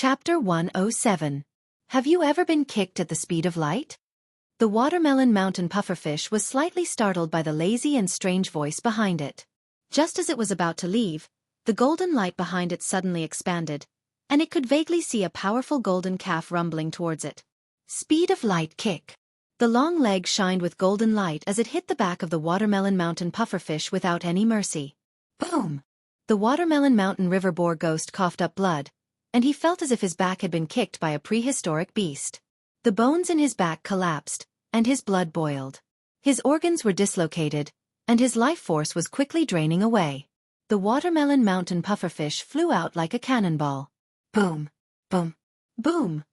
Chapter 107. Have you ever been kicked at the speed of light? The watermelon mountain pufferfish was slightly startled by the lazy and strange voice behind it. Just as it was about to leave, the golden light behind it suddenly expanded, and it could vaguely see a powerful golden calf rumbling towards it. Speed of light kick. The long leg shined with golden light as it hit the back of the watermelon mountain pufferfish without any mercy. Boom! The watermelon mountain river boar ghost coughed up blood, and he felt as if his back had been kicked by a prehistoric beast. The bones in his back collapsed, and his blood boiled. His organs were dislocated, and his life force was quickly draining away. The watermelon mountain pufferfish flew out like a cannonball. Boom! Boom! Boom!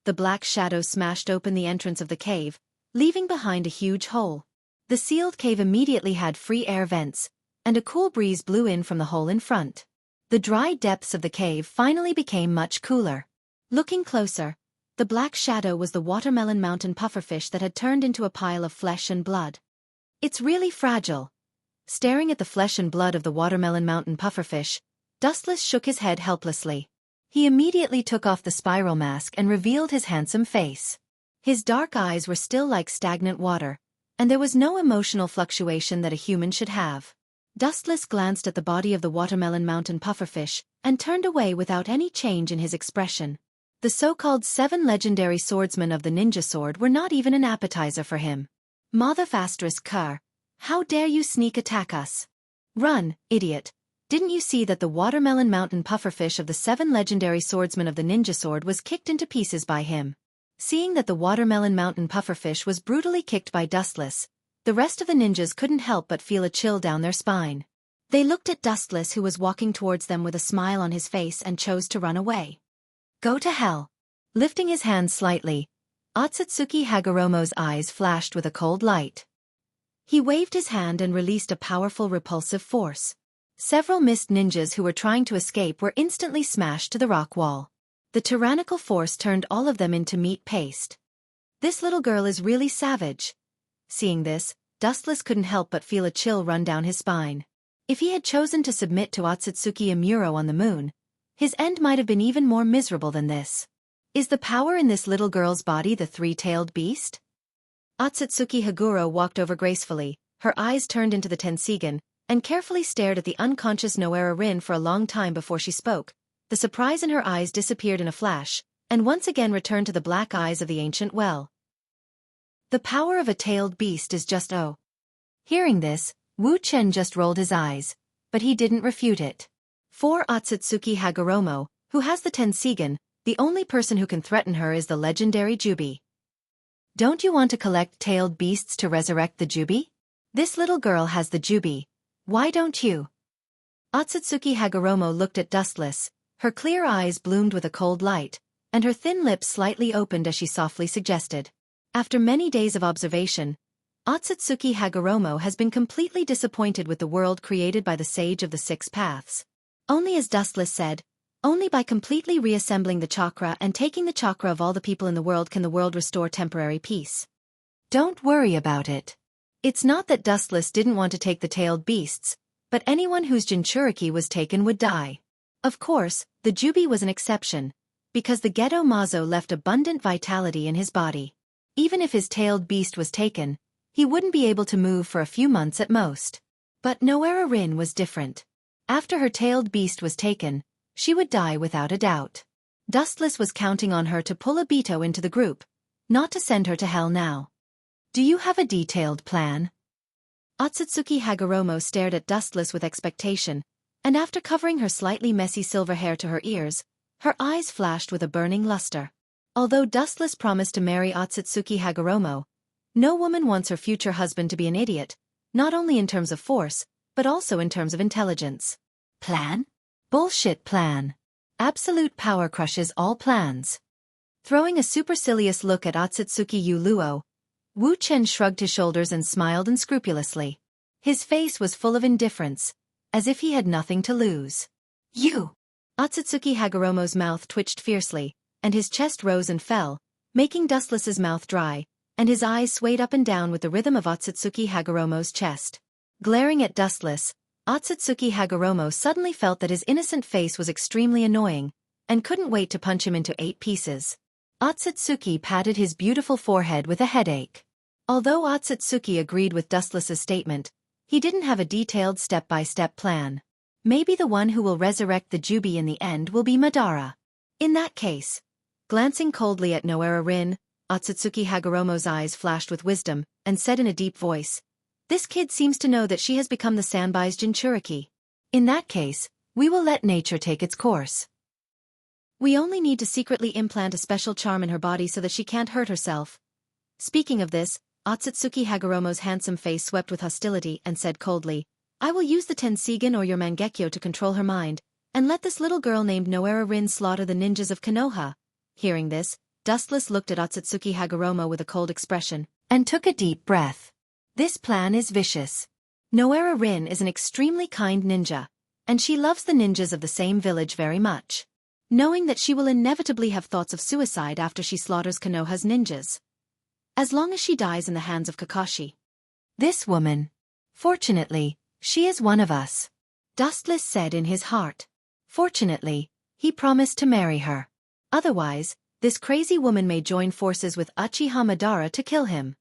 The black shadow smashed open the entrance of the cave, leaving behind a huge hole. The sealed cave immediately had free air vents, and a cool breeze blew in from the hole in front. The dry depths of the cave finally became much cooler. Looking closer, the black shadow was the watermelon mountain pufferfish that had turned into a pile of flesh and blood. It's really fragile. Staring at the flesh and blood of the watermelon mountain pufferfish, Dustless shook his head helplessly. He immediately took off the spiral mask and revealed his handsome face. His dark eyes were still like stagnant water, and there was no emotional fluctuation that a human should have. Dustless glanced at the body of the watermelon mountain pufferfish and turned away without any change in his expression. The so-called 7 legendary swordsmen of the ninja sword were not even an appetizer for him. Motherfastris Kar, how dare you sneak attack us? Run, idiot. Didn't you see that the watermelon mountain pufferfish of the 7 legendary swordsmen of the ninja sword was kicked into pieces by him? Seeing that the watermelon mountain pufferfish was brutally kicked by Dustless, the rest of the ninjas couldn't help but feel a chill down their spine. They looked at Dustless, who was walking towards them with a smile on his face, and chose to run away. Go to hell. Lifting his hands slightly, Otsutsuki Hagoromo's eyes flashed with a cold light. He waved his hand and released a powerful repulsive force. Several mist ninjas who were trying to escape were instantly smashed to the rock wall. The tyrannical force turned all of them into meat paste. This little girl is really savage. Seeing this, Dustless couldn't help but feel a chill run down his spine. If he had chosen to submit to Otsutsuki Amuro on the moon, his end might have been even more miserable than this. Is the power in this little girl's body the 3-tailed beast? Otsutsuki Haguro walked over gracefully, her eyes turned into the Tensigen, and carefully stared at the unconscious Noera Rin for a long time before she spoke. The surprise in her eyes disappeared in a flash, and once again returned to the black eyes of the ancient well. The power of a tailed beast is just oh. Hearing this, Wu Chen just rolled his eyes, but he didn't refute it. For Otsutsuki Hagoromo, who has the Tensigen, the only person who can threaten her is the legendary Jubi. Don't you want to collect tailed beasts to resurrect the Jubi? This little girl has the Jubi. Why don't you? Otsutsuki Hagoromo looked at Dustless, her clear eyes bloomed with a cold light, and her thin lips slightly opened as she softly suggested. After many days of observation, Otsutsuki Hagoromo has been completely disappointed with the world created by the Sage of the 6 Paths. Only, as Dustless said, only by completely reassembling the chakra and taking the chakra of all the people in the world can the world restore temporary peace. Don't worry about it. It's not that Dustless didn't want to take the tailed beasts, but anyone whose Jinchuriki was taken would die. Of course, the Jubi was an exception, because the Gedo Mazo left abundant vitality in his body. Even if his tailed beast was taken, he wouldn't be able to move for a few months at most. But Noera Rin was different. After her tailed beast was taken, she would die without a doubt. Dustless was counting on her to pull Obito into the group, not to send her to hell now. Do you have a detailed plan? Otsutsuki Hagoromo stared at Dustless with expectation, and after covering her slightly messy silver hair to her ears, her eyes flashed with a burning luster. Although Dustless promised to marry Otsutsuki Hagoromo, no woman wants her future husband to be an idiot, not only in terms of force, but also in terms of intelligence. Plan? Bullshit plan. Absolute power crushes all plans. Throwing a supercilious look at Otsutsuki Luo, Wu Chen shrugged his shoulders and smiled unscrupulously. His face was full of indifference, as if he had nothing to lose. You! Otsutsuki Hagoromo's mouth twitched fiercely, and his chest rose and fell, making Dustless's mouth dry, and his eyes swayed up and down with the rhythm of Otsutsuki Hagoromo's chest. Glaring at Dustless, Otsutsuki Hagoromo suddenly felt that his innocent face was extremely annoying, and couldn't wait to punch him into 8 pieces. Otsutsuki patted his beautiful forehead with a headache. Although Otsutsuki agreed with Dustless's statement, he didn't have a detailed step-by-step plan. Maybe the one who will resurrect the Jubi in the end will be Madara. In that case, glancing coldly at Noera Rin, Otsutsuki Hagoromo's eyes flashed with wisdom, and said in a deep voice, "This kid seems to know that she has become the Sanbai's Jinchuriki. In that case, we will let nature take its course. We only need to secretly implant a special charm in her body so that she can't hurt herself." Speaking of this, Otsutsuki Hagoromo's handsome face swept with hostility and said coldly, "I will use the Tensigan or your Mangekyo to control her mind, and let this little girl named Noera Rin slaughter the ninjas of Konoha." Hearing this, Dustless looked at Otsutsuki Hagoromo with a cold expression, and took a deep breath. This plan is vicious. Noera Rin is an extremely kind ninja, and she loves the ninjas of the same village very much. Knowing that she will inevitably have thoughts of suicide after she slaughters Konoha's ninjas, as long as she dies in the hands of Kakashi. This woman. Fortunately, she is one of us, Dustless said in his heart. Fortunately, he promised to marry her. Otherwise, this crazy woman may join forces with Uchiha Madara to kill him.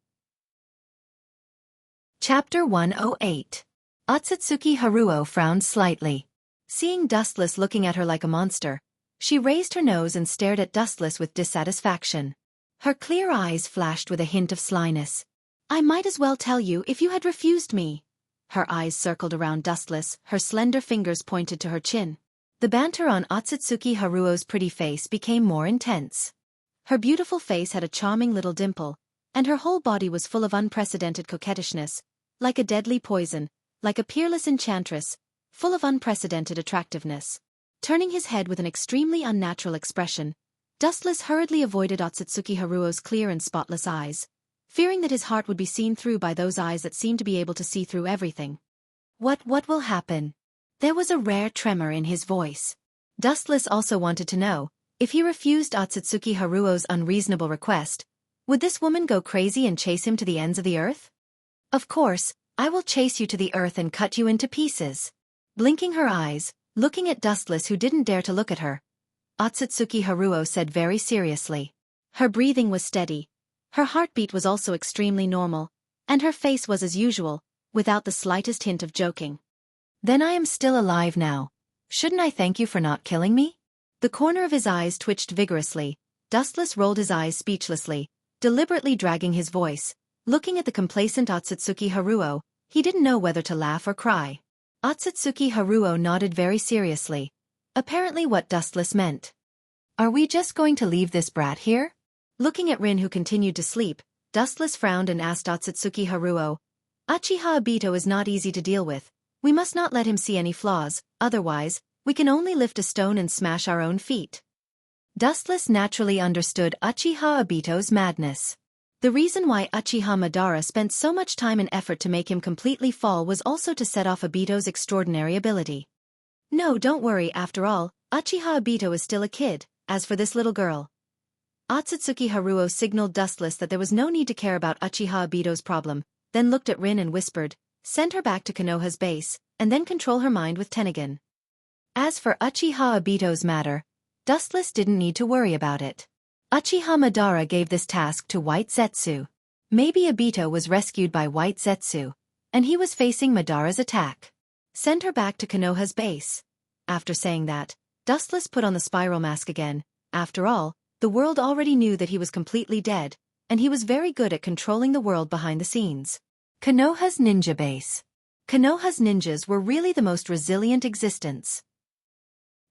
Chapter 108. Otsutsuki Haruo frowned slightly. Seeing Dustless looking at her like a monster, she raised her nose and stared at Dustless with dissatisfaction. Her clear eyes flashed with a hint of slyness. "I might as well tell you if you had refused me." Her eyes circled around Dustless, her slender fingers pointed to her chin. The banter on Otsutsuki Haruo's pretty face became more intense. Her beautiful face had a charming little dimple, and her whole body was full of unprecedented coquettishness, like a deadly poison, like a peerless enchantress, full of unprecedented attractiveness. Turning his head with an extremely unnatural expression, Dustless hurriedly avoided Otsutsuki Haruo's clear and spotless eyes, fearing that his heart would be seen through by those eyes that seemed to be able to see through everything. What will happen?" There was a rare tremor in his voice. Dustless also wanted to know, if he refused Otsutsuki Haruo's unreasonable request, would this woman go crazy and chase him to the ends of the earth? "Of course, I will chase you to the earth and cut you into pieces." Blinking her eyes, looking at Dustless who didn't dare to look at her, Otsutsuki Haruo said very seriously. Her breathing was steady. Her heartbeat was also extremely normal, and her face was as usual, without the slightest hint of joking. "Then I am still alive now. Shouldn't I thank you for not killing me?" The corner of his eyes twitched vigorously. Dustless rolled his eyes speechlessly, deliberately dragging his voice. Looking at the complacent Otsutsuki Haruo, he didn't know whether to laugh or cry. Otsutsuki Haruo nodded very seriously, apparently what Dustless meant. "Are we just going to leave this brat here?" Looking at Rin who continued to sleep, Dustless frowned and asked Otsutsuki Haruo, "Uchiha Obito is not easy to deal with. We must not let him see any flaws, otherwise, we can only lift a stone and smash our own feet." Dustless naturally understood Uchiha Obito's madness. The reason why Uchiha Madara spent so much time and effort to make him completely fall was also to set off Obito's extraordinary ability. "No, don't worry, after all, Uchiha Obito is still a kid. As for this little girl." Otsutsuki Haruo signaled Dustless that there was no need to care about Uchiha Obito's problem, then looked at Rin and whispered, "Send her back to Konoha's base, and then control her mind with Tennigan." As for Uchiha Obito's matter, Dustless didn't need to worry about it. Uchiha Madara gave this task to White Zetsu. Maybe Obito was rescued by White Zetsu, and he was facing Madara's attack. Send her back to Konoha's base. After saying that, Dustless put on the spiral mask again. After all, the world already knew that he was completely dead, and he was very good at controlling the world behind the scenes. Konoha's ninja base. Konoha's ninjas were really the most resilient existence.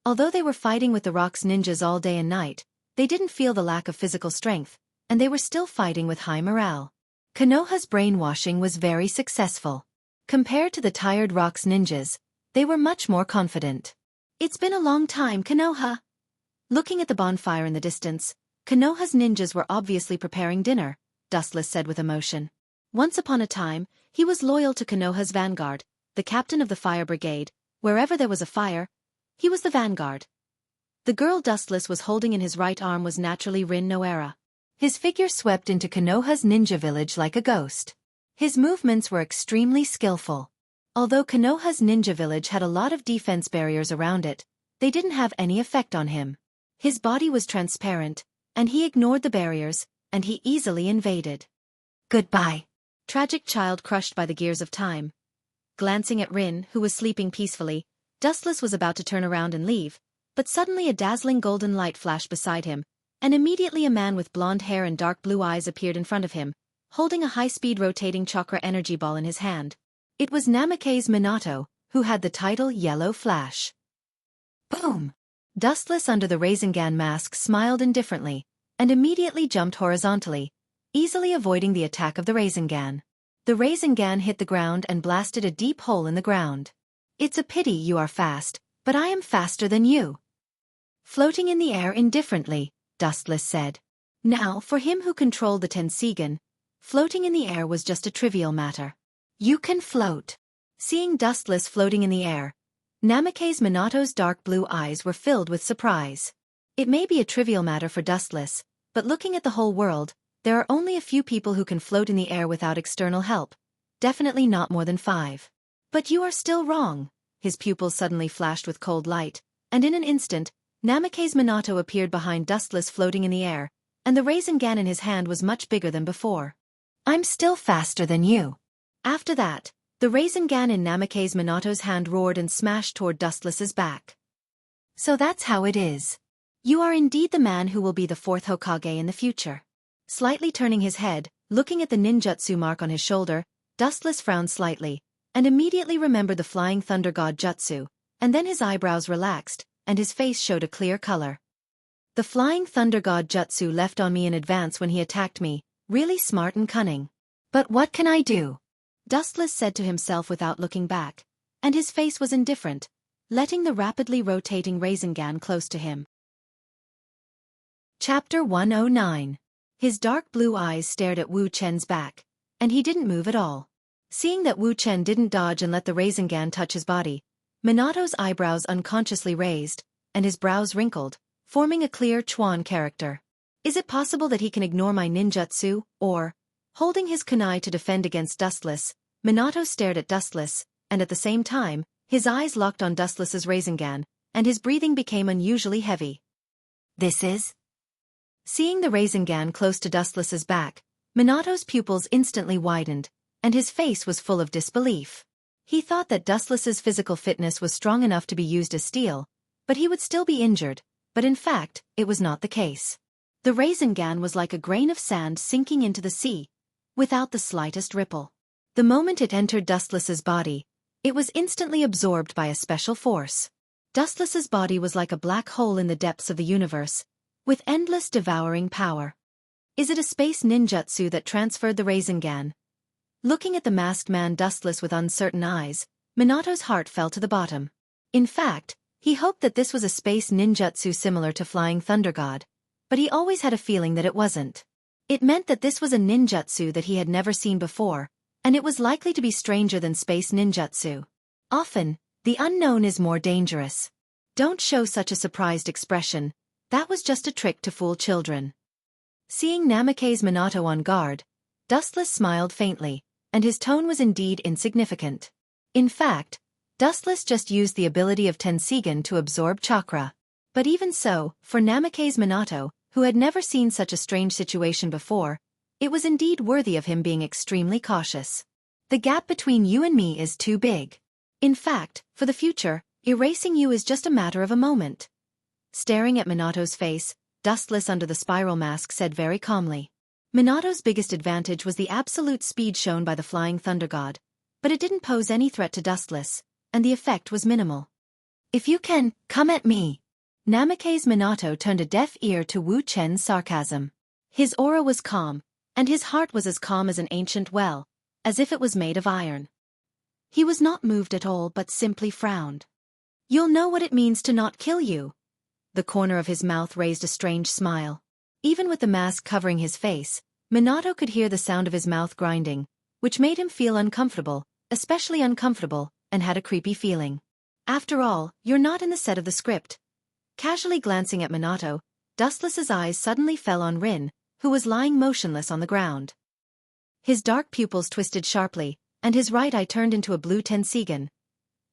Although they were fighting with the Rock's ninjas all day and night, they didn't feel the lack of physical strength, and they were still fighting with high morale. Konoha's brainwashing was very successful. Compared to the tired Rock's ninjas, they were much more confident. "It's been a long time, Konoha." Looking at the bonfire in the distance, Konoha's ninjas were obviously preparing dinner, Dustless said with emotion. Once upon a time, he was loyal to Konoha's vanguard, the captain of the fire brigade. Wherever there was a fire, he was the vanguard. The girl Dustless was holding in his right arm was naturally Rin Noera. His figure swept into Konoha's ninja village like a ghost. His movements were extremely skillful. Although Konoha's ninja village had a lot of defense barriers around it, they didn't have any effect on him. His body was transparent, and he ignored the barriers, and he easily invaded. Goodbye. Tragic child crushed by the gears of time. Glancing at Rin, who was sleeping peacefully, Dustless was about to turn around and leave, but suddenly a dazzling golden light flashed beside him, and immediately a man with blonde hair and dark blue eyes appeared in front of him, holding a high-speed rotating chakra energy ball in his hand. It was Namake's Minato, who had the title Yellow Flash. Boom! Dustless under the Rasengan mask smiled indifferently, and immediately jumped horizontally, easily avoiding the attack of the Rasengan. The Rasengan hit the ground and blasted a deep hole in the ground. It's a pity you are fast, but I am faster than you. Floating in the air indifferently, Dustless said. Now, for him who controlled the Tensigan, floating in the air was just a trivial matter. You can float. Seeing Dustless floating in the air, Namake's Minato's dark blue eyes were filled with surprise. It may be a trivial matter for Dustless, but looking at the whole world, there are only a few people who can float in the air without external help. Definitely not more than 5. But you are still wrong. His pupils suddenly flashed with cold light, and in an instant, Namake's Minato appeared behind Dustless floating in the air, and the Rasengan in his hand was much bigger than before. I'm still faster than you. After that, the Rasengan in Namake's Minato's hand roared and smashed toward Dustless's back. So that's how it is. You are indeed the man who will be the 4th Hokage in the future. Slightly turning his head, looking at the ninjutsu mark on his shoulder, Dustless frowned slightly, and immediately remembered the Flying Thunder God jutsu, and then his eyebrows relaxed, and his face showed a clear color. The Flying Thunder God jutsu left on me in advance when he attacked me, really smart and cunning. But what can I do? Dustless said to himself without looking back, and his face was indifferent, letting the rapidly rotating Rasengan close to him. Chapter 109. His dark blue eyes stared at Wu Chen's back, and he didn't move at all. Seeing that Wu Chen didn't dodge and let the Rasengan touch his body, Minato's eyebrows unconsciously raised, and his brows wrinkled, forming a clear Chuan character. Is it possible that he can ignore my ninjutsu, or... Holding his kunai to defend against Dustless, Minato stared at Dustless, and at the same time, his eyes locked on Dustless's Rasengan, and his breathing became unusually heavy. This is... Seeing the Rasengan close to Dustless's back, Minato's pupils instantly widened, and his face was full of disbelief. He thought that Dustless's physical fitness was strong enough to be used as steel, but he would still be injured, but in fact, it was not the case. The Rasengan was like a grain of sand sinking into the sea, without the slightest ripple. The moment it entered Dustless's body, it was instantly absorbed by a special force. Dustless's body was like a black hole in the depths of the universe, with endless devouring power. Is it a space ninjutsu that transferred the Rasengan? Looking at the masked man Dustless with uncertain eyes, Minato's heart fell to the bottom. In fact, he hoped that this was a space ninjutsu similar to Flying Thunder God, but he always had a feeling that it wasn't. It meant that this was a ninjutsu that he had never seen before, and it was likely to be stranger than space ninjutsu. Often, the unknown is more dangerous. Don't show such a surprised expression. That was just a trick to fool children. Seeing Namake's Minato on guard, Dustless smiled faintly, and his tone was indeed insignificant. In fact, Dustless just used the ability of Tensigan to absorb chakra. But even so, for Namake's Minato, who had never seen such a strange situation before, it was indeed worthy of him being extremely cautious. The gap between you and me is too big. In fact, for the future, erasing you is just a matter of a moment. Staring at Minato's face, Dustless under the spiral mask said very calmly. Minato's biggest advantage was the absolute speed shown by the Flying Thunder God, but it didn't pose any threat to Dustless, and the effect was minimal. If you can, come at me. Namake's Minato turned a deaf ear to Wu Chen's sarcasm. His aura was calm, and his heart was as calm as an ancient well, as if it was made of iron. He was not moved at all but simply frowned. You'll know what it means to not kill you. The corner of his mouth raised a strange smile. Even with the mask covering his face, Minato could hear the sound of his mouth grinding, which made him feel uncomfortable, especially uncomfortable, and had a creepy feeling. After all, you're not in the set of the script. Casually glancing at Minato, Dustless's eyes suddenly fell on Rin, who was lying motionless on the ground. His dark pupils twisted sharply, and his right eye turned into a blue Tensigan.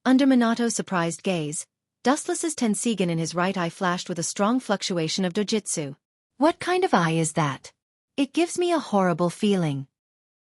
Under Minato's surprised gaze, Dustless's Tensigen in his right eye flashed with a strong fluctuation of dojutsu. What kind of eye is that? It gives me a horrible feeling.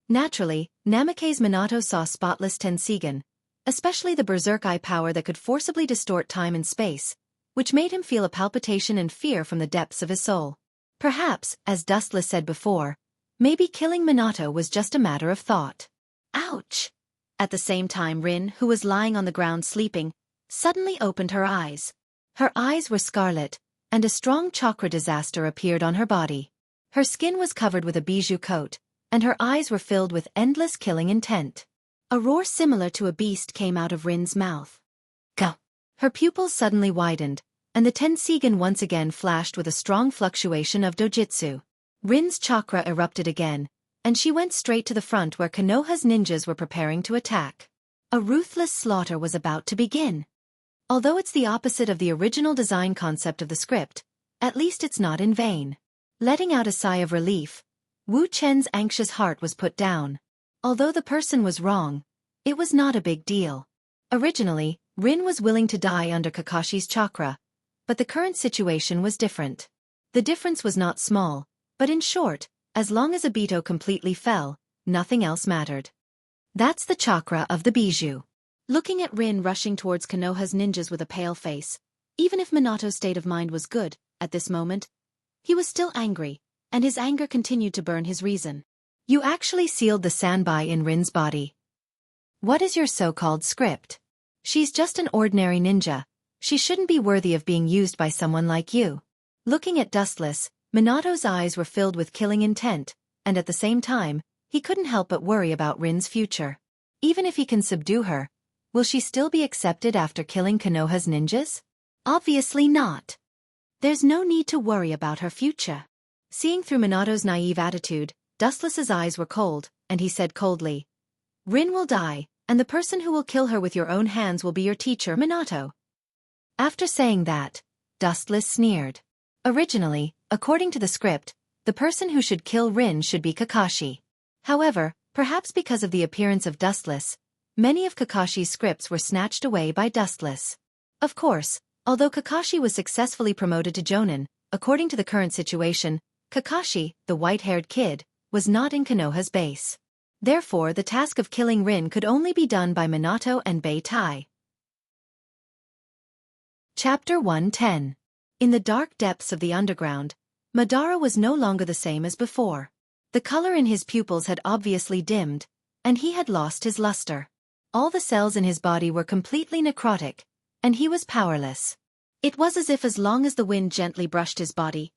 Naturally, Namake's Minato saw spotless Tensigen, especially the berserk eye power that could forcibly distort time and space, which made him feel a palpitation and fear from the depths of his soul. Perhaps, as Dustless said before, maybe killing Minato was just a matter of thought. Ouch! At the same time Rin, who was lying on the ground sleeping, suddenly opened her eyes. Her eyes were scarlet, and a strong chakra disaster appeared on her body. Her skin was covered with a bijou coat, and her eyes were filled with endless killing intent. A roar similar to a beast came out of Rin's mouth. Go! Her pupils suddenly widened, and the Tensigen once again flashed with a strong fluctuation of dojutsu. Rin's chakra erupted again, and she went straight to the front where Konoha's ninjas were preparing to attack. A ruthless slaughter was about to begin. Although it's the opposite of the original design concept of the script, at least it's not in vain. Letting out a sigh of relief, Wu Chen's anxious heart was put down. Although the person was wrong, it was not a big deal. Originally, Rin was willing to die under Kakashi's chakra, but the current situation was different. The difference was not small, but in short, as long as Obito completely fell, nothing else mattered. That's the chakra of the bijou. Looking at Rin rushing towards Konoha's ninjas with a pale face, even if Minato's state of mind was good, at this moment, he was still angry, and his anger continued to burn his reason. You actually sealed the sanbai in Rin's body. What is your so-called script? She's just an ordinary ninja. She shouldn't be worthy of being used by someone like you. Looking at Dustless, Minato's eyes were filled with killing intent, and at the same time, he couldn't help but worry about Rin's future. Even if he can subdue her, will she still be accepted after killing Konoha's ninjas? Obviously not. There's no need to worry about her future. Seeing through Minato's naive attitude, Dustless's eyes were cold, and he said coldly, Rin will die, and the person who will kill her with your own hands will be your teacher, Minato. After saying that, Dustless sneered. Originally, according to the script, the person who should kill Rin should be Kakashi. However, perhaps because of the appearance of Dustless, many of Kakashi's scripts were snatched away by Dustless. Of course, although Kakashi was successfully promoted to Jonin, according to the current situation, Kakashi, the white-haired kid, was not in Konoha's base. Therefore the task of killing Rin could only be done by Minato and Beitai. Chapter 110. In the dark depths of the underground, Madara was no longer the same as before. The color in his pupils had obviously dimmed, and he had lost his luster. All the cells in his body were completely necrotic, and he was powerless. It was as if as long as the wind gently brushed his body,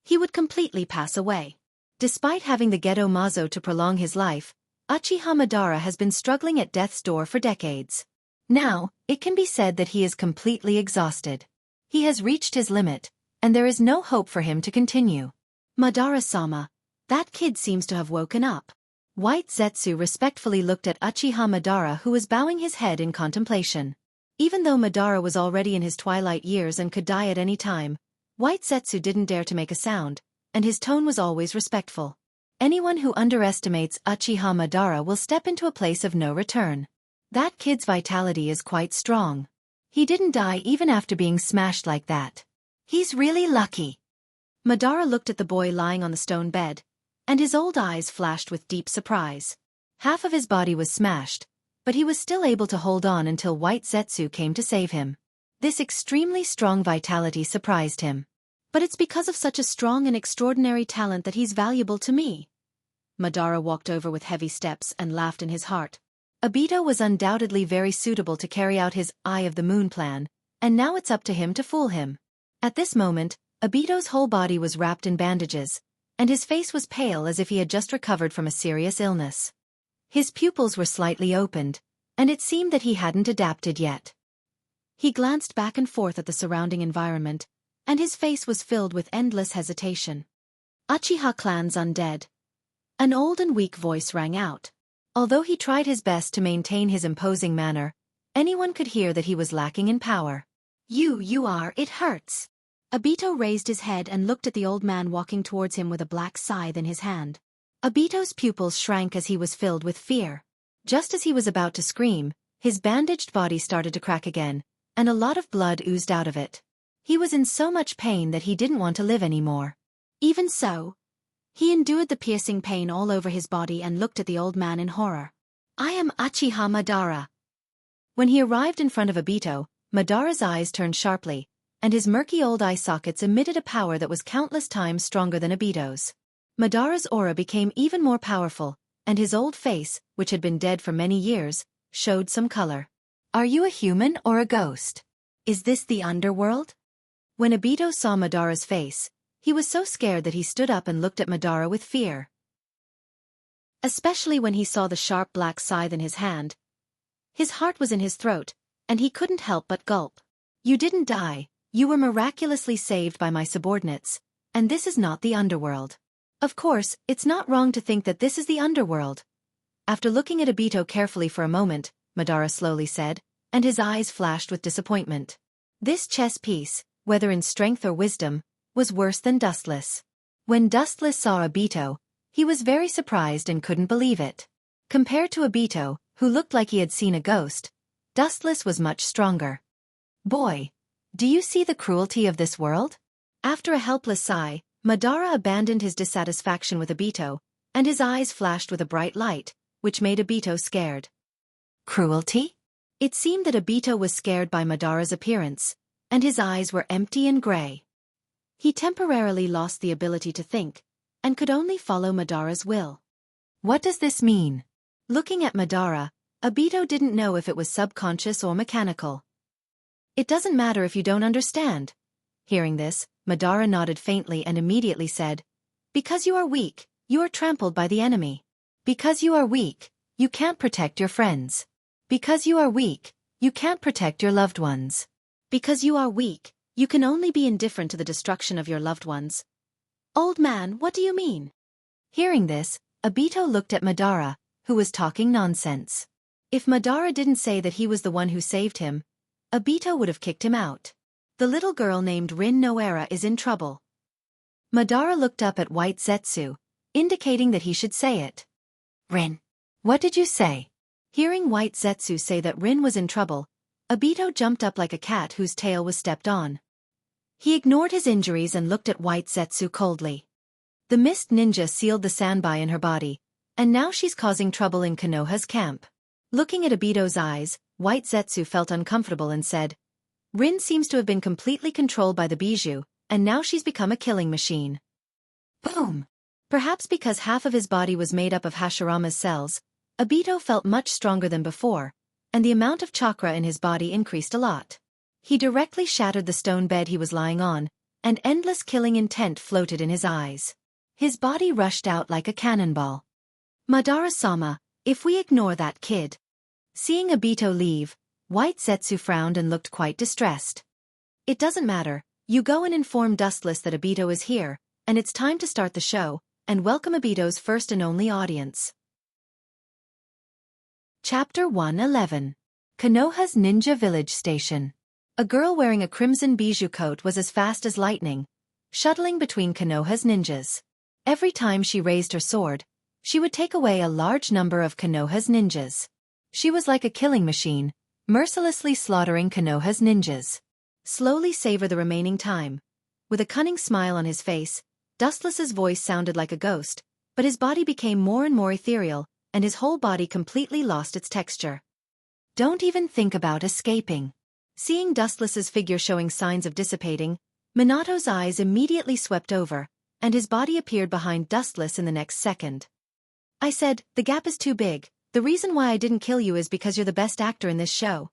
he would completely pass away. Despite having the Gedo Mazo to prolong his life, Uchiha Madara has been struggling at death's door for decades. Now, it can be said that he is completely exhausted. He has reached his limit, and there is no hope for him to continue. Madara-sama, that kid seems to have woken up. White Zetsu respectfully looked at Uchiha Madara, who was bowing his head in contemplation. Even though Madara was already in his twilight years and could die at any time, White Zetsu didn't dare to make a sound, and his tone was always respectful. Anyone who underestimates Uchiha Madara will step into a place of no return. That kid's vitality is quite strong. He didn't die even after being smashed like that. He's really lucky. Madara looked at the boy lying on the stone bed, and his old eyes flashed with deep surprise. Half of his body was smashed, but he was still able to hold on until White Zetsu came to save him. This extremely strong vitality surprised him. But it's because of such a strong and extraordinary talent that he's valuable to me. Madara walked over with heavy steps and laughed in his heart. Obito was undoubtedly very suitable to carry out his Eye of the Moon plan, and now it's up to him to fool him. At this moment, Obito's whole body was wrapped in bandages, and his face was pale as if he had just recovered from a serious illness. His pupils were slightly opened, and it seemed that he hadn't adapted yet. He glanced back and forth at the surrounding environment, and his face was filled with endless hesitation. Uchiha clan's undead. An old and weak voice rang out. Although he tried his best to maintain his imposing manner, anyone could hear that he was lacking in power. It hurts. Obito raised his head and looked at the old man walking towards him with a black scythe in his hand. Obito's pupils shrank as he was filled with fear. Just as he was about to scream, his bandaged body started to crack again, and a lot of blood oozed out of it. He was in so much pain that he didn't want to live anymore. Even so, he endured the piercing pain all over his body and looked at the old man in horror. I am Uchiha Madara. When he arrived in front of Obito, Madara's eyes turned sharply, and his murky old eye sockets emitted a power that was countless times stronger than Obito's. Madara's aura became even more powerful, and his old face, which had been dead for many years, showed some color. Are you a human or a ghost? Is this the underworld? When Obito saw Madara's face, he was so scared that he stood up and looked at Madara with fear. Especially when he saw the sharp black scythe in his hand. His heart was in his throat, and he couldn't help but gulp. You didn't die, you were miraculously saved by my subordinates, and this is not the underworld. Of course, it's not wrong to think that this is the underworld. After looking at Obito carefully for a moment, Madara slowly said, and his eyes flashed with disappointment. This chess piece, whether in strength or wisdom, was worse than Dustless. When Dustless saw Obito, he was very surprised and couldn't believe it. Compared to Obito, who looked like he had seen a ghost, Dustless was much stronger. Boy, do you see the cruelty of this world? After a helpless sigh, Madara abandoned his dissatisfaction with Obito, and his eyes flashed with a bright light, which made Obito scared. Cruelty? It seemed that Obito was scared by Madara's appearance, and his eyes were empty and gray. He temporarily lost the ability to think, and could only follow Madara's will. What does this mean? Looking at Madara, Obito didn't know if it was subconscious or mechanical. It doesn't matter if you don't understand. Hearing this, Madara nodded faintly and immediately said, because you are weak, you are trampled by the enemy. Because you are weak, you can't protect your friends. Because you are weak, you can't protect your loved ones. Because you are weak, you can only be indifferent to the destruction of your loved ones. Old man, what do you mean? Hearing this, Obito looked at Madara, who was talking nonsense. If Madara didn't say that he was the one who saved him, Obito would have kicked him out. The little girl named Rin Noera is in trouble. Madara looked up at White Zetsu, indicating that he should say it. Rin. What did you say? Hearing White Zetsu say that Rin was in trouble, Obito jumped up like a cat whose tail was stepped on. He ignored his injuries and looked at White Zetsu coldly. The mist ninja sealed the Sanbai in her body, and now she's causing trouble in Konoha's camp. Looking at Obito's eyes, White Zetsu felt uncomfortable and said, Rin seems to have been completely controlled by the Bijou, and now she's become a killing machine. Boom! Perhaps because half of his body was made up of Hashirama's cells, Obito felt much stronger than before, and the amount of chakra in his body increased a lot. He directly shattered the stone bed he was lying on, and endless killing intent floated in his eyes. His body rushed out like a cannonball. Madara-sama, if we ignore that kid. Seeing Obito leave, White Zetsu frowned and looked quite distressed. It doesn't matter, you go and inform Dustless that Obito is here, and it's time to start the show, and welcome Obito's first and only audience. Chapter 111. Konoha's Ninja Village Station. A girl wearing a crimson bijou coat was as fast as lightning, shuttling between Konoha's ninjas. Every time she raised her sword, she would take away a large number of Konoha's ninjas. She was like a killing machine, mercilessly slaughtering Konoha's ninjas. Slowly savor the remaining time. With a cunning smile on his face, Dustless's voice sounded like a ghost, but his body became more and more ethereal, and his whole body completely lost its texture. Don't even think about escaping. Seeing Dustless's figure showing signs of dissipating, Minato's eyes immediately swept over, and his body appeared behind Dustless in the next second. I said, the gap is too big, the reason why I didn't kill you is because you're the best actor in this show.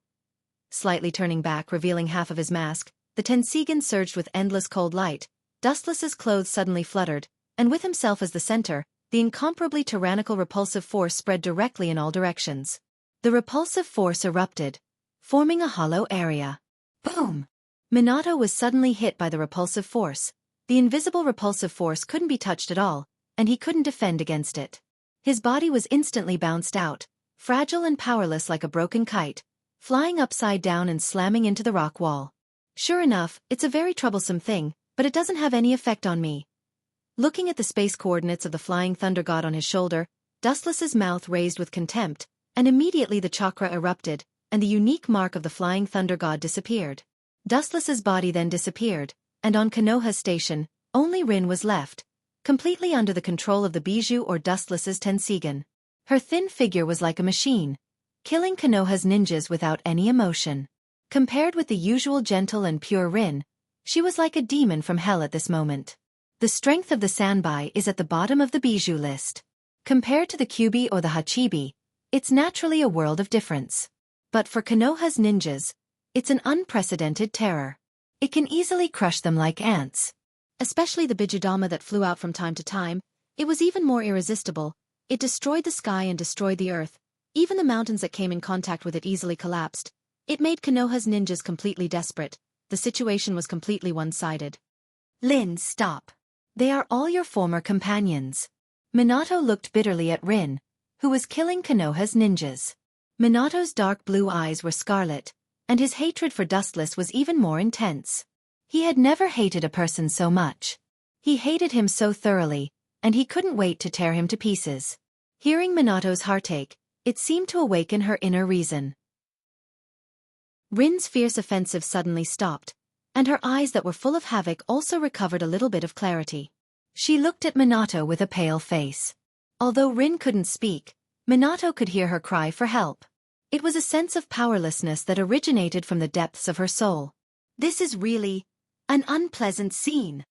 Slightly turning back, revealing half of his mask, the Tensigan surged with endless cold light, Dustless's clothes suddenly fluttered, and with himself as the center, the incomparably tyrannical repulsive force spread directly in all directions. The repulsive force erupted, forming a hollow area. Boom! Minato was suddenly hit by the repulsive force. The invisible repulsive force couldn't be touched at all, and he couldn't defend against it. His body was instantly bounced out, fragile and powerless like a broken kite, flying upside down and slamming into the rock wall. Sure enough, it's a very troublesome thing, but it doesn't have any effect on me. Looking at the space coordinates of the flying thunder god on his shoulder, Dustless's mouth raised with contempt, and immediately the chakra erupted, and the unique mark of the flying thunder god disappeared. Dustless's body then disappeared, and on Konoha's station, only Rin was left, completely under the control of the Bijou or Dustless's Tensigen. Her thin figure was like a machine, killing Konoha's ninjas without any emotion. Compared with the usual gentle and pure Rin, she was like a demon from hell at this moment. The strength of the Sanbai is at the bottom of the Bijou list. Compared to the Kyubi or the Hachibi, it's naturally a world of difference. But for Konoha's ninjas, it's an unprecedented terror. It can easily crush them like ants. Especially the Bijudama that flew out from time to time, it was even more irresistible. It destroyed the sky and destroyed the earth. Even the mountains that came in contact with it easily collapsed. It made Konoha's ninjas completely desperate. The situation was completely one-sided. Lin, stop. They are all your former companions. Minato looked bitterly at Rin, who was killing Konoha's ninjas. Minato's dark blue eyes were scarlet, and his hatred for Dustless was even more intense. He had never hated a person so much. He hated him so thoroughly, and he couldn't wait to tear him to pieces. Hearing Minato's heartache, it seemed to awaken her inner reason. Rin's fierce offensive suddenly stopped, and her eyes that were full of havoc also recovered a little bit of clarity. She looked at Minato with a pale face. Although Rin couldn't speak, Minato could hear her cry for help. It was a sense of powerlessness that originated from the depths of her soul. This is really an unpleasant scene.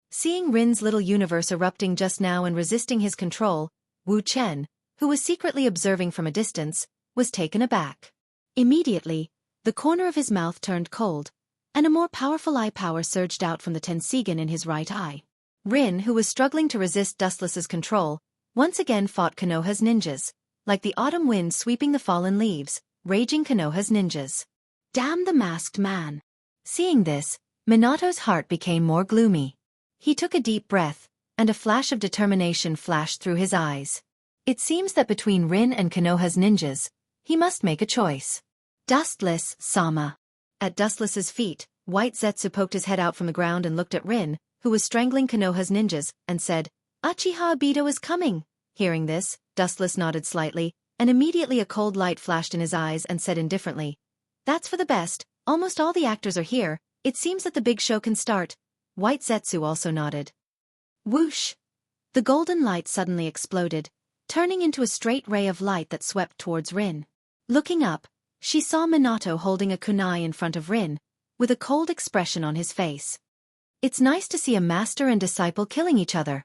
Seeing Rin's little universe erupting just now and resisting his control, Wu Chen, who was secretly observing from a distance, was taken aback. Immediately, the corner of his mouth turned cold, and a more powerful eye power surged out from the Tensigen in his right eye. Rin, who was struggling to resist Dustless's control, once again fought Konoha's ninjas, like the autumn wind sweeping the fallen leaves, raging Konoha's ninjas. Damn the masked man! Seeing this, Minato's heart became more gloomy. He took a deep breath, and a flash of determination flashed through his eyes. It seems that between Rin and Konoha's ninjas, he must make a choice. Dustless, Sama. At Dustless's feet, White Zetsu poked his head out from the ground and looked at Rin, who was strangling Konoha's ninjas, and said, Uchiha Obito is coming. Hearing this, Dustless nodded slightly, and immediately a cold light flashed in his eyes and said indifferently, That's for the best, almost all the actors are here, it seems that the big show can start. White Zetsu also nodded. Whoosh! The golden light suddenly exploded, turning into a straight ray of light that swept towards Rin. Looking up, she saw Minato holding a kunai in front of Rin, with a cold expression on his face. It's nice to see a master and disciple killing each other.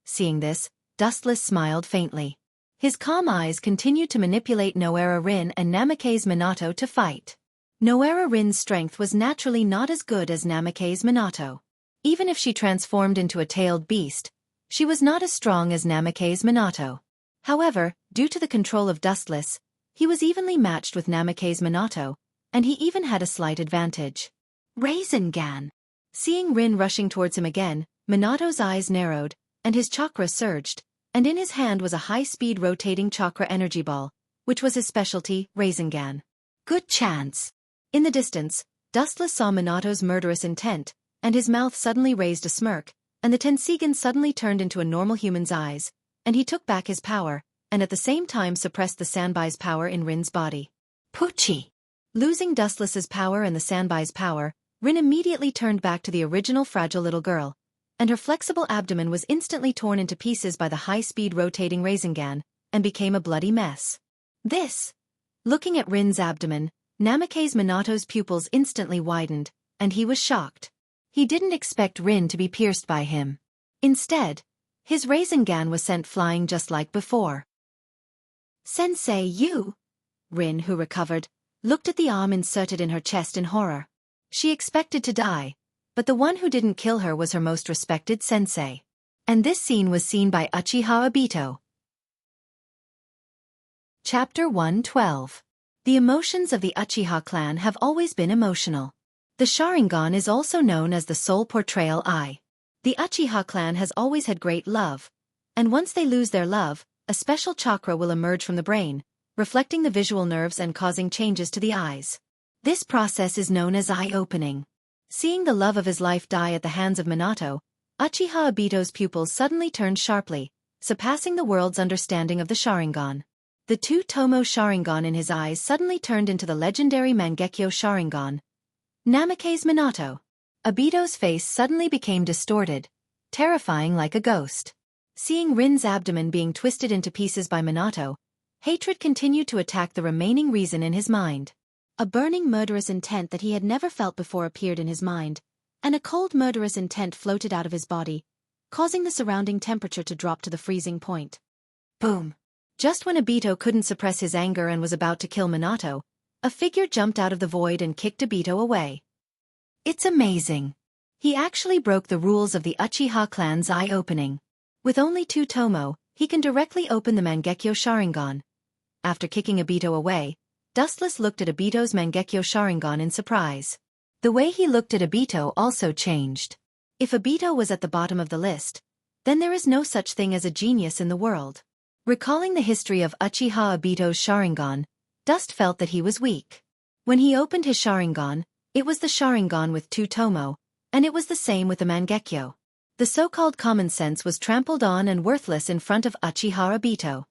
Seeing this, Dustless smiled faintly. His calm eyes continued to manipulate Noera Rin and Namake's Minato to fight. Noera Rin's strength was naturally not as good as Namake's Minato. Even if she transformed into a tailed beast, she was not as strong as Namake's Minato. However, due to the control of Dustless, he was evenly matched with Namake's Minato, and he even had a slight advantage. Rasengan! Seeing Rin rushing towards him again, Minato's eyes narrowed, and his chakra surged, and in his hand was a high-speed rotating chakra energy ball, which was his specialty, Rasengan. Good chance! In the distance, Dustless saw Minato's murderous intent, and his mouth suddenly raised a smirk, and the Tensigen suddenly turned into a normal human's eyes, and he took back his power, and at the same time suppressed the Sanbai's power in Rin's body. Pucci! Losing Dustless's power and the Sanbai's power, Rin immediately turned back to the original fragile little girl, and her flexible abdomen was instantly torn into pieces by the high-speed rotating Rasengan, and became a bloody mess. This! Looking at Rin's abdomen, Namake's Minato's pupils instantly widened, and he was shocked. He didn't expect Rin to be pierced by him. Instead, his Rasengan was sent flying just like before. Sensei, you! Rin, who recovered, looked at the arm inserted in her chest in horror. She expected to die, but the one who didn't kill her was her most respected sensei. And this scene was seen by Uchiha Obito. Chapter 112. The emotions of the Uchiha clan have always been emotional. The Sharingan is also known as the soul portrayal eye. The Uchiha clan has always had great love, and once they lose their love, a special chakra will emerge from the brain, reflecting the visual nerves and causing changes to the eyes. This process is known as eye-opening. Seeing the love of his life die at the hands of Minato, Uchiha Obito's pupils suddenly turned sharply, surpassing the world's understanding of the Sharingan. The two-tomo Sharingan in his eyes suddenly turned into the legendary Mangekyo Sharingan. Namake's Minato. Obito's face suddenly became distorted, terrifying like a ghost. Seeing Rin's abdomen being twisted into pieces by Minato, hatred continued to attack the remaining reason in his mind. A burning murderous intent that he had never felt before appeared in his mind, and a cold murderous intent floated out of his body, causing the surrounding temperature to drop to the freezing point. Boom! Just when Obito couldn't suppress his anger and was about to kill Minato, a figure jumped out of the void and kicked Obito away. It's amazing. He actually broke the rules of the Uchiha clan's eye-opening. With only two tomo, he can directly open the Mangekyo Sharingan. After kicking Obito away, Dustless looked at Obito's Mangekyo Sharingan in surprise. The way he looked at Obito also changed. If Obito was at the bottom of the list, then there is no such thing as a genius in the world. Recalling the history of Uchiha Obito's Sharingan, Dust felt that he was weak. When he opened his Sharingan, it was the Sharingan with two tomo, and it was the same with the Mangekyo. The so-called common sense was trampled on and worthless in front of Uchiha Obito.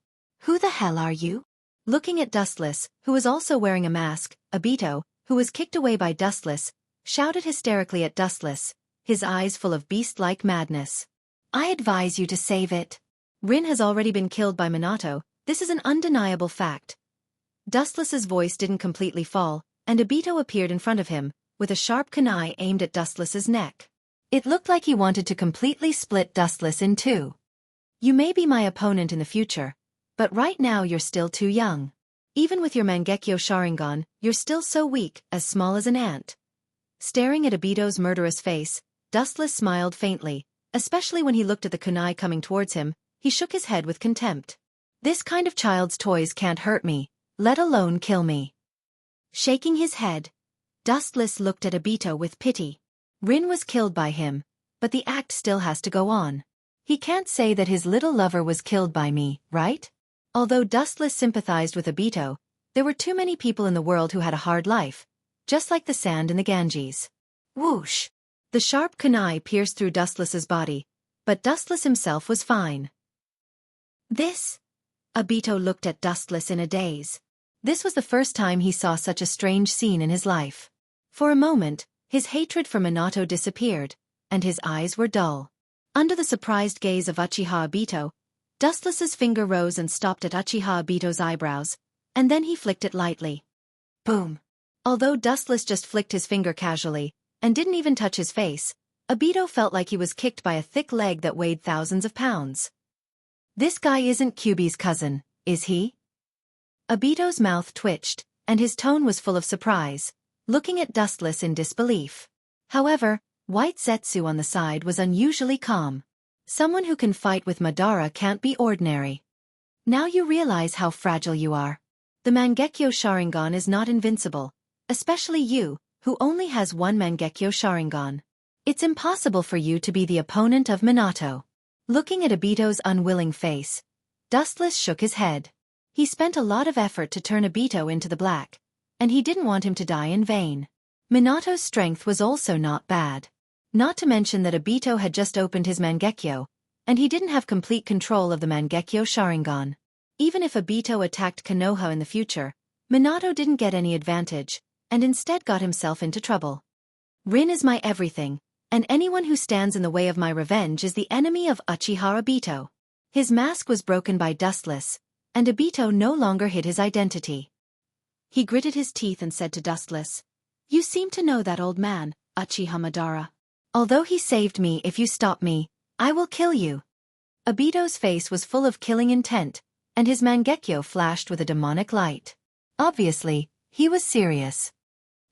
Who the hell are you? Looking at Dustless, who was also wearing a mask, Obito, who was kicked away by Dustless, shouted hysterically at Dustless, his eyes full of beast-like madness. I advise you to save it. Rin has already been killed by Minato, this is an undeniable fact. Dustless's voice didn't completely fall, and Obito appeared in front of him, with a sharp kunai aimed at Dustless's neck. It looked like he wanted to completely split Dustless in two. You may be my opponent in the future, but right now you're still too young. Even with your Mangekyo Sharingan, you're still so weak, as small as an ant. Staring at Obito's murderous face, Dustless smiled faintly, especially when he looked at the kunai coming towards him. He shook his head with contempt. This kind of child's toys can't hurt me, let alone kill me. Shaking his head, Dustless looked at Obito with pity. Rin was killed by him, but the act still has to go on. He can't say that his little lover was killed by me, right? Although Dustless sympathized with Obito, there were too many people in the world who had a hard life, just like the sand in the Ganges. Whoosh! The sharp kunai pierced through Dustless's body, but Dustless himself was fine. This? Obito looked at Dustless in a daze. This was the first time he saw such a strange scene in his life. For a moment, his hatred for Minato disappeared, and his eyes were dull. Under the surprised gaze of Uchiha Obito, Dustless's finger rose and stopped at Uchiha Obito's eyebrows, and then he flicked it lightly. Boom! Although Dustless just flicked his finger casually, and didn't even touch his face, Obito felt like he was kicked by a thick leg that weighed thousands of pounds. This guy isn't Kyuubi's cousin, is he? Obito's mouth twitched, and his tone was full of surprise, looking at Dustless in disbelief. However, White Zetsu on the side was unusually calm. Someone who can fight with Madara can't be ordinary. Now you realize how fragile you are. The Mangekyo Sharingan is not invincible, especially you, who only has one Mangekyo Sharingan. It's impossible for you to be the opponent of Minato. Looking at Obito's unwilling face, Dustless shook his head. He spent a lot of effort to turn Obito into the black, and he didn't want him to die in vain. Minato's strength was also not bad. Not to mention that Obito had just opened his Mangekyo, and he didn't have complete control of the Mangekyo Sharingan. Even if Obito attacked Konoha in the future, Minato didn't get any advantage, and instead got himself into trouble. Rin is my everything, and anyone who stands in the way of my revenge is the enemy of Uchiha Obito. His mask was broken by Dustless, and Obito no longer hid his identity. He gritted his teeth and said to Dustless, "You seem to know that old man, Uchiha Madara. Although he saved me, if you stop me, I will kill you." Obito's face was full of killing intent, and his Mangekyo flashed with a demonic light. Obviously, he was serious.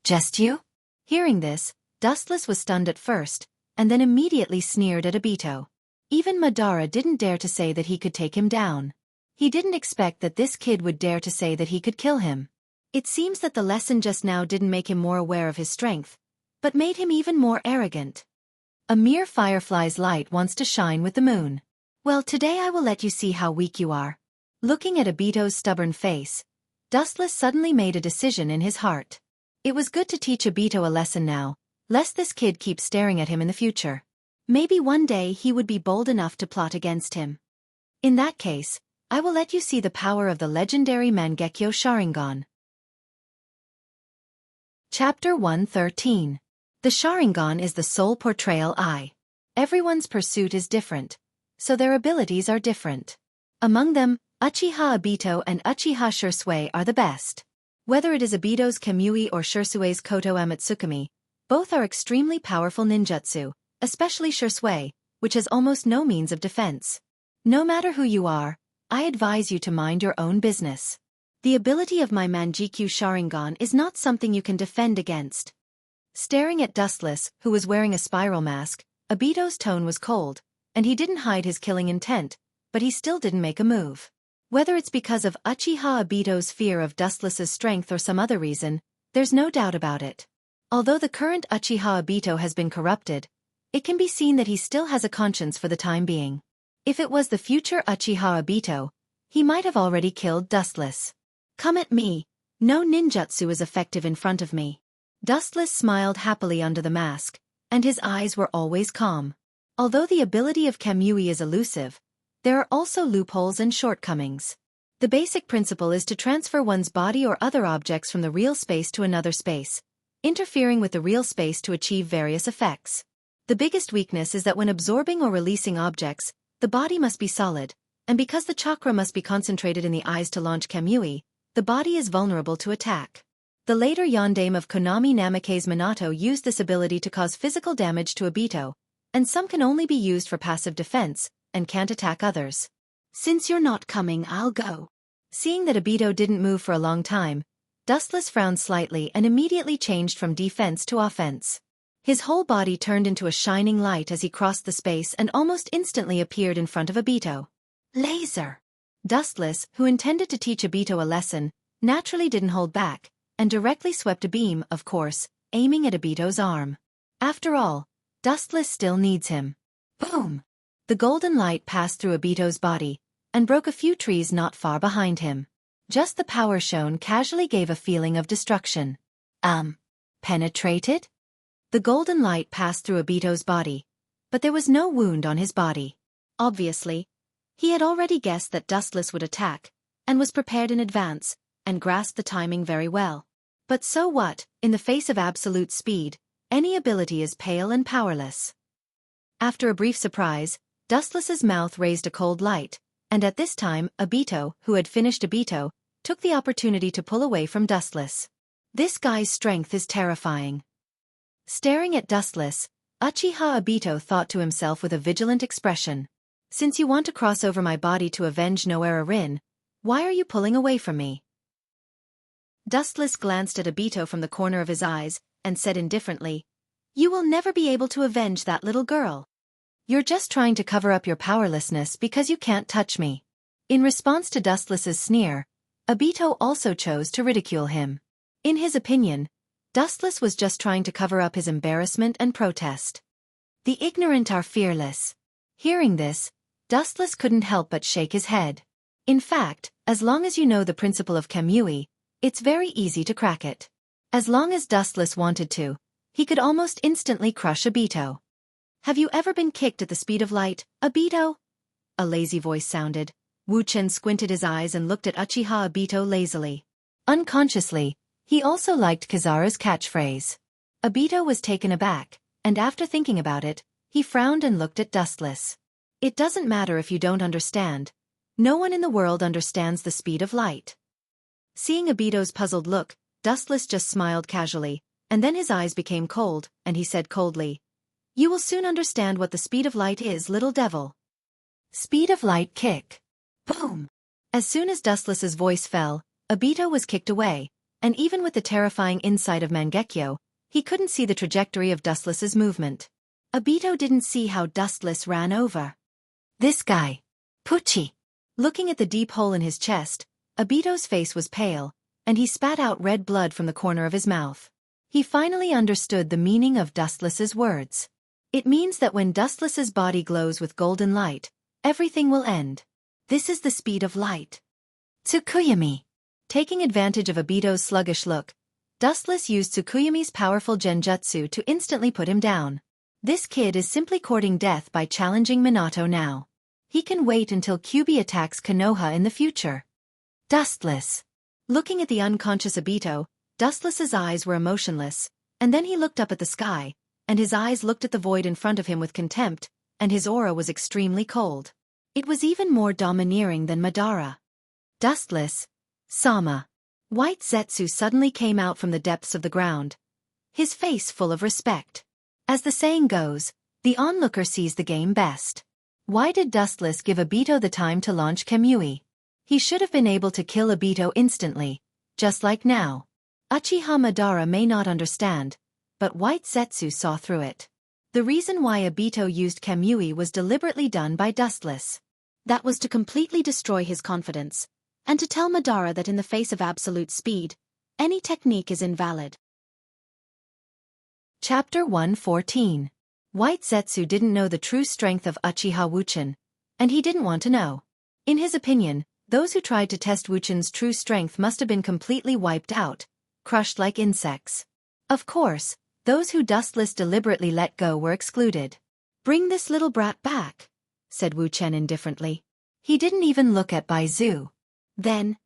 "Just you?" Hearing this, Dustless was stunned at first, and then immediately sneered at Obito. Even Madara didn't dare to say that he could take him down. He didn't expect that this kid would dare to say that he could kill him. It seems that the lesson just now didn't make him more aware of his strength, but made him even more arrogant. A mere firefly's light wants to shine with the moon. Well, today I will let you see how weak you are. Looking at Obito's stubborn face, Dustless suddenly made a decision in his heart. It was good to teach Obito a lesson now, lest this kid keep staring at him in the future. Maybe one day he would be bold enough to plot against him. In that case, I will let you see the power of the legendary Mangekyo Sharingan. Chapter 113. The Sharingan is the soul portrayal eye. Everyone's pursuit is different, so their abilities are different. Among them, Uchiha Obito and Uchiha Shisui are the best. Whether it is Obito's Kamui or Shisui's Koto Amatsukami, both are extremely powerful ninjutsu, especially Shisui, which has almost no means of defense. No matter who you are, I advise you to mind your own business. The ability of my Mangekyo Sharingan is not something you can defend against. Staring at Dustless, who was wearing a spiral mask, Obito's tone was cold, and he didn't hide his killing intent, but he still didn't make a move. Whether it's because of Uchiha Obito's fear of Dustless's strength or some other reason, there's no doubt about it. Although the current Uchiha Obito has been corrupted, it can be seen that he still has a conscience for the time being. If it was the future Uchiha Obito, he might have already killed Dustless. Come at me. No ninjutsu is effective in front of me. Dustless smiled happily under the mask, and his eyes were always calm. Although the ability of Kamui is elusive, there are also loopholes and shortcomings. The basic principle is to transfer one's body or other objects from the real space to another space, interfering with the real space to achieve various effects. The biggest weakness is that when absorbing or releasing objects, the body must be solid, and because the chakra must be concentrated in the eyes to launch Kamui, the body is vulnerable to attack. The later yondaime of Konami Namake's Minato used this ability to cause physical damage to Obito, and some can only be used for passive defense, and can't attack others. Since you're not coming, I'll go. Seeing that Obito didn't move for a long time, Dustless frowned slightly and immediately changed from defense to offense. His whole body turned into a shining light as he crossed the space and almost instantly appeared in front of Obito. Laser! Dustless, who intended to teach Obito a lesson, naturally didn't hold back, and directly swept a beam, of course, aiming at Obito's arm. After all, Dustless still needs him. Boom! The golden light passed through Obito's body, and broke a few trees not far behind him. Just the power shown casually gave a feeling of destruction. Penetrated? The golden light passed through Obito's body, but there was no wound on his body. Obviously, he had already guessed that Dustless would attack, and was prepared in advance, and grasped the timing very well. But so what, in the face of absolute speed, any ability is pale and powerless. After a brief surprise, Dustless's mouth raised a cold light, and at this time, Obito, who had finished Obito, took the opportunity to pull away from Dustless. This guy's strength is terrifying. Staring at Dustless, Uchiha Obito thought to himself with a vigilant expression. Since you want to cross over my body to avenge Noera Rin, why are you pulling away from me? Dustless glanced at Obito from the corner of his eyes, and said indifferently, You will never be able to avenge that little girl. You're just trying to cover up your powerlessness because you can't touch me. In response to Dustless's sneer, Obito also chose to ridicule him. In his opinion, Dustless was just trying to cover up his embarrassment and protest. The ignorant are fearless. Hearing this, Dustless couldn't help but shake his head. In fact, as long as you know the principle of Kamui, it's very easy to crack it. As long as Dustless wanted to, he could almost instantly crush Obito. Have you ever been kicked at the speed of light, Obito? A lazy voice sounded. Wuxia squinted his eyes and looked at Uchiha Obito lazily. Unconsciously, he also liked Kizara's catchphrase. Obito was taken aback, and after thinking about it, he frowned and looked at Dustless. It doesn't matter if you don't understand. No one in the world understands the speed of light. Seeing Obito's puzzled look, Dustless just smiled casually, and then his eyes became cold, and he said coldly, You will soon understand what the speed of light is, little devil. Speed of light kick. Boom! As soon as Dustless's voice fell, Obito was kicked away, and even with the terrifying insight of Mangekyo, he couldn't see the trajectory of Dustless's movement. Obito didn't see how Dustless ran over. This guy. Pucci. Looking at the deep hole in his chest, Obito's face was pale, and he spat out red blood from the corner of his mouth. He finally understood the meaning of Dustless's words. It means that when Dustless's body glows with golden light, everything will end. This is the speed of light. Tsukuyami. Taking advantage of Obito's sluggish look, Dustless used Tsukuyami's powerful genjutsu to instantly put him down. This kid is simply courting death by challenging Minato now. He can wait until Kyuubi attacks Konoha in the future. Dustless. Looking at the unconscious Obito, Dustless's eyes were emotionless, and then he looked up at the sky, and his eyes looked at the void in front of him with contempt, and his aura was extremely cold. It was even more domineering than Madara. Dustless. Sama. White Zetsu suddenly came out from the depths of the ground, his face full of respect. As the saying goes, the onlooker sees the game best. Why did Dustless give Obito the time to launch Kamui? He should have been able to kill Obito instantly, just like now. Uchiha Madara may not understand, but White Zetsu saw through it. The reason why Obito used Kamui was deliberately done by Dustless. That was to completely destroy his confidence, and to tell Madara that in the face of absolute speed, any technique is invalid. Chapter 114. White Zetsu didn't know the true strength of Uchiha Wuchen, and he didn't want to know. In his opinion, those who tried to test Wuchen's true strength must have been completely wiped out, crushed like insects. Of course, those who Dustless deliberately let go were excluded. "Bring this little brat back," said Wuchen indifferently. He didn't even look at Baizu. Then,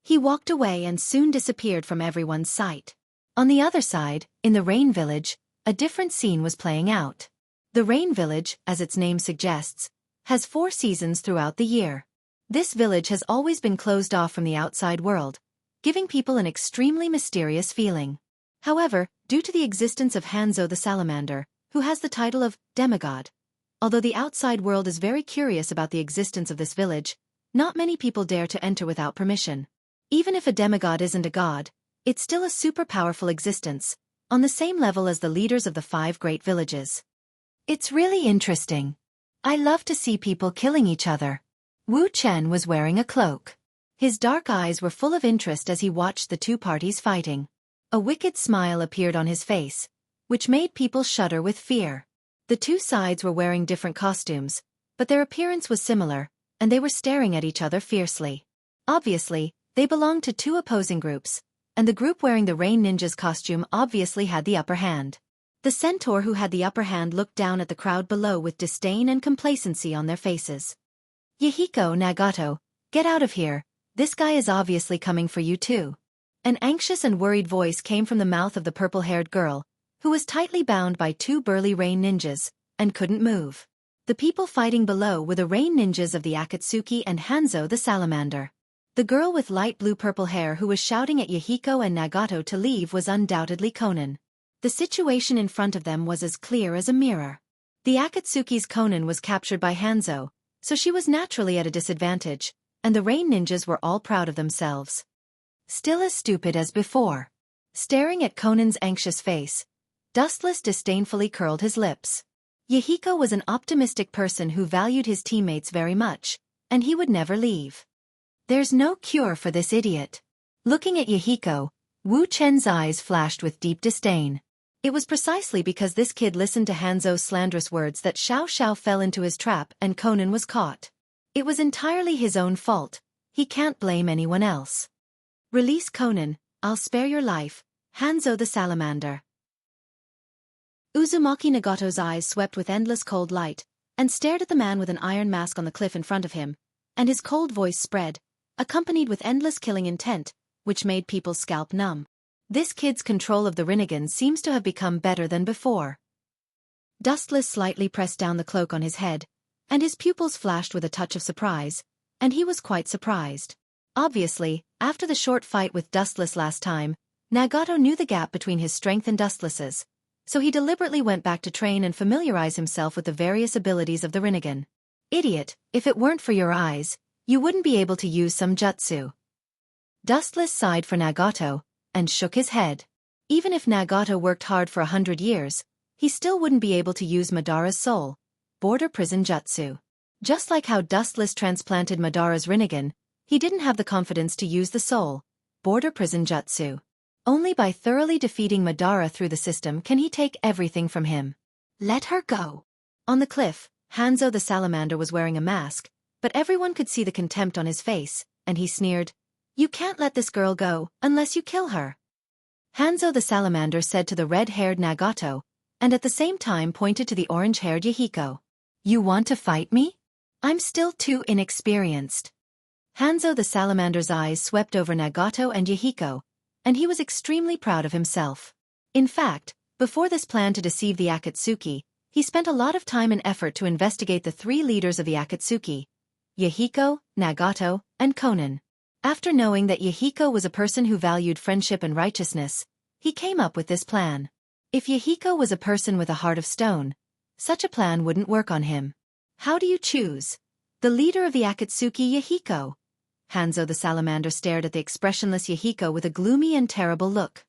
he walked away and soon disappeared from everyone's sight. On the other side, in the Rain Village, a different scene was playing out. The Rain Village, as its name suggests, has 4 seasons throughout the year. This village has always been closed off from the outside world, giving people an extremely mysterious feeling. However, due to the existence of Hanzo the Salamander, who has the title of demigod, although the outside world is very curious about the existence of this village, not many people dare to enter without permission. Even if a demigod isn't a god, it's still a super powerful existence, on the same level as the leaders of the 5 great villages. It's really interesting. I love to see people killing each other. Wu Chen was wearing a cloak. His dark eyes were full of interest as he watched the 2 parties fighting. A wicked smile appeared on his face, which made people shudder with fear. The 2 sides were wearing different costumes, but their appearance was similar, and they were staring at each other fiercely. Obviously, they belonged to 2 opposing groups, and the group wearing the Rain Ninja's costume obviously had the upper hand. The centaur who had the upper hand looked down at the crowd below with disdain and complacency on their faces. "Yahiko, Nagato, get out of here, this guy is obviously coming for you too." An anxious and worried voice came from the mouth of the purple-haired girl, who was tightly bound by 2 burly Rain Ninjas, and couldn't move. The people fighting below were the Rain Ninjas of the Akatsuki and Hanzo the Salamander. The girl with light blue-purple hair who was shouting at Yahiko and Nagato to leave was undoubtedly Konan. The situation in front of them was as clear as a mirror. The Akatsuki's Konan was captured by Hanzo, so she was naturally at a disadvantage, and the Rain Ninjas were all proud of themselves. Still as stupid as before. Staring at Konan's anxious face, Dustless disdainfully curled his lips. Yahiko was an optimistic person who valued his teammates very much, and he would never leave. There's no cure for this idiot. Looking at Yahiko, Wu Chen's eyes flashed with deep disdain. It was precisely because this kid listened to Hanzo's slanderous words that Xiao Xiao fell into his trap and Konan was caught. It was entirely his own fault. He can't blame anyone else. "Release Konan, I'll spare your life, Hanzo the Salamander." Uzumaki Nagato's eyes swept with endless cold light, and stared at the man with an iron mask on the cliff in front of him, and his cold voice spread, accompanied with endless killing intent, which made people's scalp numb. This kid's control of the Rinnegan seems to have become better than before. Dustless slightly pressed down the cloak on his head, and his pupils flashed with a touch of surprise, and he was quite surprised. Obviously, after the short fight with Dustless last time, Nagato knew the gap between his strength and Dustless's, so he deliberately went back to train and familiarize himself with the various abilities of the Rinnegan. "Idiot, if it weren't for your eyes, you wouldn't be able to use some jutsu." Dustless sighed for Nagato, and shook his head. Even if Nagato worked hard for 100 years, he still wouldn't be able to use Madara's soul, border prison jutsu. Just like how Dustless transplanted Madara's Rinnegan, he didn't have the confidence to use the soul, border prison jutsu. Only by thoroughly defeating Madara through the system can he take everything from him. "Let her go." On the cliff, Hanzo the Salamander was wearing a mask, but everyone could see the contempt on his face, and he sneered, "You can't let this girl go, unless you kill her." Hanzo the Salamander said to the red-haired Nagato, and at the same time pointed to the orange-haired Yahiko. "You want to fight me? I'm still too inexperienced. Hanzo the salamander's eyes swept over Nagato and Yahiko, and he was extremely proud of himself. In fact, before this plan to deceive the Akatsuki, he spent a lot of time and effort to investigate the three leaders of the Akatsuki: Yahiko, Nagato, and Konan. After knowing that Yahiko was a person who valued friendship and righteousness, he came up with this plan. If Yahiko was a person with a heart of stone, such a plan wouldn't work on him. How do you choose? The leader of the Akatsuki, Yahiko. Hanzo the salamander stared at the expressionless Yahiko with a gloomy and terrible look.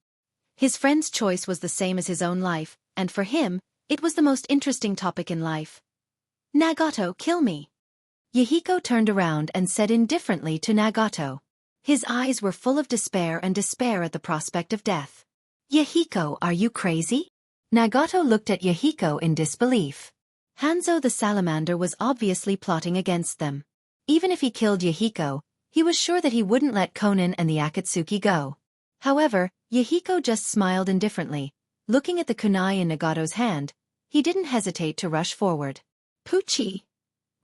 His friend's choice was the same as his own life, and for him, it was the most interesting topic in life. Nagato, kill me. Yahiko turned around and said indifferently to Nagato. His eyes were full of despair at the prospect of death. Yahiko, are you crazy? Nagato looked at Yahiko in disbelief. Hanzo the salamander was obviously plotting against them. Even if he killed Yahiko, he was sure that he wouldn't let Konan and the Akatsuki go. However, Yahiko just smiled indifferently. Looking at the kunai in Nagato's hand, he didn't hesitate to rush forward. Poochie!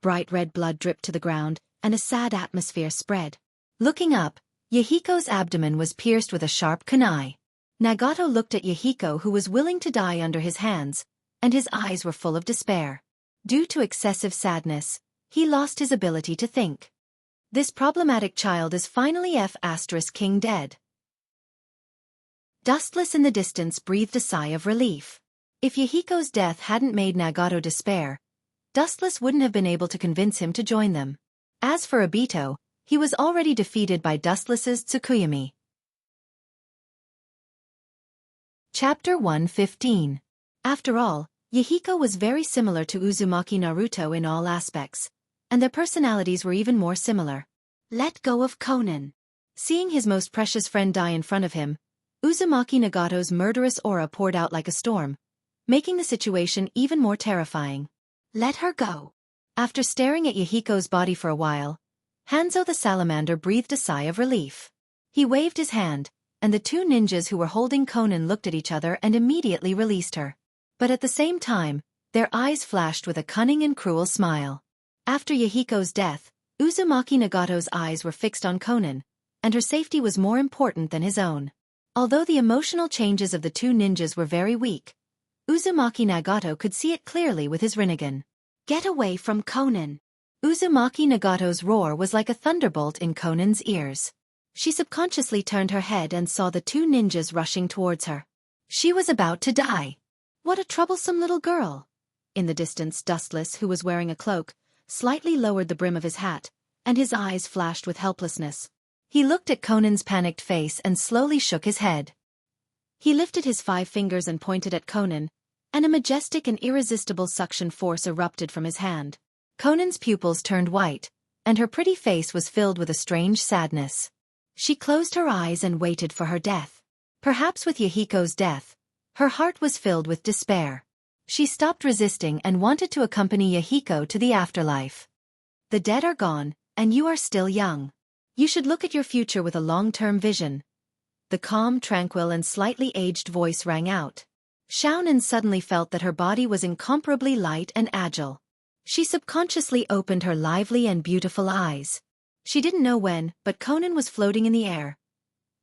Bright red blood dripped to the ground, and a sad atmosphere spread. Looking up, Yahiko's abdomen was pierced with a sharp kunai. Nagato looked at Yahiko, who was willing to die under his hands, and his eyes were full of despair. Due to excessive sadness, he lost his ability to think. This problematic child is finally King dead. Dustless in the distance breathed a sigh of relief. If Yahiko's death hadn't made Nagato despair, Dustless wouldn't have been able to convince him to join them. As for Obito, he was already defeated by Dustless's Tsukuyami. Chapter 115. After all, Yahiko was very similar to Uzumaki Naruto in all aspects, and their personalities were even more similar. Let go of Konan. Seeing his most precious friend die in front of him, Uzumaki Nagato's murderous aura poured out like a storm, making the situation even more terrifying. Let her go. After staring at Yahiko's body for a while, Hanzo the salamander breathed a sigh of relief. He waved his hand, and the two ninjas who were holding Konan looked at each other and immediately released her. But at the same time, their eyes flashed with a cunning and cruel smile. After Yahiko's death, Uzumaki Nagato's eyes were fixed on Konan, and her safety was more important than his own. Although the emotional changes of the two ninjas were very weak, Uzumaki Nagato could see it clearly with his Rinnegan. Get away from Konan! Uzumaki Nagato's roar was like a thunderbolt in Konan's ears. She subconsciously turned her head and saw the two ninjas rushing towards her. She was about to die. What a troublesome little girl! In the distance, Dustless, who was wearing a cloak, slightly lowered the brim of his hat, and his eyes flashed with helplessness. He looked at Konan's panicked face and slowly shook his head. He lifted his 5 fingers and pointed at Konan, and a majestic and irresistible suction force erupted from his hand. Konan's pupils turned white, and her pretty face was filled with a strange sadness. She closed her eyes and waited for her death. Perhaps with Yahiko's death, her heart was filled with despair. She stopped resisting and wanted to accompany Yahiko to the afterlife. The dead are gone, and you are still young. You should look at your future with a long-term vision. The calm, tranquil, and slightly aged voice rang out. Xiaofan suddenly felt that her body was incomparably light and agile. She subconsciously opened her lively and beautiful eyes. She didn't know when, but Konan was floating in the air.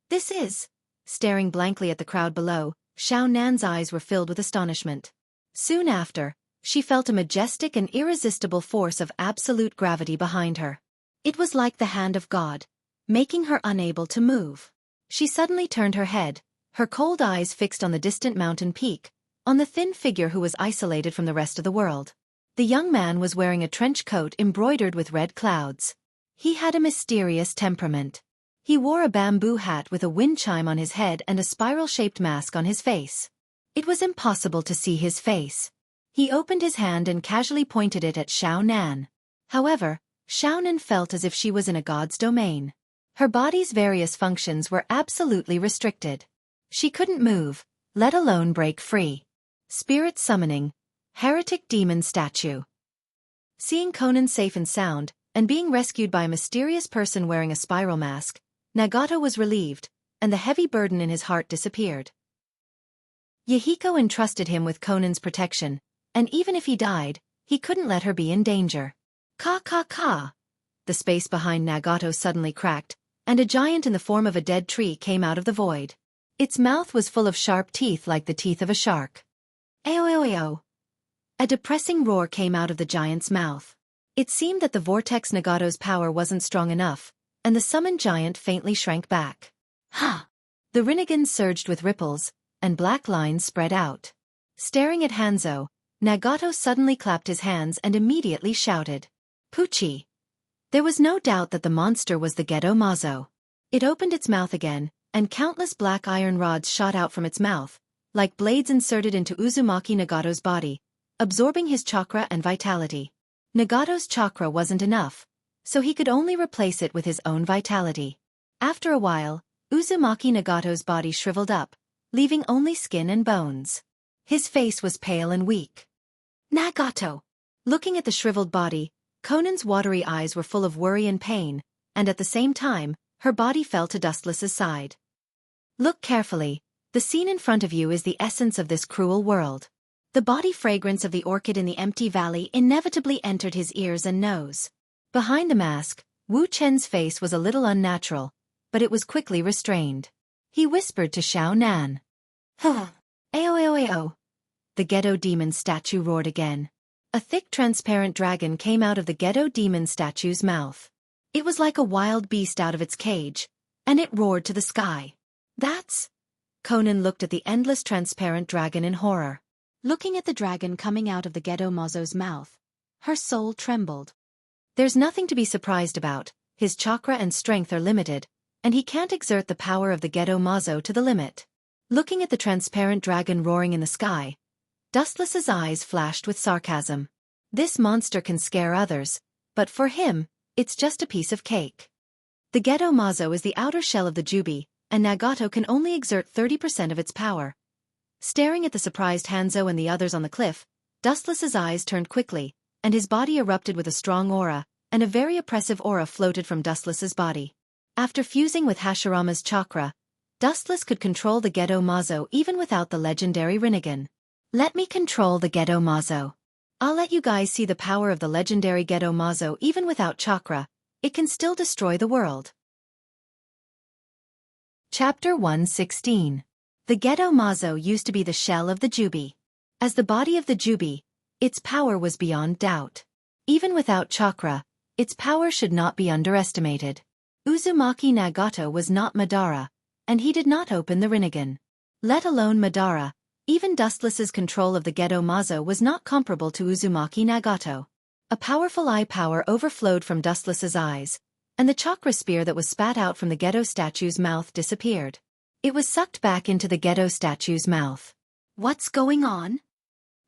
This is... Staring blankly at the crowd below, Xiaofan's eyes were filled with astonishment. Soon after, she felt a majestic and irresistible force of absolute gravity behind her. It was like the hand of God, making her unable to move. She suddenly turned her head, her cold eyes fixed on the distant mountain peak, on the thin figure who was isolated from the rest of the world. The young man was wearing a trench coat embroidered with red clouds. He had a mysterious temperament. He wore a bamboo hat with a wind chime on his head and a spiral-shaped mask on his face. It was impossible to see his face. He opened his hand and casually pointed it at Xiaofan. However, Xiaofan felt as if she was in a god's domain. Her body's various functions were absolutely restricted. She couldn't move, let alone break free. Spirit summoning. Heretic demon statue. Seeing Konan safe and sound, and being rescued by a mysterious person wearing a spiral mask, Nagato was relieved, and the heavy burden in his heart disappeared. Yahiko entrusted him with Konan's protection, and even if he died, he couldn't let her be in danger. Ka ka ka! The space behind Nagato suddenly cracked, and a giant in the form of a dead tree came out of the void. Its mouth was full of sharp teeth like the teeth of a shark. Ayo! A depressing roar came out of the giant's mouth. It seemed that the vortex Nagato's power wasn't strong enough, and the summoned giant faintly shrank back. Ha! The Rinnegan surged with ripples, and black lines spread out. Staring at Hanzo, Nagato suddenly clapped his hands and immediately shouted. Pucci! There was no doubt that the monster was the Gedo Mazo. It opened its mouth again, and countless black iron rods shot out from its mouth, like blades inserted into Uzumaki Nagato's body, absorbing his chakra and vitality. Nagato's chakra wasn't enough, so he could only replace it with his own vitality. After a while, Uzumaki Nagato's body shriveled up, leaving only skin and bones. His face was pale and weak. Nagato! Looking at the shriveled body, Conan's watery eyes were full of worry and pain, and at the same time, her body fell to Dustless's side. Look carefully. The scene in front of you is the essence of this cruel world. The body fragrance of the orchid in the empty valley inevitably entered his ears and nose. Behind the mask, Wu Chen's face was a little unnatural, but it was quickly restrained. He whispered to Xiao Nan. Huh. Ayo! The Gedo demon statue roared again. A thick transparent dragon came out of the Gedo demon statue's mouth. It was like a wild beast out of its cage, and it roared to the sky. That's... Conan looked at the endless transparent dragon in horror. Looking at the dragon coming out of the Gedo Mazo's mouth, her soul trembled. There's nothing to be surprised about. His chakra and strength are limited, and he can't exert the power of the Gedo Mazo to the limit. Looking at the transparent dragon roaring in the sky, Dustless's eyes flashed with sarcasm. This monster can scare others, but for him, it's just a piece of cake. The Gedo Mazo is the outer shell of the Jubi, and Nagato can only exert 30% of its power. Staring at the surprised Hanzo and the others on the cliff, Dustless's eyes turned quickly, and his body erupted with a strong aura, and a very oppressive aura floated from Dustless's body. After fusing with Hashirama's chakra, Dustless could control the Gedo Mazo even without the legendary Rinnegan. Let me control the Gedo Mazo. I'll let you guys see the power of the legendary Gedo Mazo even without chakra. It can still destroy the world. Chapter 116. The Gedo Mazo used to be the shell of the Jubi. As the body of the Jubi, its power was beyond doubt. Even without chakra, its power should not be underestimated. Uzumaki Nagato was not Madara, and he did not open the Rinnegan. Let alone Madara, even Dustless's control of the Gedo Mazo was not comparable to Uzumaki Nagato. A powerful eye power overflowed from Dustless's eyes, and the chakra spear that was spat out from the Gedo statue's mouth disappeared. It was sucked back into the Gedo statue's mouth. What's going on?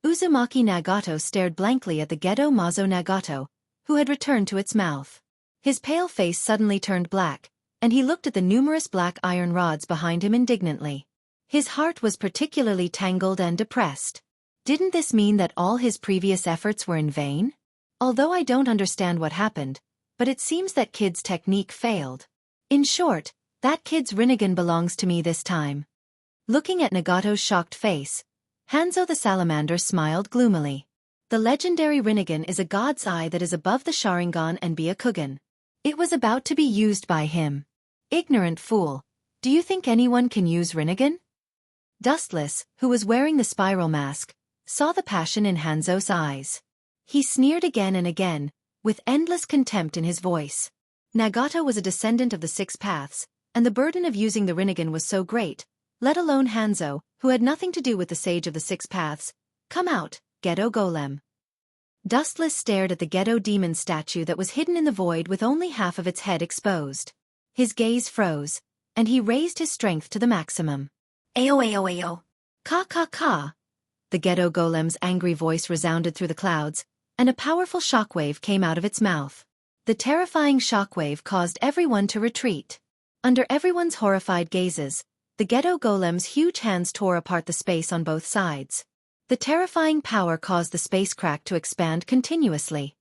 Uzumaki Nagato stared blankly at the Gedo Mazo Nagato, who had returned to its mouth. His pale face suddenly turned black, and he looked at the numerous black iron rods behind him indignantly. His heart was particularly tangled and depressed. Didn't this mean that all his previous efforts were in vain? Although I don't understand what happened, but it seems that kid's technique failed. In short, that kid's Rinnegan belongs to me this time. Looking at Nagato's shocked face, Hanzo the salamander smiled gloomily. The legendary Rinnegan is a god's eye that is above the Sharingan and Byakugan. It was about to be used by him. Ignorant fool. Do you think anyone can use Rinnegan? Dustless, who was wearing the spiral mask, saw the passion in Hanzo's eyes. He sneered again and again, with endless contempt in his voice. Nagato was a descendant of the Six Paths, and the burden of using the Rinnegan was so great, let alone Hanzo, who had nothing to do with the Sage of the Six Paths. Come out, Gedo Golem. Dustless stared at the Gedo demon statue that was hidden in the void with only half of its head exposed. His gaze froze, and he raised his strength to the maximum. Ayo! Ka ka ka! The Gedo Golem's angry voice resounded through the clouds, and a powerful shockwave came out of its mouth. The terrifying shockwave caused everyone to retreat. Under everyone's horrified gazes, the Gedo Golem's huge hands tore apart the space on both sides. The terrifying power caused the space crack to expand continuously.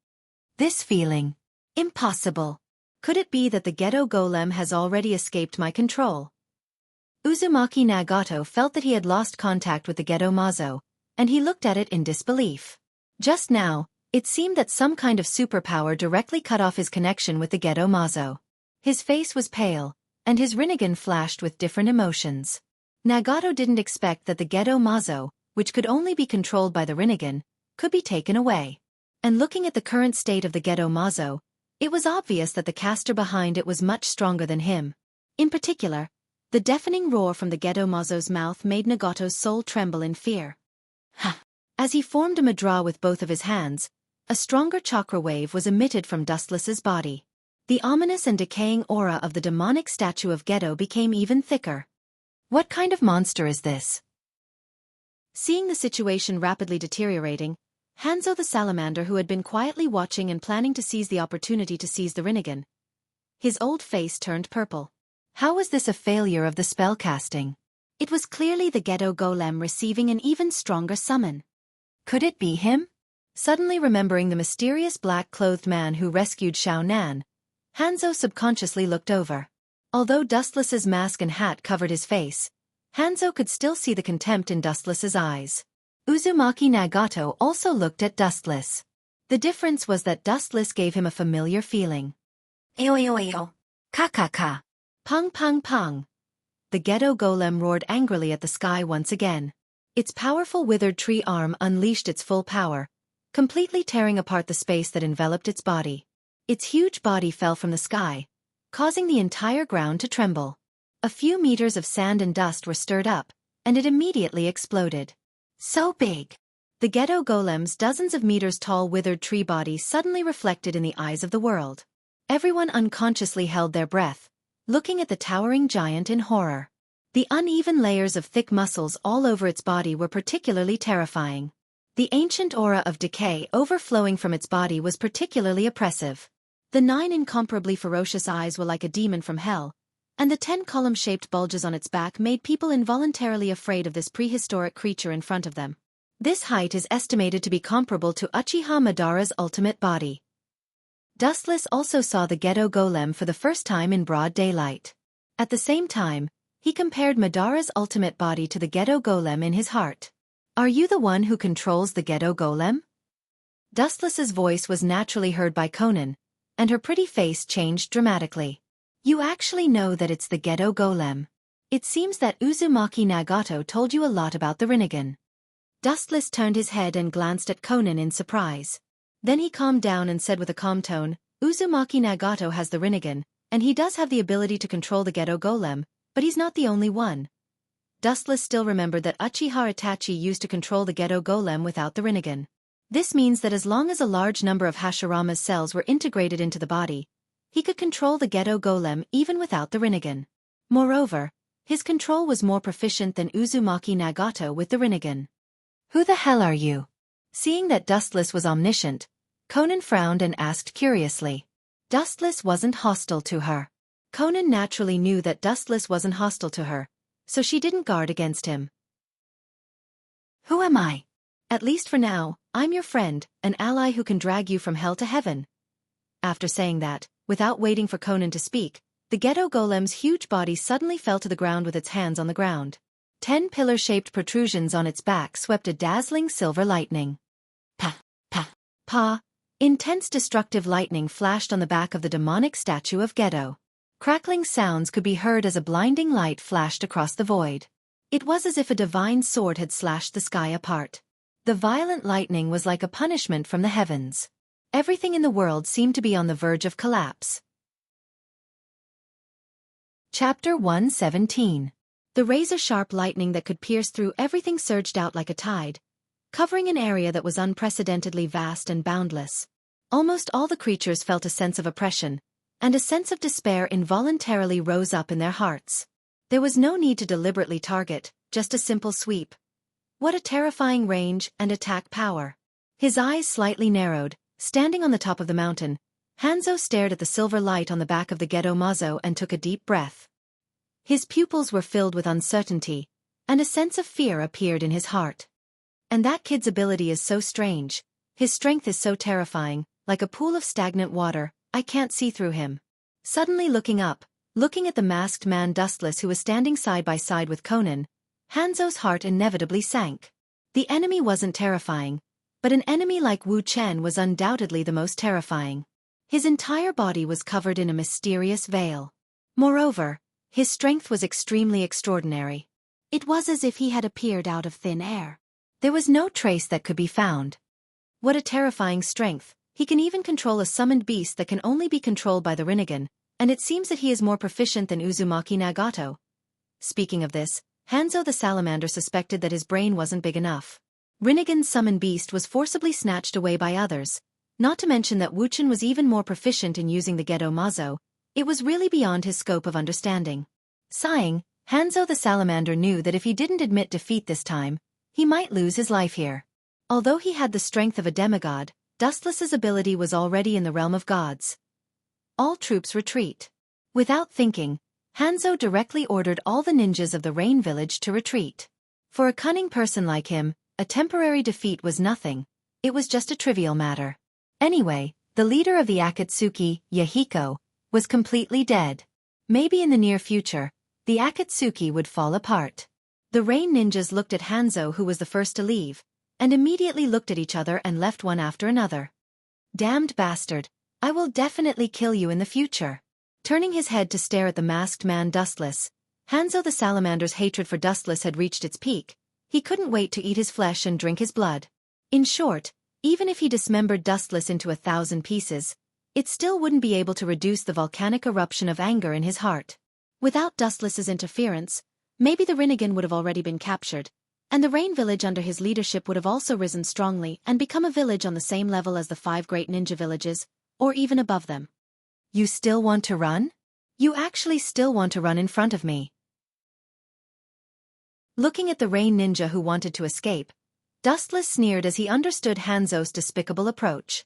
This feeling. Impossible. Could it be that the Gedo Golem has already escaped my control? Uzumaki Nagato felt that he had lost contact with the Gedo Mazo, and he looked at it in disbelief. Just now, It seemed that some kind of superpower directly cut off his connection with the Gedo Mazo. His face was pale, and his Rinnegan flashed with different emotions. Nagato didn't expect that the Gedo Mazo, which could only be controlled by the Rinnegan, could be taken away. And looking at the current state of the Gedo Mazo, it was obvious that the caster behind it was much stronger than him. In particular, the deafening roar from the Gedo Mazo's mouth made Nagato's soul tremble in fear. As he formed a mudra with both of his hands, a stronger chakra wave was emitted from Dustless's body. The ominous and decaying aura of the demonic statue of Gedo became even thicker. What kind of monster is this? Seeing the situation rapidly deteriorating, Hanzo the salamander, who had been quietly watching and planning to seize the opportunity to seize the Rinnegan, his old face turned purple. How was this a failure of the spell casting? It was clearly the Gedo Golem receiving an even stronger summon. Could it be him? Suddenly remembering the mysterious black-clothed man who rescued Xiao Nan, Hanzo subconsciously looked over. Although Dustless's mask and hat covered his face, Hanzo could still see the contempt in Dustless's eyes. Uzumaki Nagato also looked at Dustless. The difference was that Dustless gave him a familiar feeling. Eyo. Ka. Pung pung pung. The Gedo Golem roared angrily at the sky once again. Its powerful withered tree arm unleashed its full power, completely tearing apart the space that enveloped its body. Its huge body fell from the sky, causing the entire ground to tremble. A few meters of sand and dust were stirred up, and it immediately exploded. So big! The Gedo Golem's dozens of meters tall withered tree body suddenly reflected in the eyes of the world. Everyone unconsciously held their breath, looking at the towering giant in horror. The uneven layers of thick muscles all over its body were particularly terrifying. The ancient aura of decay overflowing from its body was particularly oppressive. The 9 incomparably ferocious eyes were like a demon from hell, and the 10 column-shaped bulges on its back made people involuntarily afraid of this prehistoric creature in front of them. This height is estimated to be comparable to Uchiha Madara's ultimate body. Dustless also saw the Gedo Golem for the first time in broad daylight. At the same time, he compared Madara's ultimate body to the Gedo Golem in his heart. Are you the one who controls the Gedo Golem? Dustless's voice was naturally heard by Konan, and her pretty face changed dramatically. You actually know that it's the Gedo Golem. It seems that Uzumaki Nagato told you a lot about the Rinnegan. Dustless turned his head and glanced at Konan in surprise. Then he calmed down and said with a calm tone, Uzumaki Nagato has the Rinnegan, and he does have the ability to control the Gedo Golem, but he's not the only one. Dustless still remembered that Uchiha Itachi used to control the Gedo Golem without the Rinnegan. This means that as long as a large number of Hashirama's cells were integrated into the body, he could control the Gedo Golem even without the Rinnegan. Moreover, his control was more proficient than Uzumaki Nagato with the Rinnegan. Who the hell are you? Seeing that Dustless was omniscient, Konan frowned and asked curiously. Dustless wasn't hostile to her. Konan naturally knew that Dustless wasn't hostile to her, so she didn't guard against him. Who am I? At least for now, I'm your friend, an ally who can drag you from hell to heaven. After saying that, without waiting for Konan to speak, the Gedo Golem's huge body suddenly fell to the ground with its hands on the ground. 10 pillar-shaped protrusions on its back swept a dazzling silver lightning. Pa! Intense destructive lightning flashed on the back of the demonic statue of Gedo. Crackling sounds could be heard as a blinding light flashed across the void. It was as if a divine sword had slashed the sky apart. The violent lightning was like a punishment from the heavens. Everything in the world seemed to be on the verge of collapse. Chapter 117. The razor-sharp lightning that could pierce through everything surged out like a tide, covering an area that was unprecedentedly vast and boundless. Almost all the creatures felt a sense of oppression, and a sense of despair involuntarily rose up in their hearts. There was no need to deliberately target, just a simple sweep. What a terrifying range and attack power. His eyes slightly narrowed, standing on the top of the mountain, Hanzo stared at the silver light on the back of the Gedo Mazo and took a deep breath. His pupils were filled with uncertainty, and a sense of fear appeared in his heart. And that kid's ability is so strange, his strength is so terrifying, like a pool of stagnant water, I can't see through him. Suddenly looking up, looking at the masked man Dustless who was standing side by side with Konan, Hanzo's heart inevitably sank. The enemy wasn't terrifying, But an enemy like Wu Chen was undoubtedly the most terrifying. His entire body was covered in a mysterious veil. Moreover, his strength was extremely extraordinary. It was as if he had appeared out of thin air. There was no trace that could be found. What a terrifying strength! He can even control a summoned beast that can only be controlled by the Rinnegan, and it seems that he is more proficient than Uzumaki Nagato. Speaking of this, Hanzo the salamander suspected that his brain wasn't big enough. Rinnegan's summoned beast was forcibly snatched away by others. Not to mention that Wuchen was even more proficient in using the Gedo Mazo. It was really beyond his scope of understanding. Sighing, Hanzo the salamander knew that if he didn't admit defeat this time, he might lose his life here. Although he had the strength of a demigod, Dustless's ability was already in the realm of gods. All troops retreat. Without thinking, Hanzo directly ordered all the ninjas of the Rain Village to retreat. For a cunning person like him, a temporary defeat was nothing. It was just a trivial matter. Anyway, the leader of the Akatsuki, Yahiko, was completely dead. Maybe in the near future, the Akatsuki would fall apart. The Rain ninjas looked at Hanzo, who was the first to leave, and immediately looked at each other and left one after another. Damned bastard, I will definitely kill you in the future. Turning his head to stare at the masked man Dustless, Hanzo the salamander's hatred for Dustless had reached its peak. He couldn't wait to eat his flesh and drink his blood. In short, even if he dismembered Dustless into 1,000 pieces, it still wouldn't be able to reduce the volcanic eruption of anger in his heart. Without Dustless's interference, maybe the Rinnegan would have already been captured, and the Rain Village under his leadership would have also risen strongly and become a village on the same level as the 5 great ninja villages, or even above them. You still want to run? You actually still want to run in front of me. Looking at the Rain ninja who wanted to escape, Dustless sneered as he understood Hanzo's despicable approach.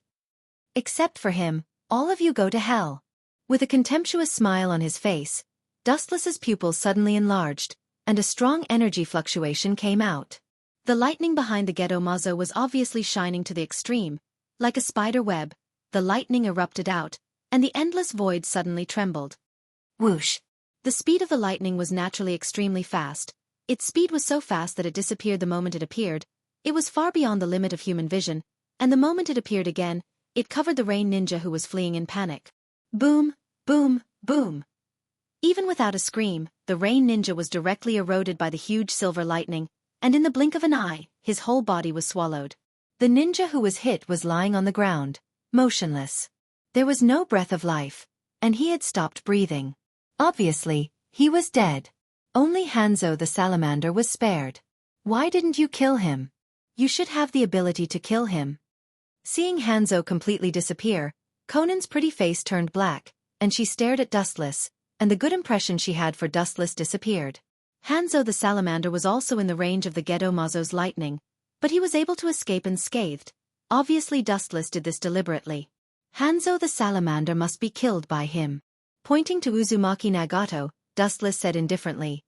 Except for him, all of you go to hell. With a contemptuous smile on his face, Dustless's pupils suddenly enlarged, and a strong energy fluctuation came out. The lightning behind the Gedo Mazo was obviously shining to the extreme. Like a spider web, the lightning erupted out, and the endless void suddenly trembled. Whoosh! The speed of the lightning was naturally extremely fast. Its speed was so fast that it disappeared the moment it appeared. It was far beyond the limit of human vision, and the moment it appeared again, it covered the Rain ninja who was fleeing in panic. Boom, boom, boom. Even without a scream, the Rain ninja was directly eroded by the huge silver lightning, and in the blink of an eye, his whole body was swallowed. The ninja who was hit was lying on the ground, motionless. There was no breath of life, and he had stopped breathing. Obviously, he was dead. Only Hanzo the salamander was spared. Why didn't you kill him? You should have the ability to kill him. Seeing Hanzo completely disappear, Conan's pretty face turned black, and she stared at Dustless, and the good impression she had for Dustless disappeared. Hanzo the salamander was also in the range of the Gedo Mazo's lightning, but he was able to escape unscathed. Obviously Dustless did this deliberately. Hanzo the salamander must be killed by him. Pointing to Uzumaki Nagato, Dustless said indifferently,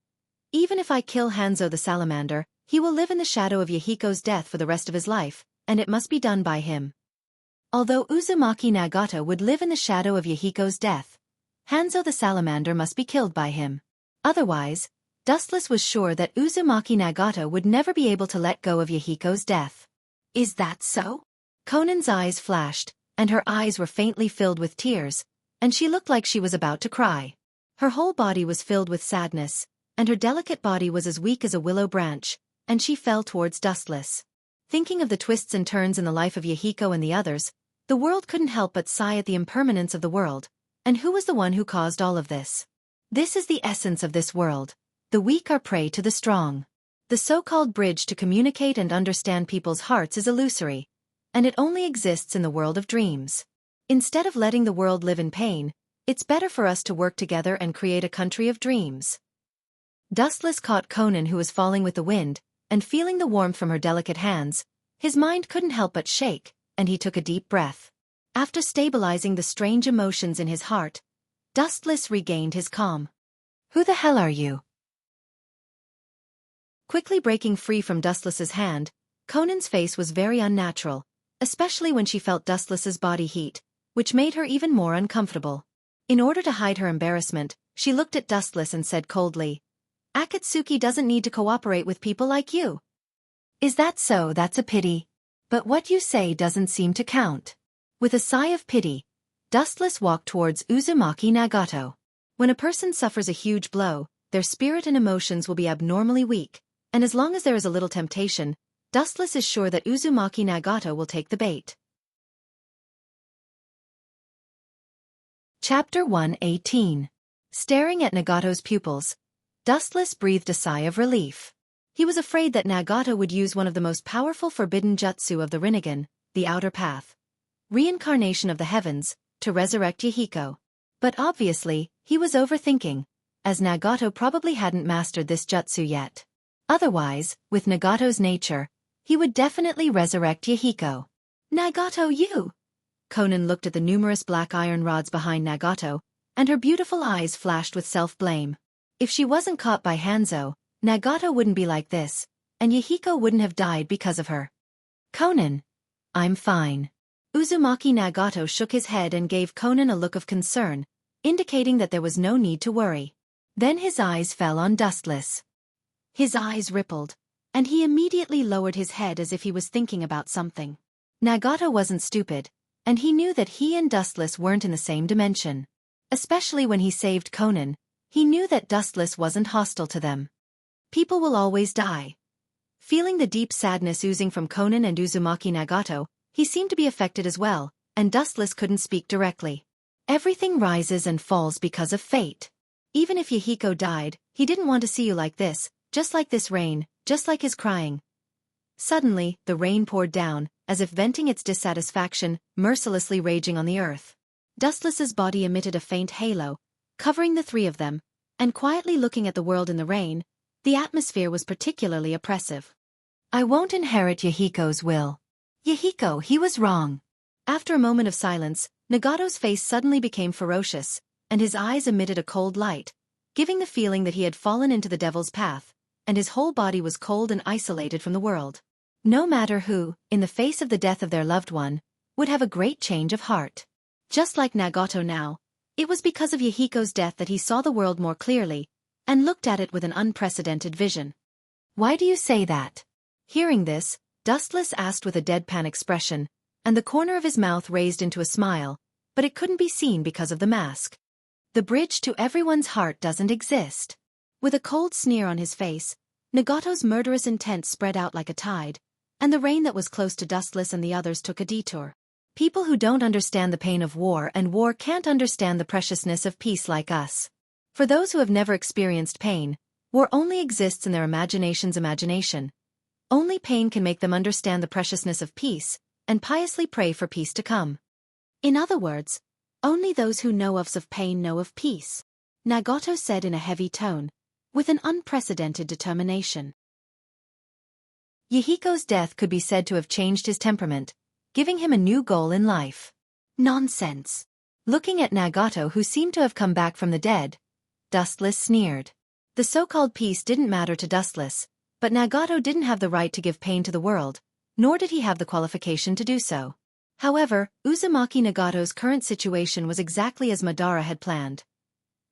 even if I kill Hanzo the salamander, he will live in the shadow of Yahiko's death for the rest of his life, and it must be done by him. Although Uzumaki Nagato would live in the shadow of Yahiko's death, Hanzo the salamander must be killed by him. Otherwise, Dustless was sure that Uzumaki Nagato would never be able to let go of Yahiko's death. Is that so? Conan's eyes flashed, and her eyes were faintly filled with tears, and she looked like she was about to cry. Her whole body was filled with sadness, and her delicate body was as weak as a willow branch, and she fell towards Dustless. Thinking of the twists and turns in the life of Yahiko and the others, the world couldn't help but sigh at the impermanence of the world, and who was the one who caused all of this? This is the essence of this world. The weak are prey to the strong. The so-called bridge to communicate and understand people's hearts is illusory, and it only exists in the world of dreams. Instead of letting the world live in pain, it's better for us to work together and create a country of dreams. Dustless caught Conan, who was falling with the wind, and feeling the warmth from her delicate hands, his mind couldn't help but shake, and he took a deep breath. After stabilizing the strange emotions in his heart, Dustless regained his calm. Who the hell are you? Quickly breaking free from Dustless's hand, Conan's face was very unnatural, especially when she felt Dustless's body heat, which made her even more uncomfortable. In order to hide her embarrassment, she looked at Dustless and said coldly, Akatsuki doesn't need to cooperate with people like you. Is that so? That's a pity. But what you say doesn't seem to count. With a sigh of pity, Dustless walked towards Uzumaki Nagato. When a person suffers a huge blow, their spirit and emotions will be abnormally weak, and as long as there is a little temptation, Dustless is sure that Uzumaki Nagato will take the bait. Chapter 118. Staring at Nagato's pupils, Dustless breathed a sigh of relief. He was afraid that Nagato would use one of the most powerful forbidden jutsu of the Rinnegan, the Outer Path, reincarnation of the heavens, to resurrect Yahiko. But obviously, he was overthinking, as Nagato probably hadn't mastered this jutsu yet. Otherwise, with Nagato's nature, he would definitely resurrect Yahiko. Nagato, you! Konan looked at the numerous black iron rods behind Nagato, and her beautiful eyes flashed with self-blame. If she wasn't caught by Hanzo, Nagato wouldn't be like this, and Yahiko wouldn't have died because of her. Konan. I'm fine. Uzumaki Nagato shook his head and gave Konan a look of concern, indicating that there was no need to worry. Then his eyes fell on Dustless. His eyes rippled, and he immediately lowered his head as if he was thinking about something. Nagato wasn't stupid, and he knew that he and Dustless weren't in the same dimension. Especially when he saved Konan, he knew that Dustless wasn't hostile to them. People will always die. Feeling the deep sadness oozing from Konan and Uzumaki Nagato, he seemed to be affected as well, and Dustless couldn't speak directly. Everything rises and falls because of fate. Even if Yahiko died, he didn't want to see you like this, just like this rain, just like his crying. Suddenly, the rain poured down, as if venting its dissatisfaction, mercilessly raging on the earth. Dustless's body emitted a faint halo, covering the three of them, and quietly looking at the world in the rain, the atmosphere was particularly oppressive. I won't inherit Yahiko's will. Yahiko, he was wrong. After a moment of silence, Nagato's face suddenly became ferocious, and his eyes emitted a cold light, giving the feeling that he had fallen into the devil's path, and his whole body was cold and isolated from the world. No matter who, in the face of the death of their loved one, would have a great change of heart. Just like Nagato now, it was because of Yahiko's death that he saw the world more clearly, and looked at it with an unprecedented vision. Why do you say that? Hearing this, Dustless asked with a deadpan expression, and the corner of his mouth raised into a smile, but it couldn't be seen because of the mask. The bridge to everyone's heart doesn't exist. With a cold sneer on his face, Nagato's murderous intent spread out like a tide, and the rain that was close to Dustless and the others took a detour. People who don't understand the pain of war and war can't understand the preciousness of peace like us. For those who have never experienced pain, war only exists in their imagination's imagination. Only pain can make them understand the preciousness of peace, and piously pray for peace to come. In other words, only those who know of pain know of peace, Nagato said in a heavy tone, with an unprecedented determination. Yahiko's death could be said to have changed his temperament, giving him a new goal in life. Nonsense. Looking at Nagato, who seemed to have come back from the dead, Dustless sneered. The so-called peace didn't matter to Dustless, but Nagato didn't have the right to give pain to the world, nor did he have the qualification to do so. However, Uzumaki Nagato's current situation was exactly as Madara had planned.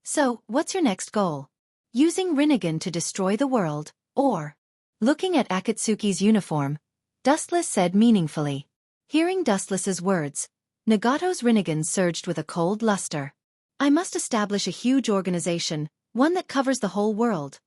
So, what's your next goal? Using Rinnegan to destroy the world, or? Looking at Akatsuki's uniform, Dustless said meaningfully. Hearing Dustless's words, Nagato's Rinnegan surged with a cold luster. I must establish a huge organization, one that covers the whole world.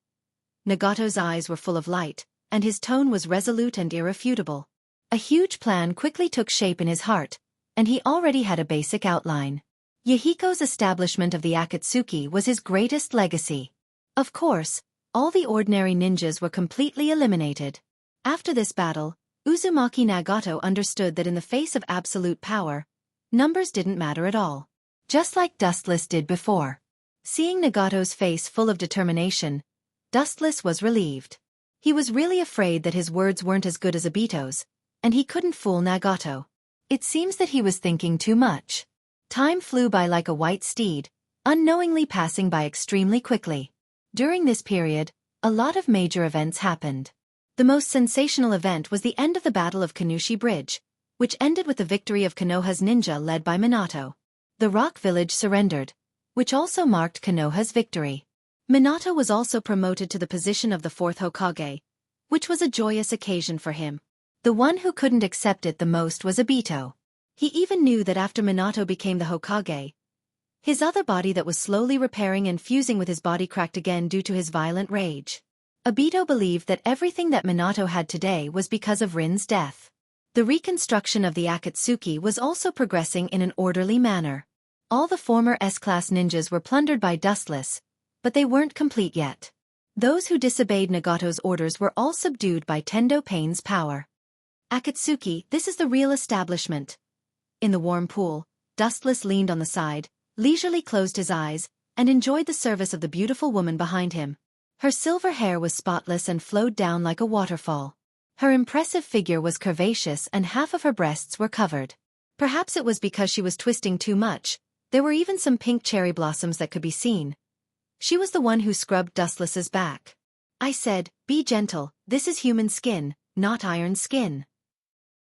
Nagato's eyes were full of light, and his tone was resolute and irrefutable. A huge plan quickly took shape in his heart, and he already had a basic outline. Yahiko's establishment of the Akatsuki was his greatest legacy. Of course, all the ordinary ninjas were completely eliminated. After this battle, Uzumaki Nagato understood that in the face of absolute power, numbers didn't matter at all. Just like Dustless did before. Seeing Nagato's face full of determination, Dustless was relieved. He was really afraid that his words weren't as good as Obito's, and he couldn't fool Nagato. It seems that he was thinking too much. Time flew by like a white steed, unknowingly passing by extremely quickly. During this period, a lot of major events happened. The most sensational event was the end of the Battle of Kanushi Bridge, which ended with the victory of Konoha's ninja led by Minato. The rock village surrendered, which also marked Konoha's victory. Minato was also promoted to the position of the fourth Hokage, which was a joyous occasion for him. The one who couldn't accept it the most was Obito. He even knew that after Minato became the Hokage, his other body that was slowly repairing and fusing with his body cracked again due to his violent rage. Obito believed that everything that Minato had today was because of Rin's death. The reconstruction of the Akatsuki was also progressing in an orderly manner. All the former S-class ninjas were plundered by Dustless, but they weren't complete yet. Those who disobeyed Nagato's orders were all subdued by Tendo Pain's power. Akatsuki, this is the real establishment. In the warm pool, Dustless leaned on the side, leisurely closed his eyes, and enjoyed the service of the beautiful woman behind him. Her silver hair was spotless and flowed down like a waterfall. Her impressive figure was curvaceous and half of her breasts were covered. Perhaps it was because she was twisting too much. There were even some pink cherry blossoms that could be seen. She was the one who scrubbed Dustless's back. I said, be gentle, this is human skin, not iron skin.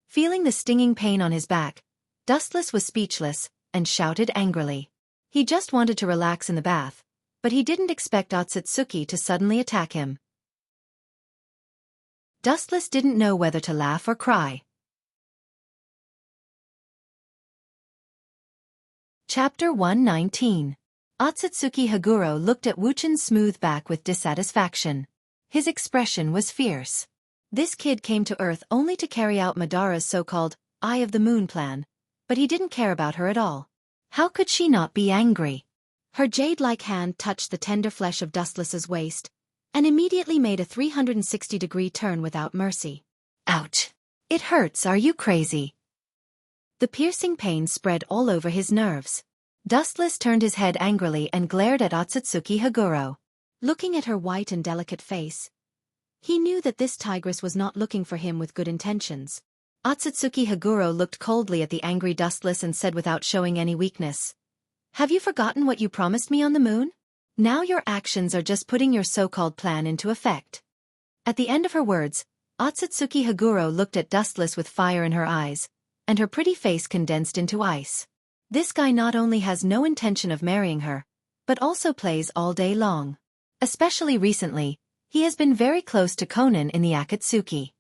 Feeling the stinging pain on his back, Dustless was speechless, and shouted angrily. He just wanted to relax in the bath, but he didn't expect Otsutsuki to suddenly attack him. Dustless didn't know whether to laugh or cry. Chapter 119. Otsutsuki Haguro looked at Wuchan's smooth back with dissatisfaction. His expression was fierce. This kid came to Earth only to carry out Madara's so-called Eye of the Moon plan, but he didn't care about her at all. How could she not be angry? Her jade-like hand touched the tender flesh of Dustless's waist, and immediately made a 360-degree turn without mercy. Ouch! It hurts, are you crazy? The piercing pain spread all over his nerves. Dustless turned his head angrily and glared at Otsutsuki Haguro. Looking at her white and delicate face, he knew that this tigress was not looking for him with good intentions. Otsutsuki Haguro looked coldly at the angry Dustless and said without showing any weakness, "Have you forgotten what you promised me on the moon? Now your actions are just putting your so-called plan into effect." At the end of her words, Otsutsuki Haguro looked at Dustless with fire in her eyes, and her pretty face condensed into ice. This guy not only has no intention of marrying her, but also plays all day long. Especially recently, he has been very close to Konan in the Akatsuki.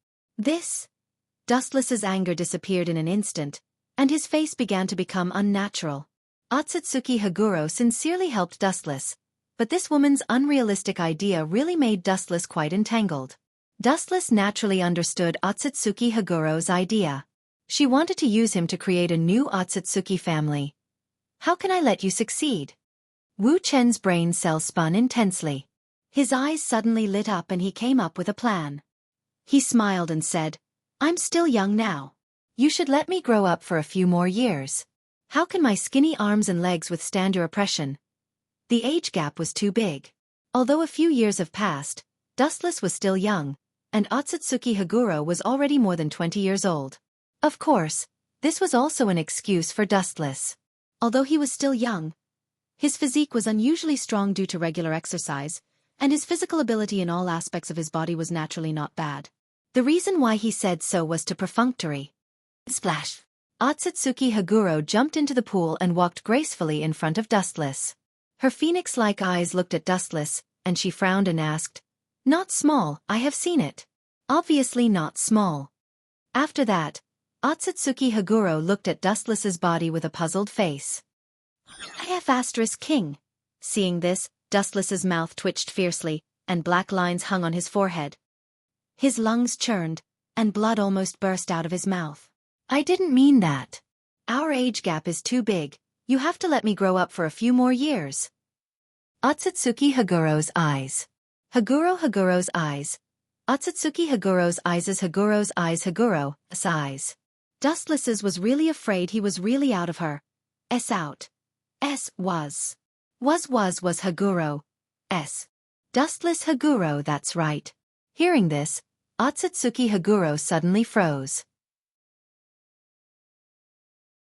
Dustless's anger disappeared in an instant, and his face began to become unnatural. Otsutsuki Haguro sincerely helped Dustless, but this woman's unrealistic idea really made Dustless quite entangled. Dustless naturally understood Otsutsuki Haguro's idea. She wanted to use him to create a new Otsutsuki family. How can I let you succeed? Wu Chen's brain cells spun intensely. His eyes suddenly lit up and he came up with a plan. He smiled and said, I'm still young now. You should let me grow up for a few more years. How can my skinny arms and legs withstand your oppression? The age gap was too big. Although a few years have passed, Dustless was still young, and Otsutsuki Haguro was already more than 20 years old. Of course, this was also an excuse for Dustless. Although he was still young, his physique was unusually strong due to regular exercise, and his physical ability in all aspects of his body was naturally not bad. The reason why he said so was to perfunctory. Splash! Otsutsuki Haguro jumped into the pool and walked gracefully in front of Dustless. Her phoenix-like eyes looked at Dustless, and she frowned and asked, Not small, I have seen it. Obviously not small. After that, Otsutsuki Haguro looked at Dustless's body with a puzzled face. King. Seeing this, Dustless's mouth twitched fiercely, and black lines hung on his forehead. His lungs churned, and blood almost burst out of his mouth. I didn't mean that. Our age gap is too big, you have to let me grow up for a few more years. Otsutsuki Haguro's eyes. Haguro's eyes. Otsutsuki Haguro's eyes Haguro's eyes. Dustless's was really afraid he was really out of her. Out. Was Haguro. Dustless Haguro, that's right. Hearing this, Otsutsuki Haguro suddenly froze.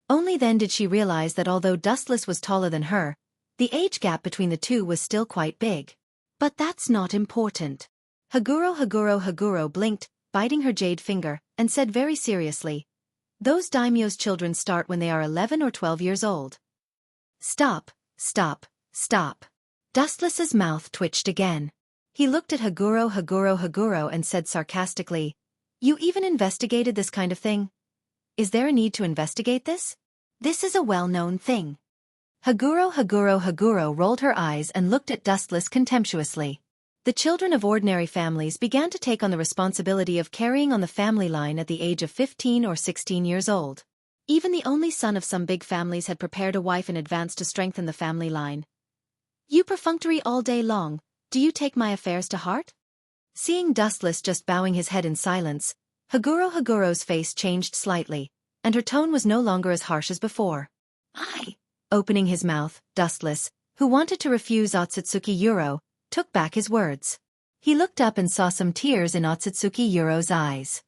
Only then did she realize that although Dustless was taller than her, the age gap between the two was still quite big. But that's not important. Haguro blinked, biting her jade finger, and said very seriously, Those daimyo's children start when they are 11 or 12 years old. Stop. Dustless's mouth twitched again. He looked at Haguro and said sarcastically, You even investigated this kind of thing? Is there a need to investigate this? This is a well-known thing. Haguro rolled her eyes and looked at Dustless contemptuously. The children of ordinary families began to take on the responsibility of carrying on the family line at the age of 15 or 16 years old. Even the only son of some big families had prepared a wife in advance to strengthen the family line. You perfunctory all day long, do you take my affairs to heart? Seeing Dustless just bowing his head in silence, Haguro's face changed slightly, and her tone was no longer as harsh as before. Opening his mouth, Dustless, who wanted to refuse Otsutsuki Yuro, took back his words. He looked up and saw some tears in Otsutsuki Yuro's eyes.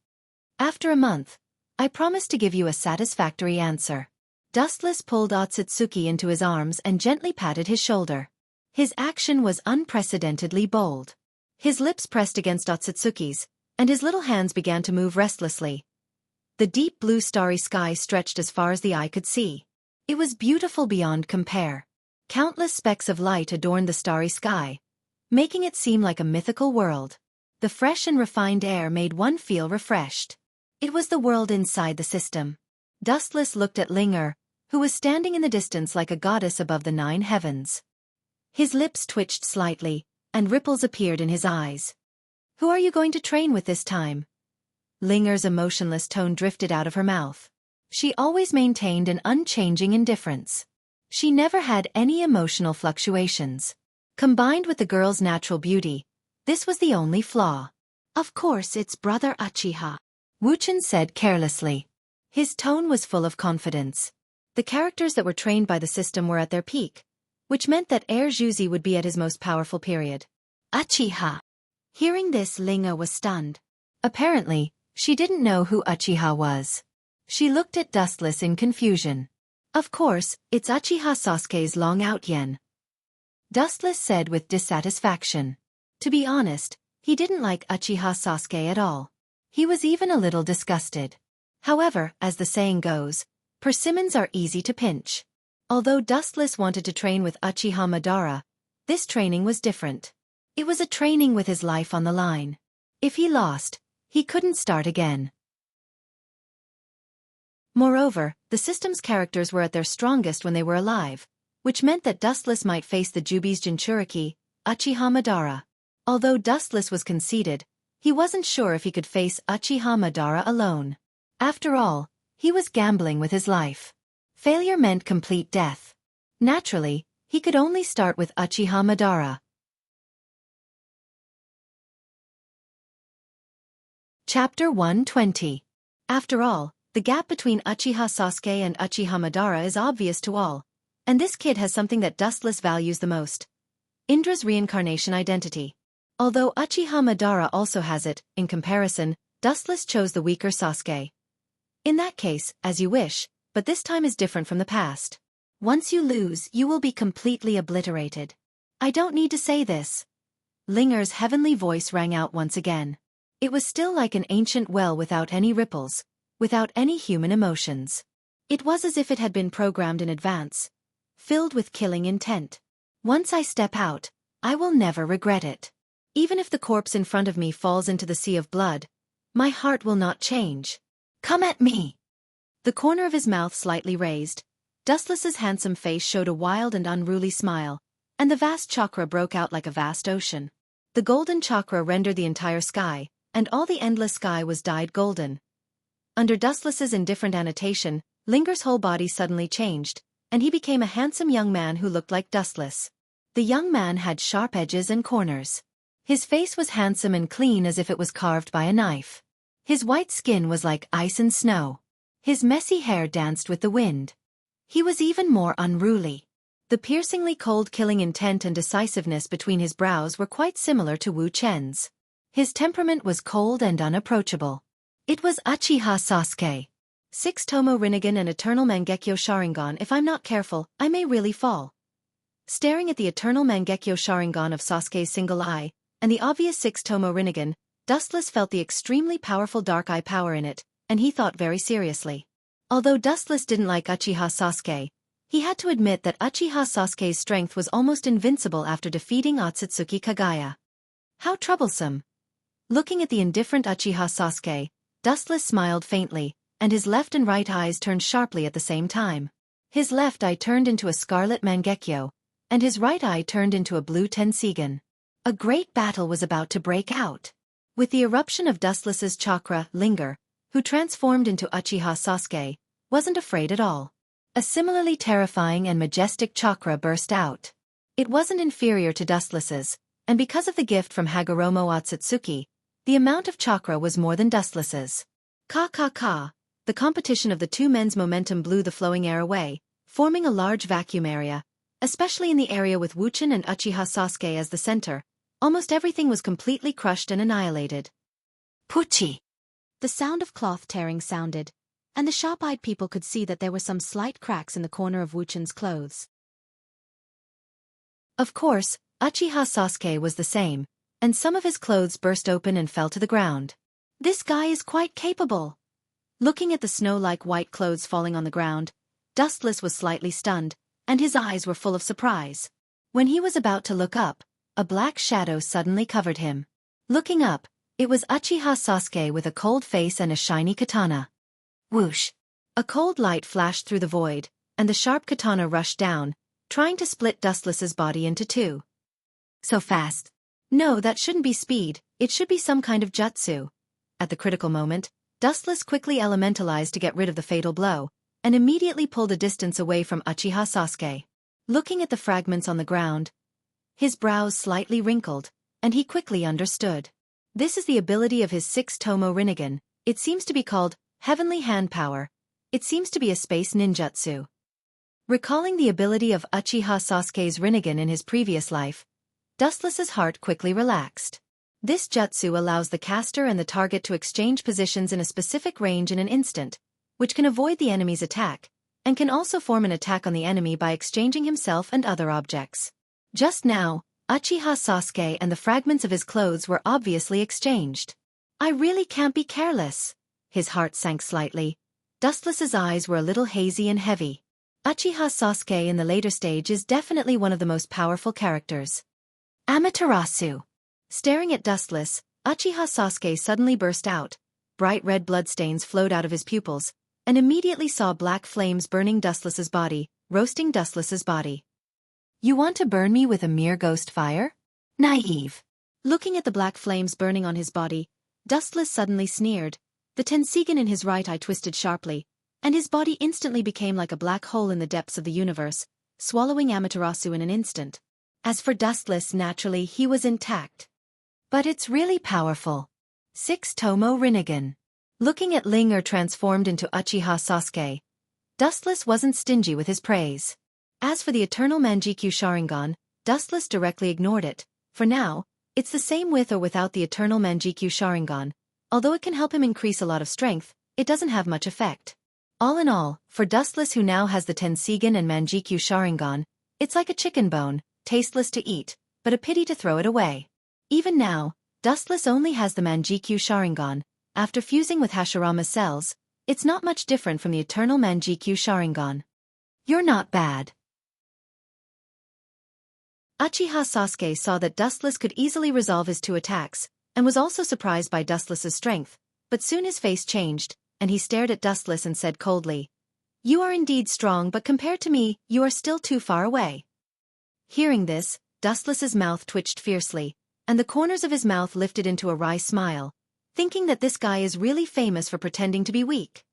After a month, I promise to give you a satisfactory answer. Dustless pulled Otsutsuki into his arms and gently patted his shoulder. His action was unprecedentedly bold. His lips pressed against Otsutsuki's, and his little hands began to move restlessly. The deep blue starry sky stretched as far as the eye could see. It was beautiful beyond compare. Countless specks of light adorned the starry sky, making it seem like a mythical world. The fresh and refined air made one feel refreshed. It was the world inside the system. Dustless looked at Linger, who was standing in the distance like a goddess above the 9 heavens. His lips twitched slightly, and ripples appeared in his eyes. Who are you going to train with this time? Linger's emotionless tone drifted out of her mouth. She always maintained an unchanging indifference. She never had any emotional fluctuations. Combined with the girl's natural beauty, this was the only flaw. Of course it's Brother Uchiha, Wuchen said carelessly. His tone was full of confidence. The characters that were trained by the system were at their peak, which meant that Heir Juzi would be at his most powerful period. Uchiha. Hearing this, Linga was stunned. Apparently, she didn't know who Uchiha was. She looked at Dustless in confusion. Of course, it's Uchiha Sasuke's long-out yen. Dustless said with dissatisfaction. To be honest, he didn't like Uchiha Sasuke at all. He was even a little disgusted. However, as the saying goes, persimmons are easy to pinch. Although Dustless wanted to train with Uchiha Madara, this training was different. It was a training with his life on the line. If he lost, he couldn't start again. Moreover, the system's characters were at their strongest when they were alive, which meant that Dustless might face the Jubi's Jinchuriki, Uchiha Madara. Although Dustless was conceited, he wasn't sure if he could face Uchiha Madara alone. After all, he was gambling with his life. Failure meant complete death. Naturally, he could only start with Uchiha Madara. Chapter 120. After all, the gap between Uchiha Sasuke and Uchiha Madara is obvious to all, and this kid has something that Dustless values the most. Indra's reincarnation identity. Although Uchiha Madara also has it, in comparison, Dustless chose the weaker Sasuke. In that case, as you wish, but this time is different from the past. Once you lose, you will be completely obliterated. I don't need to say this. Linger's heavenly voice rang out once again. It was still like an ancient well without any ripples, without any human emotions. It was as if it had been programmed in advance, filled with killing intent. Once I step out, I will never regret it. Even if the corpse in front of me falls into the sea of blood, my heart will not change. Come at me! The corner of his mouth slightly raised, Dustless's handsome face showed a wild and unruly smile, and the vast chakra broke out like a vast ocean. The golden chakra rendered the entire sky, and all the endless sky was dyed golden. Under Dustless's indifferent annotation, Linger's whole body suddenly changed, and he became a handsome young man who looked like Dustless. The young man had sharp edges and corners. His face was handsome and clean as if it was carved by a knife. His white skin was like ice and snow. His messy hair danced with the wind. He was even more unruly. The piercingly cold killing intent and decisiveness between his brows were quite similar to Wu Chen's. His temperament was cold and unapproachable. It was Uchiha Sasuke. 6 Tomo Rinnegan and Eternal Mangekyo Sharingan. If I'm not careful, I may really fall. Staring at the Eternal Mangekyo Sharingan of Sasuke's single eye, and the obvious 6 Tomo Rinnegan, Dustless felt the extremely powerful dark eye power in it, and he thought very seriously. Although Dustless didn't like Uchiha Sasuke, he had to admit that Uchiha Sasuke's strength was almost invincible after defeating Otsutsuki Kagaya. How troublesome! Looking at the indifferent Uchiha Sasuke, Dustless smiled faintly, and his left and right eyes turned sharply at the same time. His left eye turned into a scarlet Mangekyo, and his right eye turned into a blue Tensigan. A great battle was about to break out. With the eruption of Dustless's chakra, Linger, who transformed into Uchiha Sasuke, wasn't afraid at all. A similarly terrifying and majestic chakra burst out. It wasn't inferior to Dustless's, and because of the gift from Hagoromo Otsutsuki, the amount of chakra was more than Dustless's. Ka. The competition of the two men's momentum blew the flowing air away, forming a large vacuum area, especially in the area with Wuxia and Uchiha Sasuke as the center. Almost everything was completely crushed and annihilated. Puchi! The sound of cloth tearing sounded, and the sharp-eyed people could see that there were some slight cracks in the corner of Wuchan's clothes. Of course, Uchiha Sasuke was the same, and some of his clothes burst open and fell to the ground. This guy is quite capable. Looking at the snow-like white clothes falling on the ground, Dustless was slightly stunned, and his eyes were full of surprise. When he was about to look up, a black shadow suddenly covered him. Looking up, it was Uchiha Sasuke with a cold face and a shiny katana. Whoosh! A cold light flashed through the void, and the sharp katana rushed down, trying to split Dustless's body into two. So fast. No, that shouldn't be speed, it should be some kind of jutsu. At the critical moment, Dustless quickly elementalized to get rid of the fatal blow, and immediately pulled a distance away from Uchiha Sasuke. Looking at the fragments on the ground, his brows slightly wrinkled, and he quickly understood. This is the ability of his 6-tomo Rinnegan. It seems to be called Heavenly Hand Power. It seems to be a space ninjutsu. Recalling the ability of Uchiha Sasuke's Rinnegan in his previous life, Dustless's heart quickly relaxed. This jutsu allows the caster and the target to exchange positions in a specific range in an instant, which can avoid the enemy's attack, and can also form an attack on the enemy by exchanging himself and other objects. Just now, Uchiha Sasuke and the fragments of his clothes were obviously exchanged. I really can't be careless. His heart sank slightly. Dustless's eyes were a little hazy and heavy. Uchiha Sasuke in the later stage is definitely one of the most powerful characters. Amaterasu. Staring at Dustless, Uchiha Sasuke suddenly burst out. Bright red bloodstains flowed out of his pupils, and immediately saw black flames burning Dustless's body, roasting Dustless's body. You want to burn me with a mere ghost fire? Naive. Looking at the black flames burning on his body, Dustless suddenly sneered. The Tensigan in his right eye twisted sharply, and his body instantly became like a black hole in the depths of the universe, swallowing Amaterasu in an instant. As for Dustless, naturally he was intact. But it's really powerful. 6-tomo Rinnegan. Looking at Linger transformed into Uchiha Sasuke, Dustless wasn't stingy with his praise. As for the Eternal Manjikyu Sharingan, Dustless directly ignored it. For now, it's the same with or without the Eternal Manjikyu Sharingan. Although it can help him increase a lot of strength, it doesn't have much effect. All in all, for Dustless who now has the Tensigan and Manjikyu Sharingan, it's like a chicken bone, tasteless to eat, but a pity to throw it away. Even now, Dustless only has the Manjikyu Sharingan. After fusing with Hashirama's cells, it's not much different from the Eternal Manjikyu Sharingan. You're not bad. Uchiha Sasuke saw that Dustless could easily resolve his two attacks, and was also surprised by Dustless's strength, but soon his face changed, and he stared at Dustless and said coldly, "You are indeed strong, but compared to me, you are still too far away." Hearing this, Dustless's mouth twitched fiercely, and the corners of his mouth lifted into a wry smile, thinking that this guy is really famous for pretending to be weak.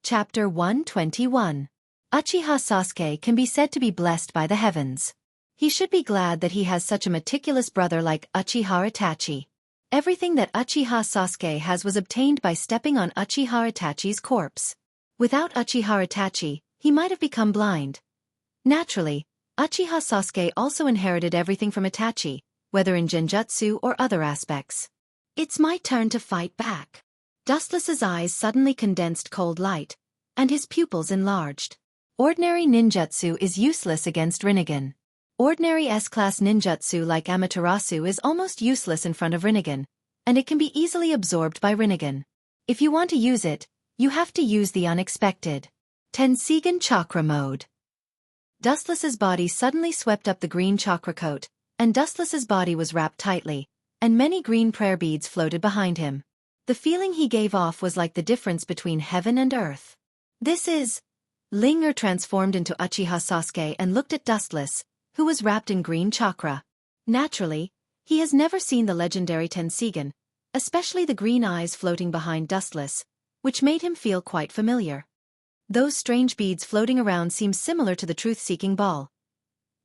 Chapter 121. Uchiha Sasuke can be said to be blessed by the heavens. He should be glad that he has such a meticulous brother like Uchiha Itachi. Everything that Uchiha Sasuke has was obtained by stepping on Uchiha Itachi's corpse. Without Uchiha Itachi, he might have become blind. Naturally, Uchiha Sasuke also inherited everything from Itachi, whether in genjutsu or other aspects. It's my turn to fight back. Dustless's eyes suddenly condensed cold light, and his pupils enlarged. Ordinary ninjutsu is useless against Rinnegan. Ordinary S-class ninjutsu like Amaterasu is almost useless in front of Rinnegan, and it can be easily absorbed by Rinnegan. If you want to use it, you have to use the unexpected. Tensigan Chakra Mode. Dustless's body suddenly swept up the green chakra coat, and Dustless's body was wrapped tightly, and many green prayer beads floated behind him. The feeling he gave off was like the difference between heaven and earth. This is... Ling transformed into Uchiha Sasuke and looked at Dustless, who was wrapped in green chakra. Naturally, he has never seen the legendary Tenseigan, especially the green eyes floating behind Dustless, which made him feel quite familiar. Those strange beads floating around seem similar to the truth-seeking ball.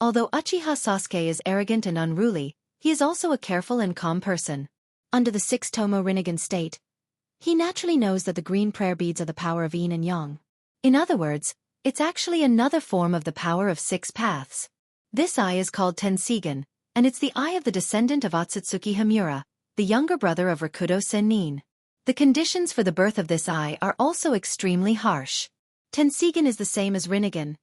Although Uchiha Sasuke is arrogant and unruly, he is also a careful and calm person. Under the 6 Tomo Rinnegan state, he naturally knows that the green prayer beads are the power of yin and yang. In other words, it's actually another form of the power of 6 paths. This eye is called Tenseigan, and it's the eye of the descendant of Otsutsuki Himura, the younger brother of Rakudo Sennin. The conditions for the birth of this eye are also extremely harsh. Tenseigan is the same as Rinnegan.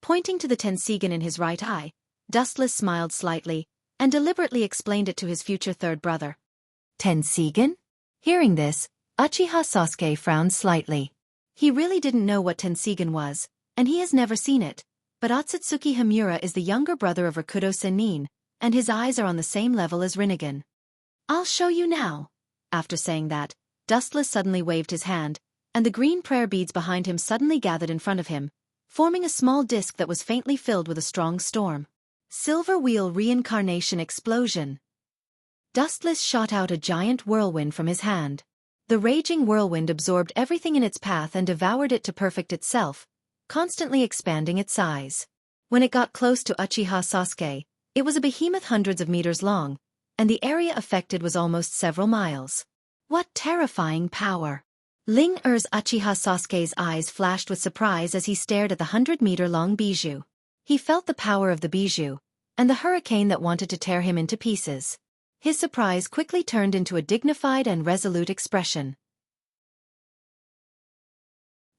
Pointing to the Tenseigan in his right eye, Dustless smiled slightly, and deliberately explained it to his future third brother. Tenseigan? Hearing this, Uchiha Sasuke frowned slightly. He really didn't know what Tenseigan was, and he has never seen it, but Otsutsuki Himura is the younger brother of Rakudo Sennin, and his eyes are on the same level as Rinnegan. I'll show you now. After saying that, Dustless suddenly waved his hand, and the green prayer beads behind him suddenly gathered in front of him, forming a small disc that was faintly filled with a strong storm. Silver Wheel Reincarnation Explosion. Dustless shot out a giant whirlwind from his hand. The raging whirlwind absorbed everything in its path and devoured it to perfect itself, constantly expanding its size. When it got close to Uchiha Sasuke, it was a behemoth hundreds of meters long, and the area affected was almost several miles. What terrifying power! Ling Er's Uchiha Sasuke's eyes flashed with surprise as he stared at the 100-meter-long bijou. He felt the power of the bijou, and the hurricane that wanted to tear him into pieces. His surprise quickly turned into a dignified and resolute expression.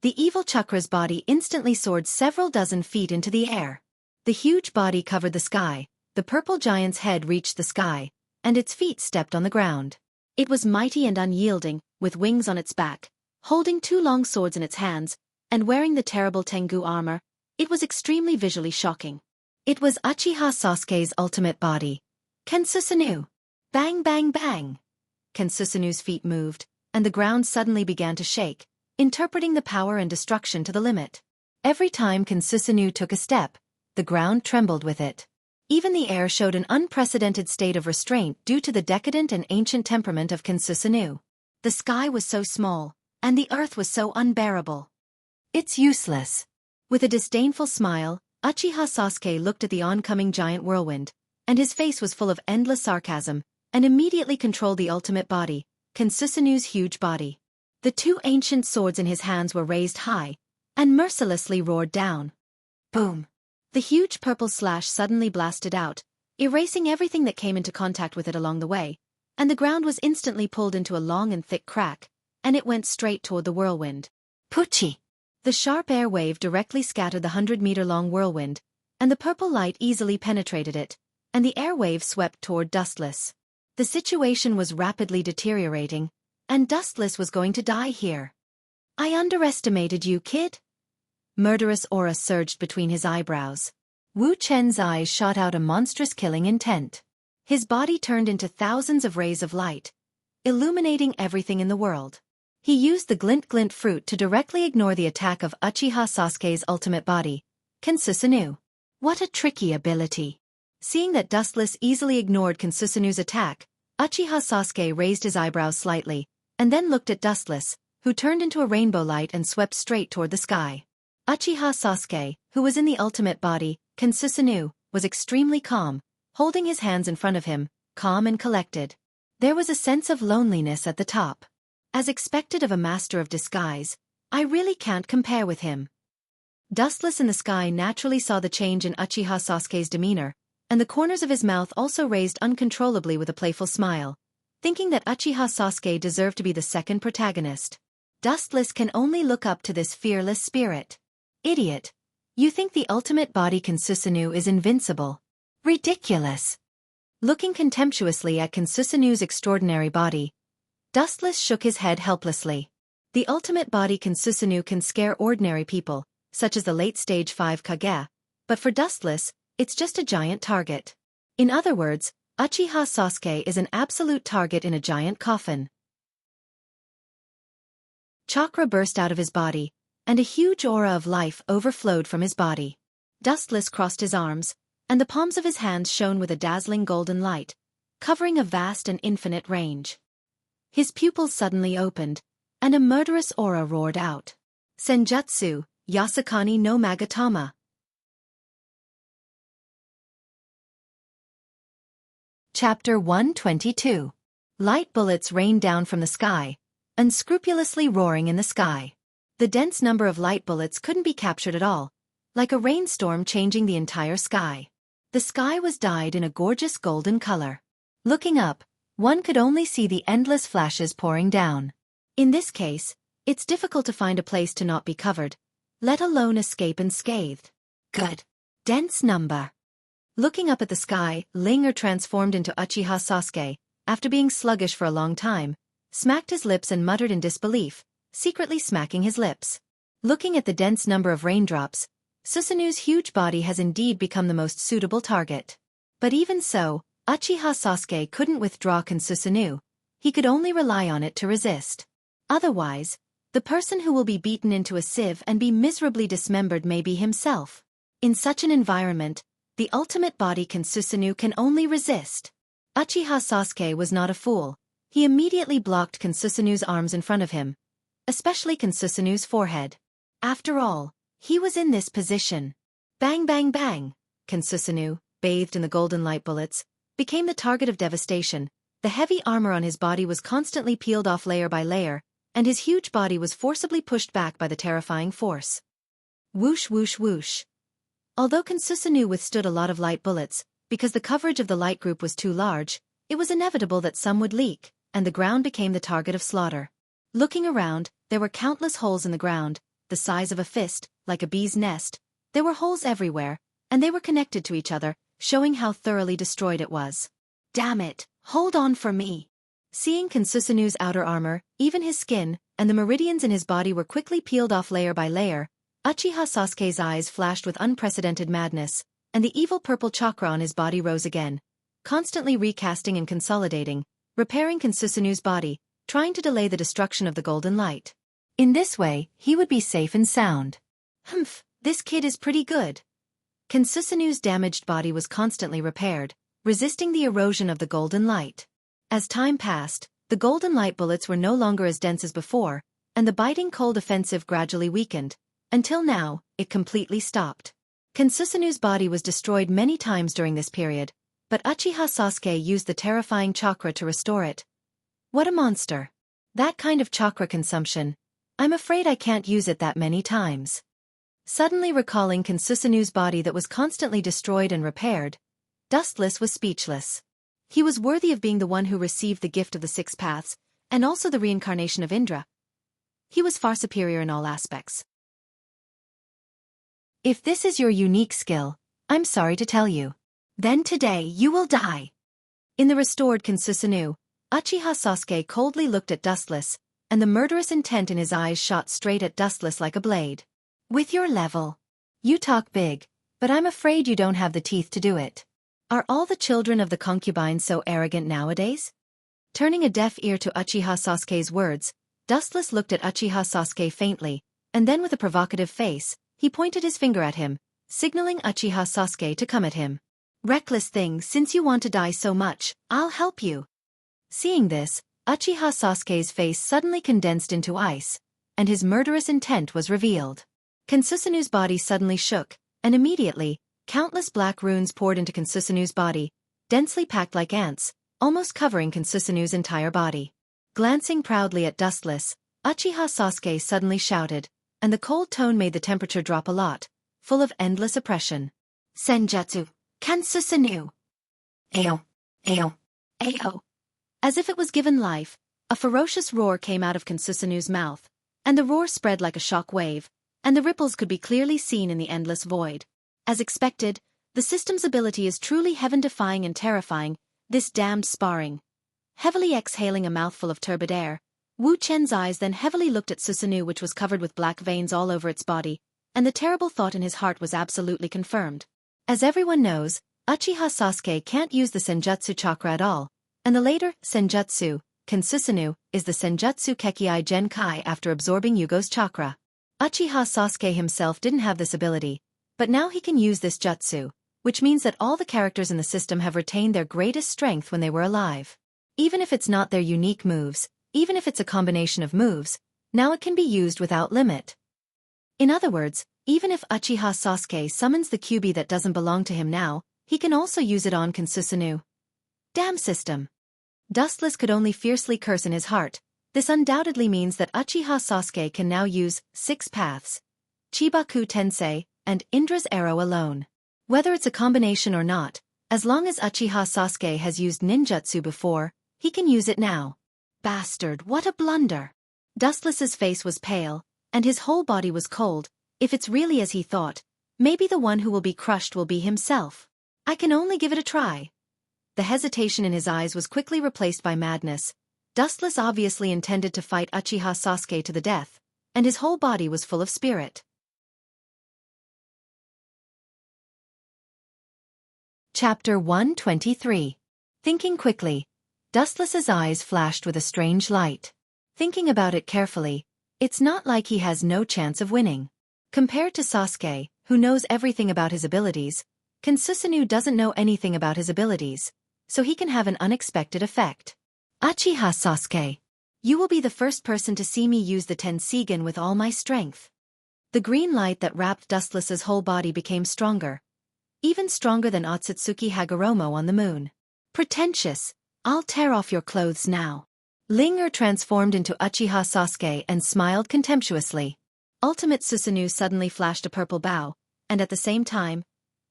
The evil chakra's body instantly soared several dozen feet into the air. The huge body covered the sky, the purple giant's head reached the sky, and its feet stepped on the ground. It was mighty and unyielding, with wings on its back, holding 2 long swords in its hands, and wearing the terrible Tengu armor. It was extremely visually shocking. It was Uchiha Sasuke's ultimate body. Kensusanoo. Bang bang bang! Kensusanu's feet moved, and the ground suddenly began to shake, interpreting the power and destruction to the limit. Every time Kensusanoo took a step, the ground trembled with it. Even the air showed an unprecedented state of restraint due to the decadent and ancient temperament of Kensusanoo. The sky was so small, and the earth was so unbearable. It's useless. With a disdainful smile, Uchiha Sasuke looked at the oncoming giant whirlwind, and his face was full of endless sarcasm, and immediately controlled the ultimate body, Kensusanoo's huge body. The 2 ancient swords in his hands were raised high, and mercilessly roared down. Boom! The huge purple slash suddenly blasted out, erasing everything that came into contact with it along the way, and the ground was instantly pulled into a long and thick crack, and it went straight toward the whirlwind. Puchi! The sharp air wave directly scattered the 100-meter-long whirlwind, and the purple light easily penetrated it, and the air wave swept toward Dustless. The situation was rapidly deteriorating, and Dustless was going to die here. I underestimated you, kid. Murderous aura surged between his eyebrows. Wu Chen's eyes shot out a monstrous killing intent. His body turned into thousands of rays of light, illuminating everything in the world. He used the glint-glint fruit to directly ignore the attack of Uchiha Sasuke's ultimate body, Kensusanoo. What a tricky ability. Seeing that Dustless easily ignored Kensusanoo's attack, Uchiha Sasuke raised his eyebrows slightly, and then looked at Dustless, who turned into a rainbow light and swept straight toward the sky. Uchiha Sasuke, who was in the ultimate body, Kensusanoo, was extremely calm, holding his hands in front of him, calm and collected. There was a sense of loneliness at the top. As expected of a master of disguise, I really can't compare with him. Dustless in the sky naturally saw the change in Uchiha Sasuke's demeanor, and the corners of his mouth also raised uncontrollably with a playful smile, thinking that Uchiha Sasuke deserved to be the second protagonist. Dustless can only look up to this fearless spirit. Idiot! You think the ultimate body Kensusanoo is invincible? Ridiculous! Looking contemptuously at Kensusanoo's extraordinary body, Dustless shook his head helplessly. The ultimate body Kensusanoo can scare ordinary people, such as the late-stage 5 Kage, but for Dustless, it's just a giant target. In other words, Uchiha Sasuke is an absolute target in a giant coffin. Chakra burst out of his body, and a huge aura of life overflowed from his body. Dustless crossed his arms, and the palms of his hands shone with a dazzling golden light, covering a vast and infinite range. His pupils suddenly opened, and a murderous aura roared out. Senjutsu, Yasakani no Magatama. Chapter 122. Light bullets rained down from the sky, unscrupulously roaring in the sky. The dense number of light bullets couldn't be captured at all, like a rainstorm changing the entire sky. The sky was dyed in a gorgeous golden color. Looking up, one could only see the endless flashes pouring down. In this case, it's difficult to find a place to not be covered, let alone escape unscathed. Good. Dense number. Looking up at the sky, Linger transformed into Uchiha Sasuke, after being sluggish for a long time, smacked his lips and muttered in disbelief, secretly smacking his lips. Looking at the dense number of raindrops, Susanu's huge body has indeed become the most suitable target. But even so, Uchiha Sasuke couldn't withdraw Susanu. He could only rely on it to resist. Otherwise, the person who will be beaten into a sieve and be miserably dismembered may be himself. In such an environment, the ultimate body Susanu can only resist. Uchiha Sasuke was not a fool. He immediately blocked Susanu's arms in front of him, especially Susanu's forehead. After all, he was in this position. Bang bang bang! Susanu, bathed in the golden light bullets, became the target of devastation. The heavy armor on his body was constantly peeled off layer by layer, and his huge body was forcibly pushed back by the terrifying force. Whoosh whoosh whoosh. Although Susanu withstood a lot of light bullets, because the coverage of the light group was too large, it was inevitable that some would leak, and the ground became the target of slaughter. Looking around, there were countless holes in the ground, the size of a fist, like a bee's nest. There were holes everywhere, and they were connected to each other, showing how thoroughly destroyed it was. Damn it, hold on for me. Seeing Susanu's outer armor, even his skin, and the meridians in his body were quickly peeled off layer by layer, Uchiha Sasuke's eyes flashed with unprecedented madness, and the evil purple chakra on his body rose again, constantly recasting and consolidating, repairing Susanu's body, trying to delay the destruction of the golden light. In this way, he would be safe and sound. Humph, this kid is pretty good. Susanu's damaged body was constantly repaired, resisting the erosion of the golden light. As time passed, the golden light bullets were no longer as dense as before, and the biting cold offensive gradually weakened, until now, it completely stopped. Susanu's body was destroyed many times during this period, but Uchiha Sasuke used the terrifying chakra to restore it. What a monster. That kind of chakra consumption. I'm afraid I can't use it that many times. Suddenly recalling Susanu's body that was constantly destroyed and repaired, Dustless was speechless. He was worthy of being the one who received the gift of the six paths, and also the reincarnation of Indra. He was far superior in all aspects. If this is your unique skill, I'm sorry to tell you. Then today you will die. In the restored Susanu, Uchiha Sasuke coldly looked at Dustless, and the murderous intent in his eyes shot straight at Dustless like a blade. With your level. You talk big, but I'm afraid you don't have the teeth to do it. Are all the children of the concubines so arrogant nowadays? Turning a deaf ear to Uchiha Sasuke's words, Dustless looked at Uchiha Sasuke faintly, and then with a provocative face, he pointed his finger at him, signaling Uchiha Sasuke to come at him. Reckless thing, since you want to die so much, I'll help you. Seeing this, Uchiha Sasuke's face suddenly condensed into ice, and his murderous intent was revealed. Susanu's body suddenly shook, and immediately, countless black runes poured into Susanu's body, densely packed like ants, almost covering Susanu's entire body. Glancing proudly at Dustless, Uchiha Sasuke suddenly shouted, and the cold tone made the temperature drop a lot, full of endless oppression. Senjutsu, Susanu. Ayo, ayo, ayo. As if it was given life, a ferocious roar came out of Susanu's mouth, and the roar spread like a shock wave, and the ripples could be clearly seen in the endless void. As expected, the system's ability is truly heaven-defying and terrifying, this damned sparring. Heavily exhaling a mouthful of turbid air, Wu Chen's eyes then heavily looked at Susanu, which was covered with black veins all over its body, and the terrible thought in his heart was absolutely confirmed. As everyone knows, Uchiha Sasuke can't use the Senjutsu chakra at all, and the later Senjutsu, Kensusanoo, is the Senjutsu Kekkai Genkai after absorbing Yugo's chakra. Uchiha Sasuke himself didn't have this ability, but now he can use this jutsu, which means that all the characters in the system have retained their greatest strength when they were alive. Even if it's not their unique moves, even if it's a combination of moves, now it can be used without limit. In other words, even if Uchiha Sasuke summons the Kyuubi that doesn't belong to him now, he can also use it on Kensusanoo. Damn system. Dustless could only fiercely curse in his heart. This undoubtedly means that Uchiha Sasuke can now use 6 paths, Chibaku Tensei, and Indra's arrow alone. Whether it's a combination or not, as long as Uchiha Sasuke has used ninjutsu before, he can use it now. Bastard, what a blunder! Dustless's face was pale, and his whole body was cold. If it's really as he thought, maybe the one who will be crushed will be himself. I can only give it a try. The hesitation in his eyes was quickly replaced by madness. Dustless obviously intended to fight Uchiha Sasuke to the death, and his whole body was full of spirit. Chapter 123. Thinking quickly, Dustless's eyes flashed with a strange light. Thinking about it carefully, it's not like he has no chance of winning. Compared to Sasuke, who knows everything about his abilities, Kensusanoo doesn't know anything about his abilities, so he can have an unexpected effect. Uchiha Sasuke, you will be the first person to see me use the Tensigen with all my strength. The green light that wrapped Dustless's whole body became stronger. Even stronger than Otsutsuki Hagoromo on the moon. Pretentious, I'll tear off your clothes now. Ling transformed into Uchiha Sasuke and smiled contemptuously. Ultimate Susanoo suddenly flashed a purple bow, and at the same time,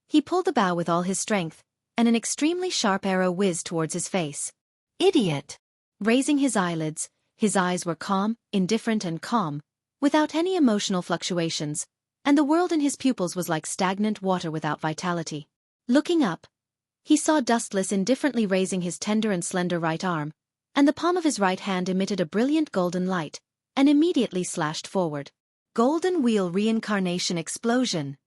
he pulled the bow with all his strength, and an extremely sharp arrow whizzed towards his face. Idiot! Raising his eyelids, his eyes were calm, indifferent and calm, without any emotional fluctuations, and the world in his pupils was like stagnant water without vitality. Looking up, he saw Dustless indifferently raising his tender and slender right arm, and the palm of his right hand emitted a brilliant golden light, and immediately slashed forward. Golden Wheel Reincarnation Explosion.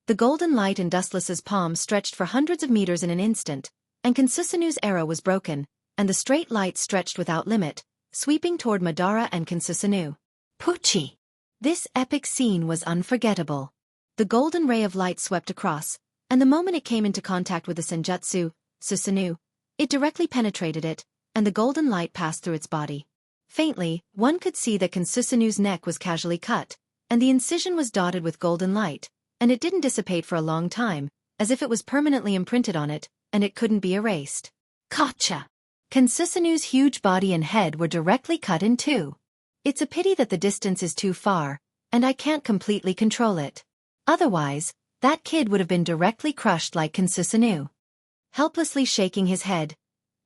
The golden light in Dustless's palm stretched for hundreds of meters in an instant, and Kensusanoo's arrow was broken, and the straight light stretched without limit, sweeping toward Madara and Kensusanoo. Pucci! This epic scene was unforgettable. The golden ray of light swept across, and the moment it came into contact with the Senjutsu, Susanoo, it directly penetrated it, and the golden light passed through its body. Faintly, one could see that Kensusanoo's neck was casually cut, and the incision was dotted with golden light, and it didn't dissipate for a long time, as if it was permanently imprinted on it, and it couldn't be erased. Gotcha! Kensusanoo's huge body and head were directly cut in two. It's a pity that the distance is too far, and I can't completely control it. Otherwise, that kid would have been directly crushed like Kensusanoo. Helplessly shaking his head,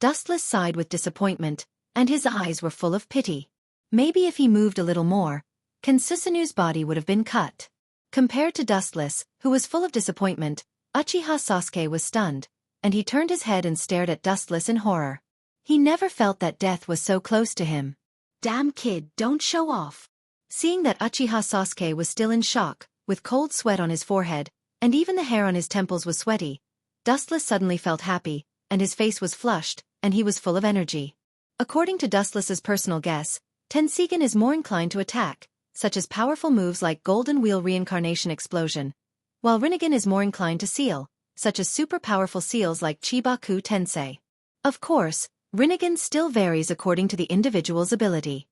Dustless sighed with disappointment, and his eyes were full of pity. Maybe if he moved a little more, Kensusanoo's body would have been cut. Compared to Dustless, who was full of disappointment, Uchiha Sasuke was stunned, and he turned his head and stared at Dustless in horror. He never felt that death was so close to him. Damn kid, don't show off. Seeing that Uchiha Sasuke was still in shock, with cold sweat on his forehead, and even the hair on his temples was sweaty, Dustless suddenly felt happy, and his face was flushed, and he was full of energy. According to Dustless's personal guess, Tensigen is more inclined to attack, such as powerful moves like Golden Wheel Reincarnation Explosion, while Rinnegan is more inclined to seal, such as super powerful seals like Chibaku Tensei. Of course, Rinnegan still varies according to the individual's ability.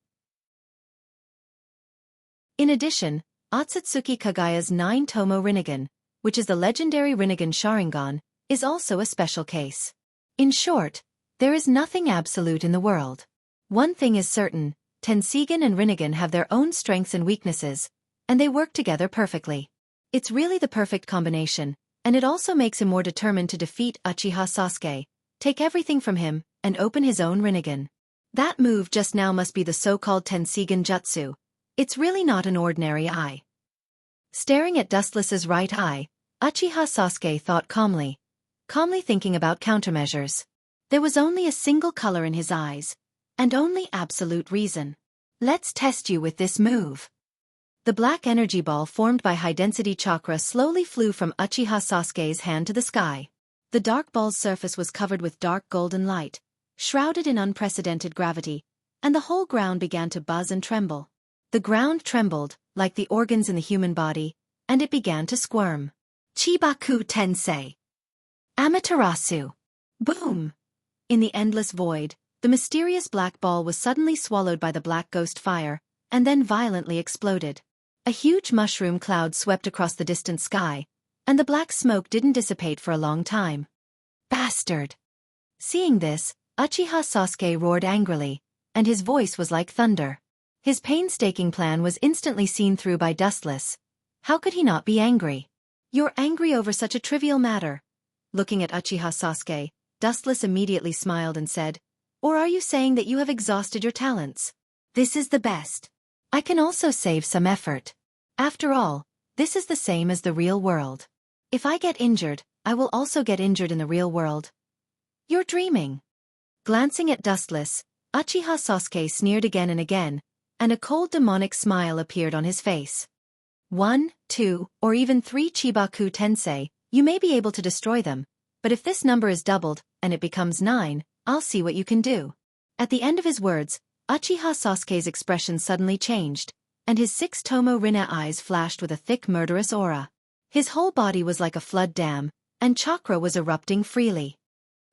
In addition, Otsutsuki Kagaya's 9-Tomo Rinnegan, which is the legendary Rinnegan Sharingan, is also a special case. In short, there is nothing absolute in the world. One thing is certain, Tensigen and Rinnegan have their own strengths and weaknesses, and they work together perfectly. It's really the perfect combination, and it also makes him more determined to defeat Uchiha Sasuke, take everything from him, and open his own Rinnegan. That move just now must be the so-called Tensigen Jutsu. It's really not an ordinary eye. Staring at Dustless's right eye, Uchiha Sasuke thought calmly thinking about countermeasures. There was only a single color in his eyes, and only absolute reason. Let's test you with this move. The black energy ball formed by high-density chakra slowly flew from Uchiha Sasuke's hand to the sky. The dark ball's surface was covered with dark golden light, shrouded in unprecedented gravity, and the whole ground began to buzz and tremble. The ground trembled, like the organs in the human body, and it began to squirm. Chibaku Tensei. Amaterasu. Boom! In the endless void, the mysterious black ball was suddenly swallowed by the black ghost fire, and then violently exploded. A huge mushroom cloud swept across the distant sky, and the black smoke didn't dissipate for a long time. Bastard! Seeing this, Uchiha Sasuke roared angrily, and his voice was like thunder. His painstaking plan was instantly seen through by Dustless. How could he not be angry? You're angry over such a trivial matter. Looking at Uchiha Sasuke, Dustless immediately smiled and said, "Or are you saying that you have exhausted your talents? This is the best. I can also save some effort. After all, this is the same as the real world. If I get injured, I will also get injured in the real world." You're dreaming. Glancing at Dustless, Uchiha Sasuke sneered again and again, and a cold demonic smile appeared on his face. 1, 2, or even 3 Chibaku Tensei, you may be able to destroy them, but if this number is doubled, and it becomes 9, I'll see what you can do. At the end of his words, Uchiha Sasuke's expression suddenly changed, and his 6 Tomo Rinne eyes flashed with a thick murderous aura. His whole body was like a flood dam, and chakra was erupting freely.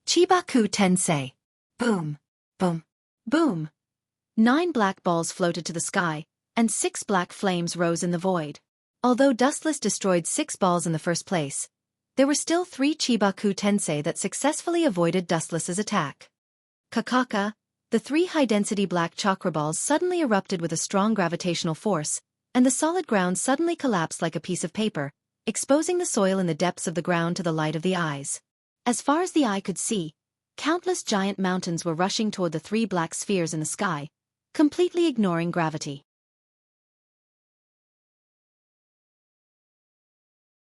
Chibaku Tensei. Boom, boom, boom. 9 black balls floated to the sky, and 6 black flames rose in the void. Although Dustless destroyed 6 balls in the first place, there were still 3 Chibaku Tensei that successfully avoided Dustless's attack. Kakaka, the 3 high-density black chakra balls suddenly erupted with a strong gravitational force, and the solid ground suddenly collapsed like a piece of paper, exposing the soil in the depths of the ground to the light of the eyes. As far as the eye could see, countless giant mountains were rushing toward the 3 black spheres in the sky, completely ignoring gravity.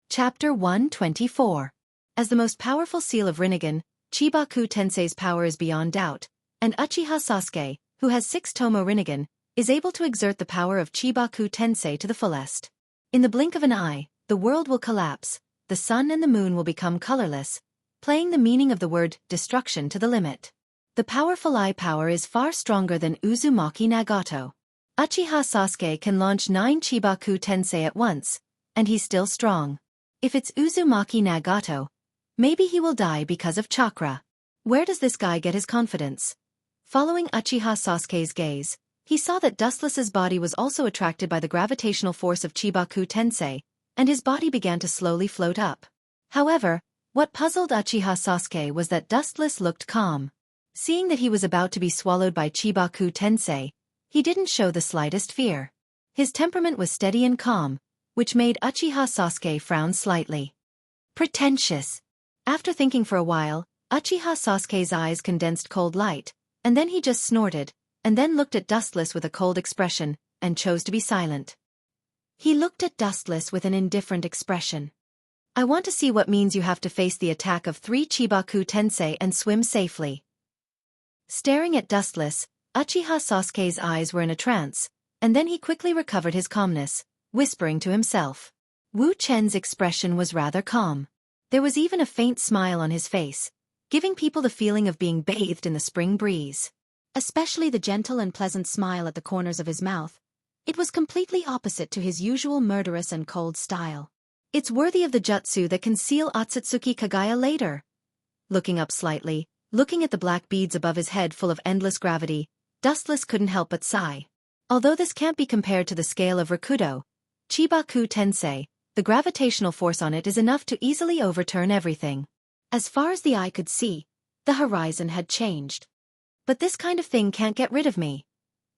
Chapter 124. As the most powerful seal of Rinnegan, Chibaku Tensei's power is beyond doubt, and Uchiha Sasuke, who has 6 Tomo Rinnegan, is able to exert the power of Chibaku Tensei to the fullest. In the blink of an eye, the world will collapse, the sun and the moon will become colorless, playing the meaning of the word destruction to the limit. The powerful eye power is far stronger than Uzumaki Nagato. Uchiha Sasuke can launch 9 Chibaku Tensei at once, and he's still strong. If it's Uzumaki Nagato, maybe he will die because of chakra. Where does this guy get his confidence? Following Uchiha Sasuke's gaze, he saw that Dustless's body was also attracted by the gravitational force of Chibaku Tensei, and his body began to slowly float up. However, what puzzled Uchiha Sasuke was that Dustless looked calm. Seeing that he was about to be swallowed by Chibaku Tensei, he didn't show the slightest fear. His temperament was steady and calm, which made Uchiha Sasuke frown slightly. Pretentious. After thinking for a while, Uchiha Sasuke's eyes condensed cold light, and then he just snorted, and then looked at Dustless with a cold expression, and chose to be silent. He looked at Dustless with an indifferent expression. I want to see what means you have to face the attack of 3 Chibaku Tensei and swim safely. Staring at Dustless, Uchiha Sasuke's eyes were in a trance, and then he quickly recovered his calmness, whispering to himself. Wu Chen's expression was rather calm. There was even a faint smile on his face, giving people the feeling of being bathed in the spring breeze. Especially the gentle and pleasant smile at the corners of his mouth. It was completely opposite to his usual murderous and cold style. It's worthy of the jutsu that can seal Otsutsuki Kagaya later. Looking up slightly, looking at the black beads above his head full of endless gravity, Dustless couldn't help but sigh. Although this can't be compared to the scale of Rakudo, Chibaku Tensei, the gravitational force on it is enough to easily overturn everything. As far as the eye could see, the horizon had changed. But this kind of thing can't get rid of me.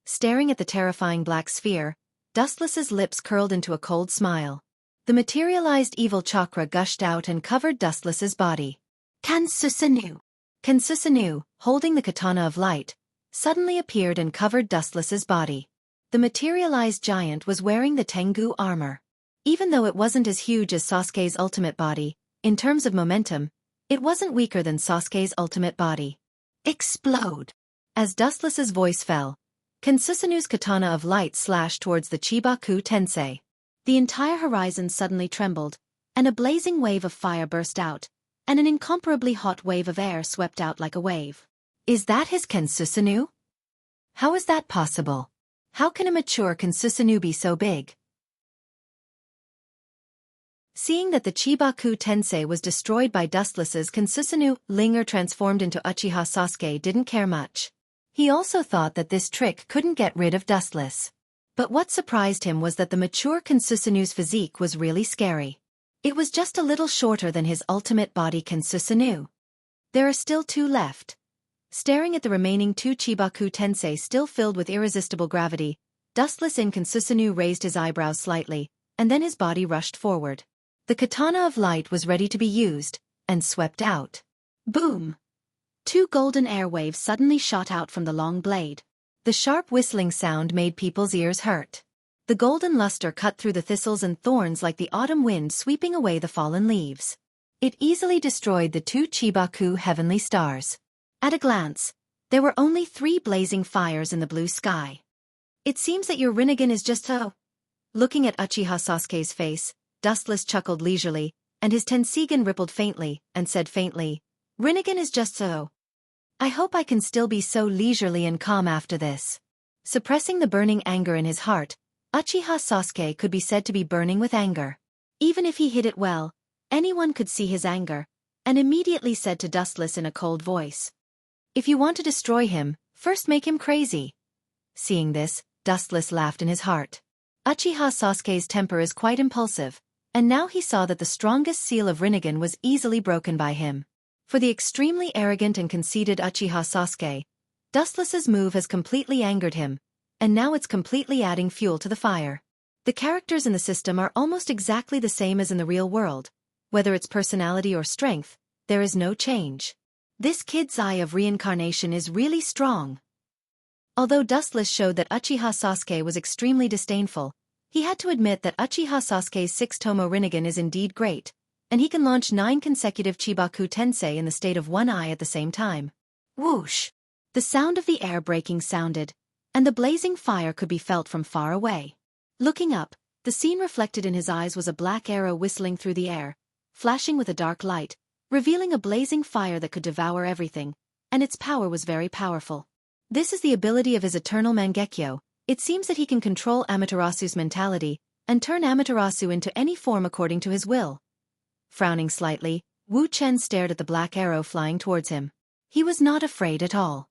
Staring at the terrifying black sphere, Dustless's lips curled into a cold smile. The materialized evil chakra gushed out and covered Dustless's body. Kansusanu. Kansusanu, holding the katana of light, suddenly appeared and covered Dustless's body. The materialized giant was wearing the Tengu armor. Even though it wasn't as huge as Sasuke's ultimate body, in terms of momentum, it wasn't weaker than Sasuke's ultimate body. Explode! As Dustless's voice fell, Kansusanu's katana of light slashed towards the Chibaku Tensei. The entire horizon suddenly trembled, and a blazing wave of fire burst out, and an incomparably hot wave of air swept out like a wave. Is that his Kensusanu? How is that possible? How can a mature Kensusanu be so big? Seeing that the Chibaku Tensei was destroyed by Dustless's Kensusanu, Linger transformed into Uchiha Sasuke didn't care much. He also thought that this trick couldn't get rid of Dustless. But what surprised him was that the mature Kensusanu's physique was really scary. It was just a little shorter than his ultimate body Kensusanu. There are still 2 left. Staring at the remaining 2 Chibaku Tensei still filled with irresistible gravity, Dustless in Kensusanu raised his eyebrows slightly, and then his body rushed forward. The katana of light was ready to be used, and swept out. Boom! 2 golden air waves suddenly shot out from the long blade. The sharp whistling sound made people's ears hurt. The golden luster cut through the thistles and thorns like the autumn wind sweeping away the fallen leaves. It easily destroyed the 2 Chibaku heavenly stars. At a glance, there were only 3 blazing fires in the blue sky. It seems that your Rinnegan is just so. Looking at Uchiha Sasuke's face, Dustless chuckled leisurely, and his Tensigen rippled faintly, and said faintly, Rinnegan is just so. I hope I can still be so leisurely and calm after this. Suppressing the burning anger in his heart, Uchiha Sasuke could be said to be burning with anger. Even if he hid it well, anyone could see his anger, and immediately said to Dustless in a cold voice, If you want to destroy him, first make him crazy. Seeing this, Dustless laughed in his heart. Uchiha Sasuke's temper is quite impulsive, and now he saw that the strongest seal of Rinnegan was easily broken by him. For the extremely arrogant and conceited Uchiha Sasuke, Dustless's move has completely angered him, and now it's completely adding fuel to the fire. The characters in the system are almost exactly the same as in the real world. Whether it's personality or strength, there is no change. This kid's eye of reincarnation is really strong. Although Dustless showed that Uchiha Sasuke was extremely disdainful, he had to admit that Uchiha Sasuke's 6-tomo Rinnegan is indeed great, and he can launch 9 consecutive Chibaku Tensei in the state of one eye at the same time. Whoosh! The sound of the air breaking sounded, and the blazing fire could be felt from far away. Looking up, the scene reflected in his eyes was a black arrow whistling through the air, flashing with a dark light, revealing a blazing fire that could devour everything, and its power was very powerful. This is the ability of his eternal Mangekyo. It seems that he can control Amaterasu's mentality, and turn Amaterasu into any form according to his will. Frowning slightly, Wu Chen stared at the black arrow flying towards him. He was not afraid at all.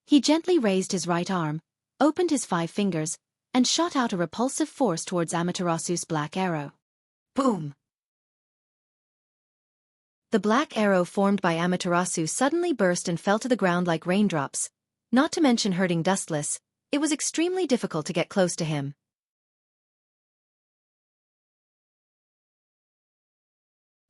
He gently raised his right arm, opened his 5 fingers, and shot out a repulsive force towards Amaterasu's black arrow. Boom! The black arrow formed by Amaterasu suddenly burst and fell to the ground like raindrops, not to mention hurting Dustless. It was extremely difficult to get close to him.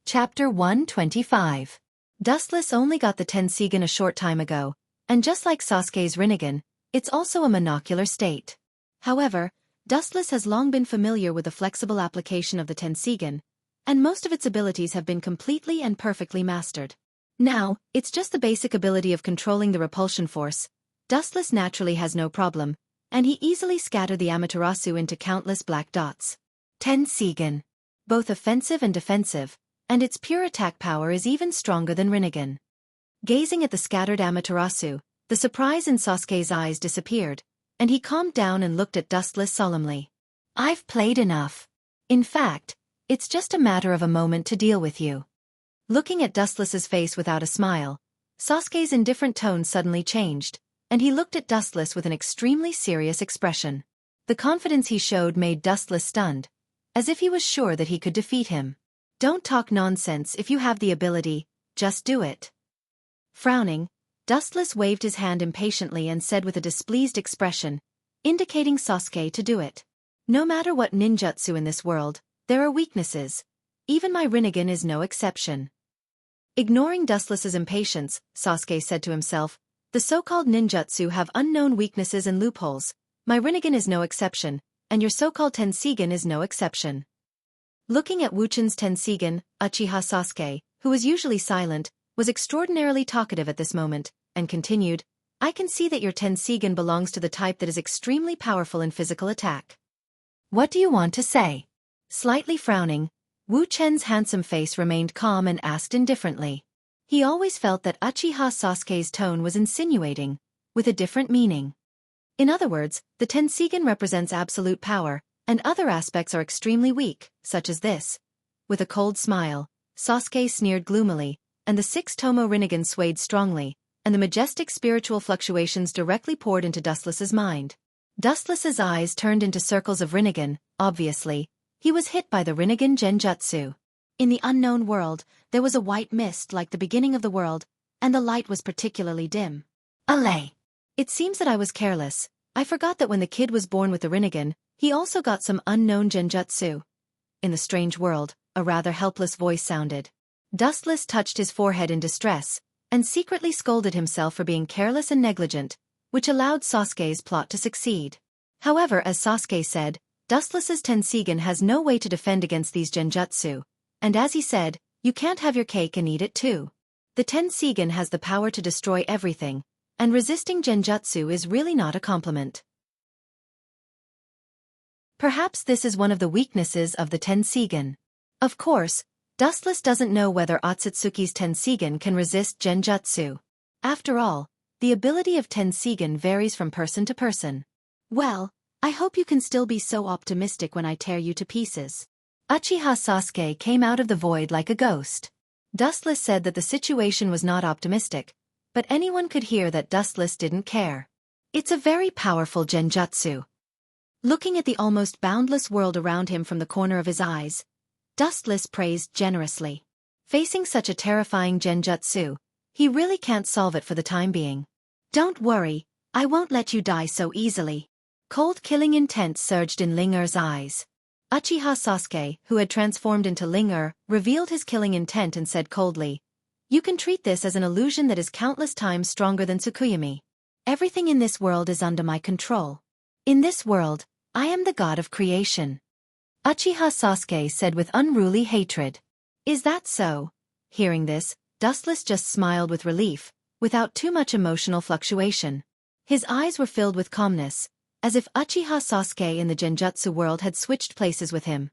Chapter 125. Dustless only got the Tensigen a short time ago, and just like Sasuke's Rinnegan, it's also a monocular state. However, Dustless has long been familiar with the flexible application of the Tensigen, and most of its abilities have been completely and perfectly mastered. Now, it's just the basic ability of controlling the repulsion force. Dustless naturally has no problem, and he easily scattered the Amaterasu into countless black dots. Tensigen. Both offensive and defensive, and its pure attack power is even stronger than Rinnegan. Gazing at the scattered Amaterasu, the surprise in Sasuke's eyes disappeared, and he calmed down and looked at Dustless solemnly. I've played enough. In fact, it's just a matter of a moment to deal with you. Looking at Dustless's face without a smile, Sasuke's indifferent tone suddenly changed, and he looked at Dustless with an extremely serious expression. The confidence he showed made Dustless stunned, as if he was sure that he could defeat him. Don't talk nonsense. If you have the ability, just do it. Frowning, Dustless waved his hand impatiently and said with a displeased expression, indicating Sasuke to do it. No matter what ninjutsu in this world, there are weaknesses. Even my Rinnegan is no exception. Ignoring Dustless's impatience, Sasuke said to himself, the so-called ninjutsu have unknown weaknesses and loopholes. My Rinnegan is no exception, and your so-called Tensigen is no exception. Looking at Wuchen's Tensigen, Uchiha Sasuke, who was usually silent, was extraordinarily talkative at this moment, and continued, I can see that your Tensigen belongs to the type that is extremely powerful in physical attack. What do you want to say? Slightly frowning, Wu Chen's handsome face remained calm and asked indifferently. He always felt that Uchiha Sasuke's tone was insinuating, with a different meaning. In other words, the Tenseigan represents absolute power, and other aspects are extremely weak, such as this. With a cold smile, Sasuke sneered gloomily, and the 6 Tomo Rinnegan swayed strongly, and the majestic spiritual fluctuations directly poured into Dustless's mind. Dustless's eyes turned into circles of Rinnegan. Obviously, he was hit by the Rinnegan Genjutsu. In the unknown world, there was a white mist like the beginning of the world, and the light was particularly dim. Allay. It seems that I was careless. I forgot that when the kid was born with the Rinnegan, he also got some unknown Genjutsu. In the strange world, a rather helpless voice sounded. Dustless touched his forehead in distress, and secretly scolded himself for being careless and negligent, which allowed Sasuke's plot to succeed. However, as Sasuke said, Dustless's Tenseigan has no way to defend against these Genjutsu, and as he said, you can't have your cake and eat it too. The Tenseigan has the power to destroy everything, and resisting Genjutsu is really not a compliment. Perhaps this is one of the weaknesses of the Tenseigan. Of course, Dustless doesn't know whether Otsutsuki's Tenseigan can resist Genjutsu. After all, the ability of Tenseigan varies from person to person. Well, I hope you can still be so optimistic when I tear you to pieces. Uchiha Sasuke came out of the void like a ghost. Dustless said that the situation was not optimistic, but anyone could hear that Dustless didn't care. It's a very powerful Genjutsu. Looking at the almost boundless world around him from the corner of his eyes, Dustless praised generously. Facing such a terrifying Genjutsu, he really can't solve it for the time being. Don't worry, I won't let you die so easily. Cold killing intent surged in Ling Er's eyes. Uchiha Sasuke, who had transformed into Ling Er, revealed his killing intent and said coldly, "You can treat this as an illusion that is countless times stronger than Tsukuyomi. Everything in this world is under my control. In this world, I am the god of creation." Uchiha Sasuke said with unruly hatred. Is that so? Hearing this, Dustless just smiled with relief, without too much emotional fluctuation. His eyes were filled with calmness, as if Uchiha Sasuke in the Genjutsu world had switched places with him.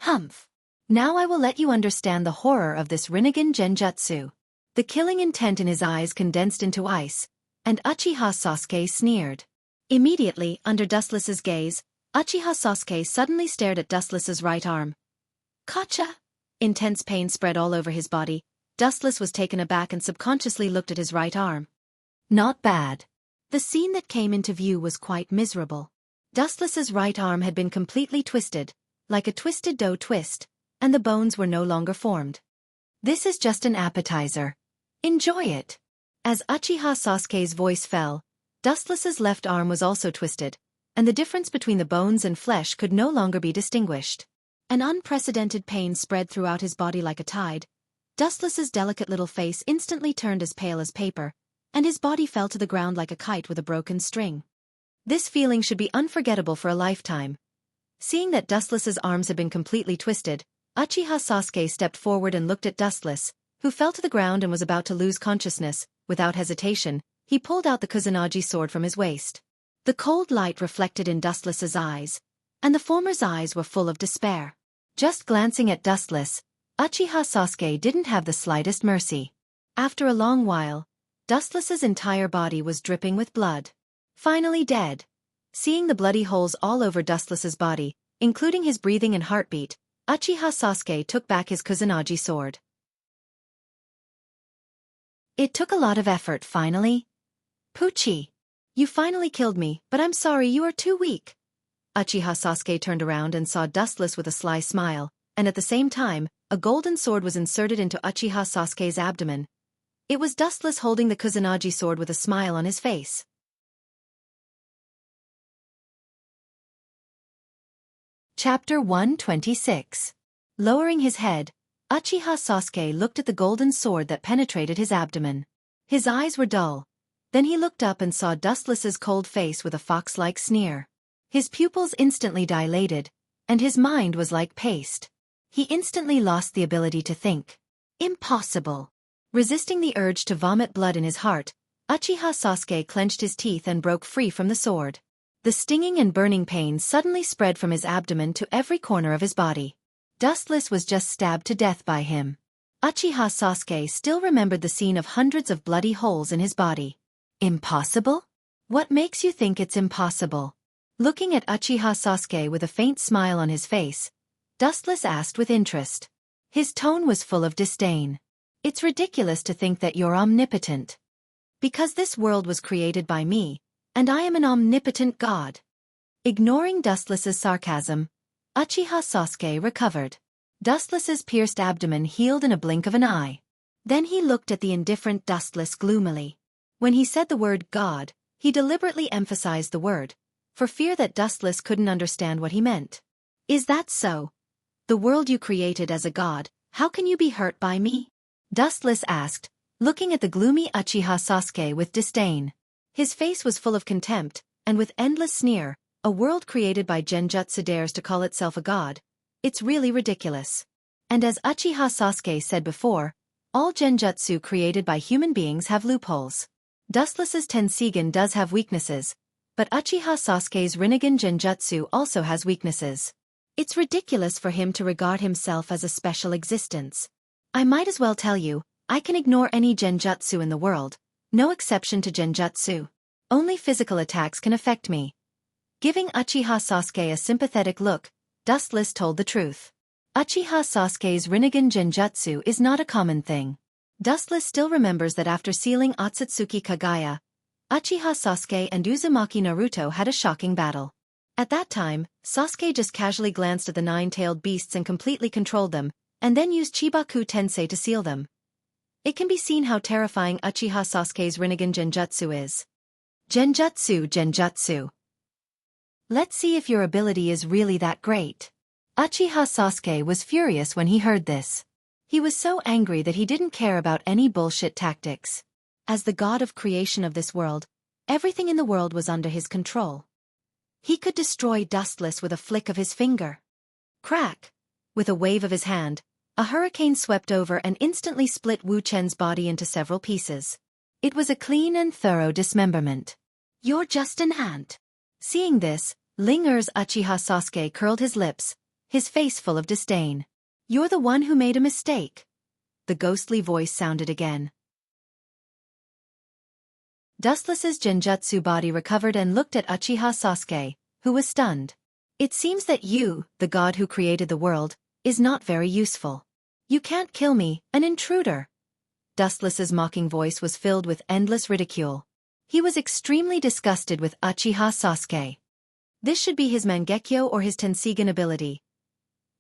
Humph. Now I will let you understand the horror of this Rinnegan Genjutsu. The killing intent in his eyes condensed into ice, and Uchiha Sasuke sneered. Immediately, under Dustless's gaze, Uchiha Sasuke suddenly stared at Dustless's right arm. Kacha! Intense pain spread all over his body. Dustless was taken aback and subconsciously looked at his right arm. Not bad. The scene that came into view was quite miserable. Dustless's right arm had been completely twisted, like a twisted dough twist, and the bones were no longer formed. This is just an appetizer. Enjoy it. As Uchiha Sasuke's voice fell, Dustless's left arm was also twisted, and the difference between the bones and flesh could no longer be distinguished. An unprecedented pain spread throughout his body like a tide. Dustless's delicate little face instantly turned as pale as paper, and his body fell to the ground like a kite with a broken string. This feeling should be unforgettable for a lifetime. Seeing that Dustless's arms had been completely twisted, Uchiha Sasuke stepped forward and looked at Dustless, who fell to the ground and was about to lose consciousness. Without hesitation, he pulled out the Kusanagi sword from his waist. The cold light reflected in Dustless's eyes, and the former's eyes were full of despair. Just glancing at Dustless, Uchiha Sasuke didn't have the slightest mercy. After a long while, Dustless's entire body was dripping with blood. Finally dead. Seeing the bloody holes all over Dustless's body, including his breathing and heartbeat, Uchiha Sasuke took back his Kusanagi sword. It took a lot of effort finally. Pucci. You finally killed me, but I'm sorry you are too weak. Uchiha Sasuke turned around and saw Dustless with a sly smile, and at the same time, a golden sword was inserted into Uchiha Sasuke's abdomen. It was Dustless holding the Kusanagi sword with a smile on his face. Chapter 126. Lowering his head, Uchiha Sasuke looked at the golden sword that penetrated his abdomen. His eyes were dull. Then he looked up and saw Dustless's cold face with a fox-like sneer. His pupils instantly dilated, and his mind was like paste. He instantly lost the ability to think. Impossible. Resisting the urge to vomit blood in his heart, Uchiha Sasuke clenched his teeth and broke free from the sword. The stinging and burning pain suddenly spread from his abdomen to every corner of his body. Dustless was just stabbed to death by him. Uchiha Sasuke still remembered the scene of hundreds of bloody holes in his body. Impossible? What makes you think it's impossible? Looking at Uchiha Sasuke with a faint smile on his face, Dustless asked with interest. His tone was full of disdain. It's ridiculous to think that you're omnipotent. Because this world was created by me, and I am an omnipotent god. Ignoring Dustless's sarcasm, Uchiha Sasuke recovered. Dustless's pierced abdomen healed in a blink of an eye. Then he looked at the indifferent Dustless gloomily. When he said the word God, he deliberately emphasized the word, for fear that Dustless couldn't understand what he meant. Is that so? The world you created as a god, how can you be hurt by me? Dustless asked, looking at the gloomy Uchiha Sasuke with disdain. His face was full of contempt, and with endless sneer, a world created by Genjutsu dares to call itself a god. It's really ridiculous. And as Uchiha Sasuke said before, all Genjutsu created by human beings have loopholes. Dustless's Tensigen does have weaknesses, but Uchiha Sasuke's Rinnegan Genjutsu also has weaknesses. It's ridiculous for him to regard himself as a special existence. I might as well tell you, I can ignore any Genjutsu in the world, no exception to Genjutsu. Only physical attacks can affect me. Giving Uchiha Sasuke a sympathetic look, Dustless told the truth. Uchiha Sasuke's Rinnegan Genjutsu is not a common thing. Dustless still remembers that after sealing Otsutsuki Kagaya, Uchiha Sasuke and Uzumaki Naruto had a shocking battle. At that time, Sasuke just casually glanced at the nine-tailed beasts and completely controlled them, and then used Chibaku Tensei to seal them. It can be seen how terrifying Uchiha Sasuke's Rinnegan Genjutsu is. Genjutsu. Let's see if your ability is really that great. Uchiha Sasuke was furious when he heard this. He was so angry that he didn't care about any bullshit tactics. As the god of creation of this world, everything in the world was under his control. He could destroy Dustless with a flick of his finger. Crack! With a wave of his hand, a hurricane swept over and instantly split Wu Chen's body into several pieces. It was a clean and thorough dismemberment. You're just an ant. Seeing this, Ling Er's Uchiha Sasuke curled his lips, his face full of disdain. You're the one who made a mistake. The ghostly voice sounded again. Dustless's Genjutsu body recovered and looked at Uchiha Sasuke, who was stunned. It seems that you, the god who created the world, is not very useful. You can't kill me, an intruder. Dustless's mocking voice was filled with endless ridicule. He was extremely disgusted with Uchiha Sasuke. This should be his Mangekyo or his Tensigen ability.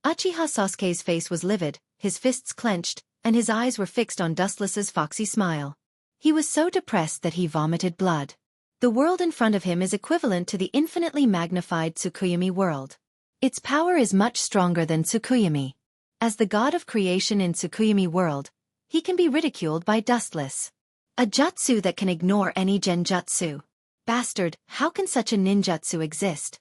Uchiha Sasuke's face was livid, his fists clenched, and his eyes were fixed on Dustless's foxy smile. He was so depressed that he vomited blood. The world in front of him is equivalent to the infinitely magnified Tsukuyomi world. Its power is much stronger than Tsukuyomi. As the god of creation in Tsukuyomi world, he can be ridiculed by Dustless. A jutsu that can ignore any genjutsu. Bastard, how can such a ninjutsu exist?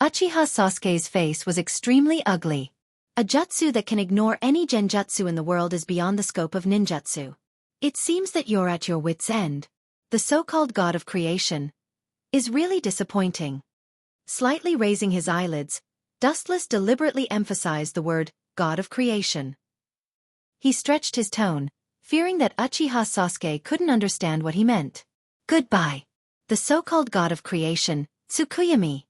Uchiha Sasuke's face was extremely ugly. A jutsu that can ignore any genjutsu in the world is beyond the scope of ninjutsu. It seems that you're at your wit's end. The so-called god of creation is really disappointing. Slightly raising his eyelids, Dustless deliberately emphasized the word, god of creation. He stretched his tone, fearing that Uchiha Sasuke couldn't understand what he meant. Goodbye. The so-called god of creation, Tsukuyomi.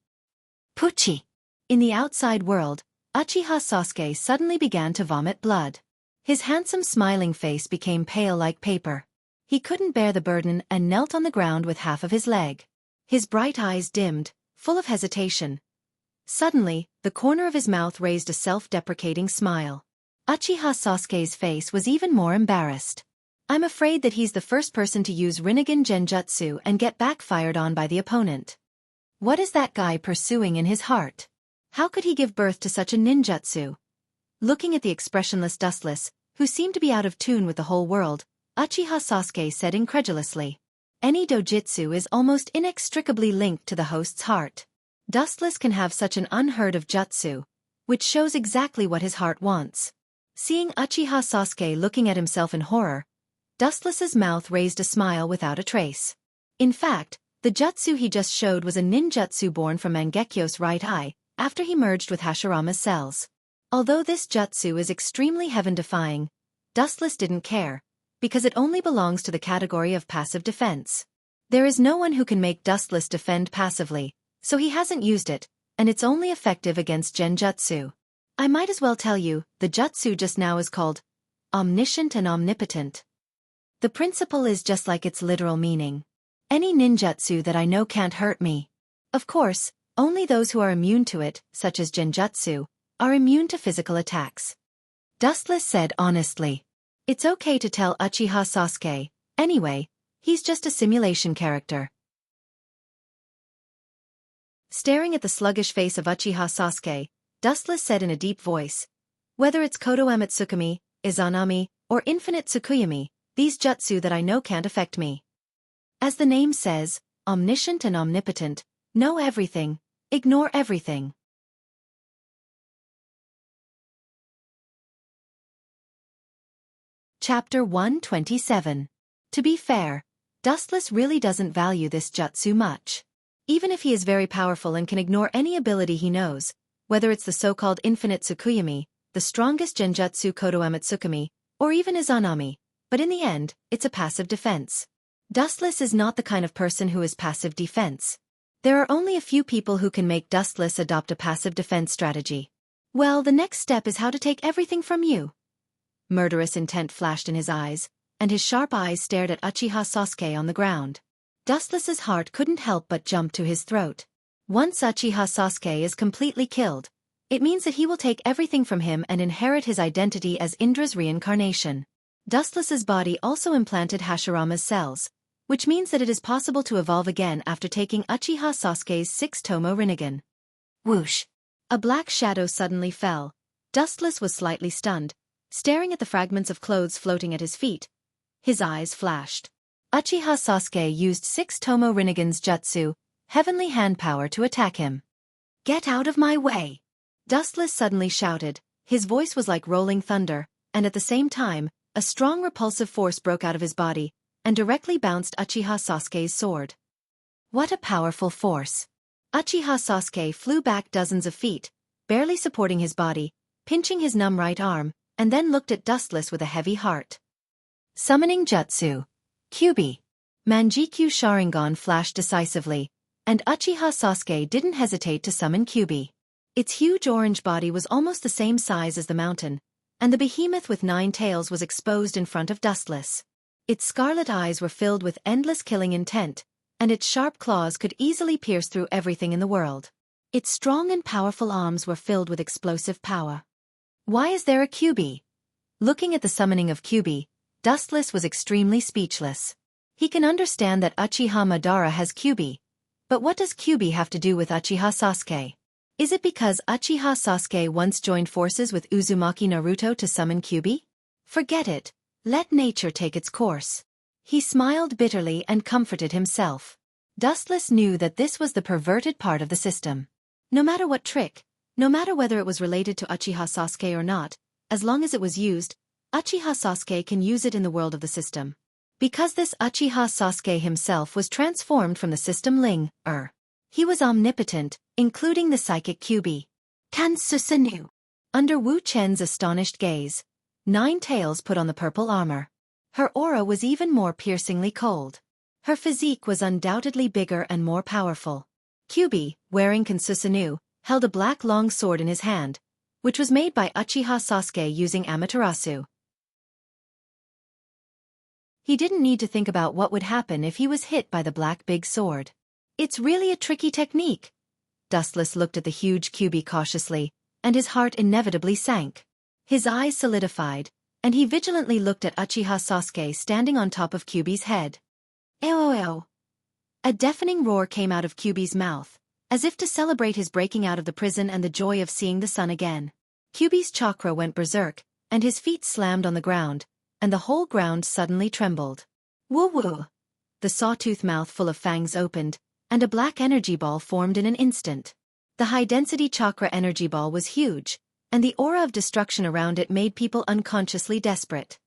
Puchi. In the outside world, Uchiha Sasuke suddenly began to vomit blood. His handsome smiling face became pale like paper. He couldn't bear the burden and knelt on the ground with half of his leg. His bright eyes dimmed, full of hesitation. Suddenly, the corner of his mouth raised a self-deprecating smile. Uchiha Sasuke's face was even more embarrassed. I'm afraid that he's the first person to use Rinnegan Genjutsu and get backfired on by the opponent. What is that guy pursuing in his heart? How could he give birth to such a ninjutsu? Looking at the expressionless Dustless, who seemed to be out of tune with the whole world, Uchiha Sasuke said incredulously. Any dojutsu is almost inextricably linked to the host's heart. Dustless can have such an unheard of jutsu, which shows exactly what his heart wants. Seeing Uchiha Sasuke looking at himself in horror, Dustless's mouth raised a smile without a trace. In fact, the jutsu he just showed was a ninjutsu born from Mangekyo's right eye, after he merged with Hashirama's cells. Although this jutsu is extremely heaven-defying, Dustless didn't care, because it only belongs to the category of passive defense. There is no one who can make Dustless defend passively, so he hasn't used it, and it's only effective against genjutsu. I might as well tell you, the jutsu just now is called omniscient and omnipotent. The principle is just like its literal meaning. Any ninjutsu that I know can't hurt me. Of course, only those who are immune to it, such as genjutsu, are immune to physical attacks. Dustless said honestly. It's okay to tell Uchiha Sasuke, anyway, he's just a simulation character. Staring at the sluggish face of Uchiha Sasuke, Dustless said in a deep voice, whether it's Kodo Amatsukami, Izanami, or Infinite Tsukuyomi, these jutsu that I know can't affect me. As the name says, omniscient and omnipotent, know everything, ignore everything. Chapter 127. To be fair, Dustless really doesn't value this jutsu much. Even if he is very powerful and can ignore any ability he knows, whether it's the so-called Infinite Tsukuyomi, the strongest genjutsu Kodo Amatsukami, or even Izanami, but in the end, it's a passive defense. Dustless is not the kind of person who is passive defense. There are only a few people who can make Dustless adopt a passive defense strategy. Well, the next step is how to take everything from you. Murderous intent flashed in his eyes, and his sharp eyes stared at Uchiha Sasuke on the ground. Dustless's heart couldn't help but jump to his throat. Once Uchiha Sasuke is completely killed, it means that he will take everything from him and inherit his identity as Indra's reincarnation. Dustless's body also implanted Hashirama's cells, which means that it is possible to evolve again after taking Uchiha Sasuke's 6-tomo Rinnegan. Whoosh! A black shadow suddenly fell. Dustless was slightly stunned, staring at the fragments of clothes floating at his feet. His eyes flashed. Uchiha Sasuke used 6-tomo Rinnegan's jutsu, heavenly hand power, to attack him. Get out of my way! Dustless suddenly shouted. His voice was like rolling thunder, and at the same time, a strong repulsive force broke out of his body, and directly bounced Uchiha Sasuke's sword. What a powerful force! Uchiha Sasuke flew back dozens of feet, barely supporting his body, pinching his numb right arm, and then looked at Dustless with a heavy heart. Summoning Jutsu. Kyuubi. Manjikyu Sharingan flashed decisively, and Uchiha Sasuke didn't hesitate to summon Kyuubi. Its huge orange body was almost the same size as the mountain, and the behemoth with 9 tails was exposed in front of Dustless. Its scarlet eyes were filled with endless killing intent, and its sharp claws could easily pierce through everything in the world. Its strong and powerful arms were filled with explosive power. Why is there a Kyuubi? Looking at the summoning of Kyuubi, Dustless was extremely speechless. He can understand that Uchiha Madara has Kyuubi, but what does Kyuubi have to do with Uchiha Sasuke? Is it because Uchiha Sasuke once joined forces with Uzumaki Naruto to summon Kyuubi? Forget it. Let nature take its course. He smiled bitterly and comforted himself. Dustless knew that this was the perverted part of the system. No matter what trick, no matter whether it was related to Uchiha Sasuke or not, as long as it was used, Uchiha Sasuke can use it in the world of the system. Because this Uchiha Sasuke himself was transformed from the system he was omnipotent, including the psychic Kyuubi. Kansusanu. Under Wu Chen's astonished gaze, 9 tails put on the purple armor. Her aura was even more piercingly cold. Her physique was undoubtedly bigger and more powerful. Kyuubi, wearing Kansusanu, held a black long sword in his hand, which was made by Uchiha Sasuke using Amaterasu. He didn't need to think about what would happen if he was hit by the black big sword. It's really a tricky technique. Dustless looked at the huge Kyuubi cautiously, and his heart inevitably sank. His eyes solidified, and he vigilantly looked at Uchiha Sasuke standing on top of Kyuubi's head. Eoeo! A deafening roar came out of Kyuubi's mouth, as if to celebrate his breaking out of the prison and the joy of seeing the sun again. Kyuubi's chakra went berserk, and his feet slammed on the ground, and the whole ground suddenly trembled. Woo-woo! The sawtooth mouth full of fangs opened, and a black energy ball formed in an instant. The high-density chakra energy ball was huge, and the aura of destruction around it made people unconsciously desperate.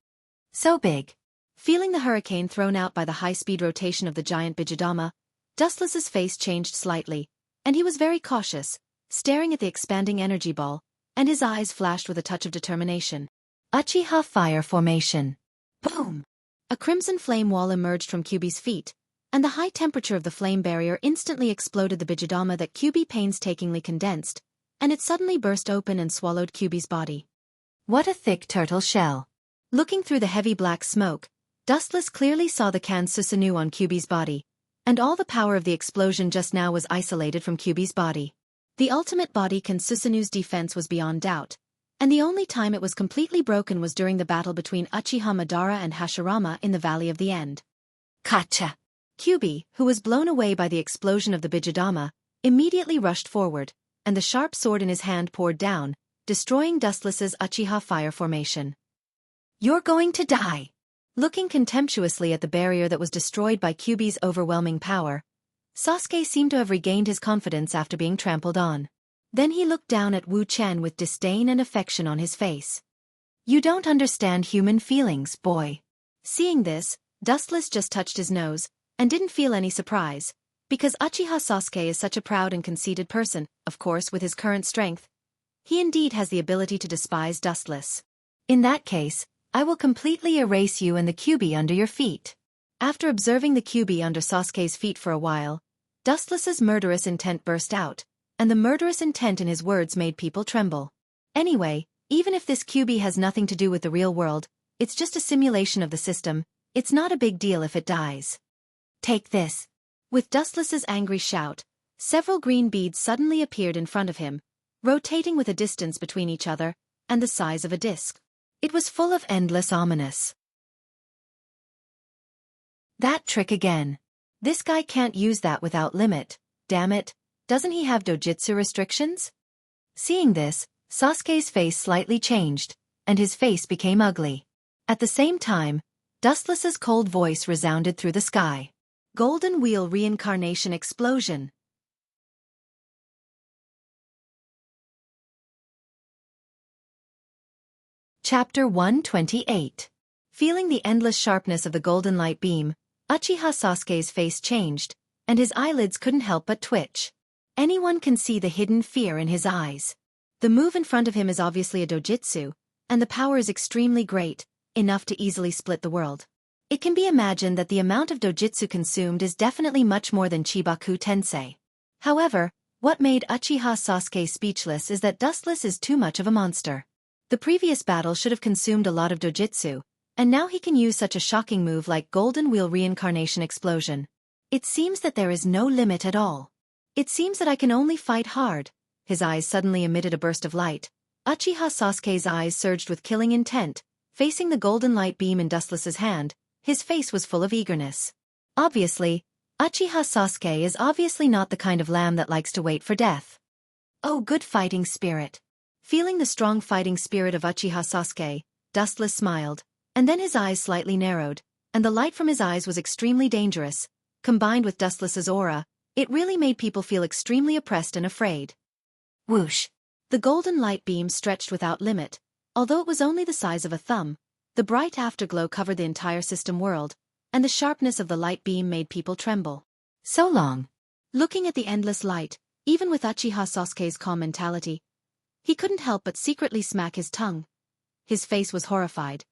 So big. Feeling the hurricane thrown out by the high-speed rotation of the giant Bijidama, Dustless's face changed slightly, and he was very cautious, staring at the expanding energy ball, and his eyes flashed with a touch of determination. Uchiha Fire Formation. Boom! A crimson flame wall emerged from Kyuubi's feet, and the high temperature of the flame barrier instantly exploded the Bijidama that Kyuubi painstakingly condensed, and it suddenly burst open and swallowed Kyuubi's body. What a thick turtle shell! Looking through the heavy black smoke, Dustless clearly saw the Kan Susanoo on Kyuubi's body, and all the power of the explosion just now was isolated from Kyuubi's body. The ultimate body Kan Susanoo's defense was beyond doubt, and the only time it was completely broken was during the battle between Uchiha Madara and Hashirama in the Valley of the End. Kacha! Kyuubi, who was blown away by the explosion of the Bijidama, immediately rushed forward, and the sharp sword in his hand poured down, destroying Dustless's Uchiha Fire Formation. You're going to die! Looking contemptuously at the barrier that was destroyed by Kyuubi's overwhelming power, Sasuke seemed to have regained his confidence after being trampled on. Then he looked down at Wu Chen with disdain and affection on his face. You don't understand human feelings, boy. Seeing this, Dustless just touched his nose, and didn't feel any surprise, because Uchiha Sasuke is such a proud and conceited person, of course with his current strength. He indeed has the ability to despise Dustless. In that case, I will completely erase you and the Kyuubi under your feet. After observing the Kyuubi under Sasuke's feet for a while, Dustless's murderous intent burst out, and the murderous intent in his words made people tremble. Anyway, even if this Kyuubi has nothing to do with the real world, it's just a simulation of the system, it's not a big deal if it dies. Take this. With Dustless's angry shout, several green beads suddenly appeared in front of him, rotating with a distance between each other, and the size of a disc. It was full of endless ominous. That trick again. This guy can't use that without limit, damn it, doesn't he have dojutsu restrictions? Seeing this, Sasuke's face slightly changed, and his face became ugly. At the same time, Dustless's cold voice resounded through the sky. Golden Wheel Reincarnation Explosion. Chapter 128. Feeling the endless sharpness of the golden light beam, Uchiha Sasuke's face changed, and his eyelids couldn't help but twitch. Anyone can see the hidden fear in his eyes. The move in front of him is obviously a dojutsu, and the power is extremely great, enough to easily split the world. It can be imagined that the amount of dojutsu consumed is definitely much more than Chibaku Tensei. However, what made Uchiha Sasuke speechless is that Dustless is too much of a monster. The previous battle should have consumed a lot of dojutsu, and now he can use such a shocking move like Golden Wheel Reincarnation Explosion. It seems that there is no limit at all. It seems that I can only fight hard. His eyes suddenly emitted a burst of light. Uchiha Sasuke's eyes surged with killing intent, facing the golden light beam in Dustless's hand. His face was full of eagerness. Obviously, Uchiha Sasuke is obviously not the kind of lamb that likes to wait for death. Oh, good fighting spirit. Feeling the strong fighting spirit of Uchiha Sasuke, Dustless smiled, and then his eyes slightly narrowed, and the light from his eyes was extremely dangerous. Combined with Dustless's aura, it really made people feel extremely oppressed and afraid. Whoosh! The golden light beam stretched without limit, although it was only the size of a thumb. The bright afterglow covered the entire system world, and the sharpness of the light beam made people tremble. So long. Looking at the endless light, even with Uchiha Sasuke's calm mentality, he couldn't help but secretly smack his tongue. His face was horrified.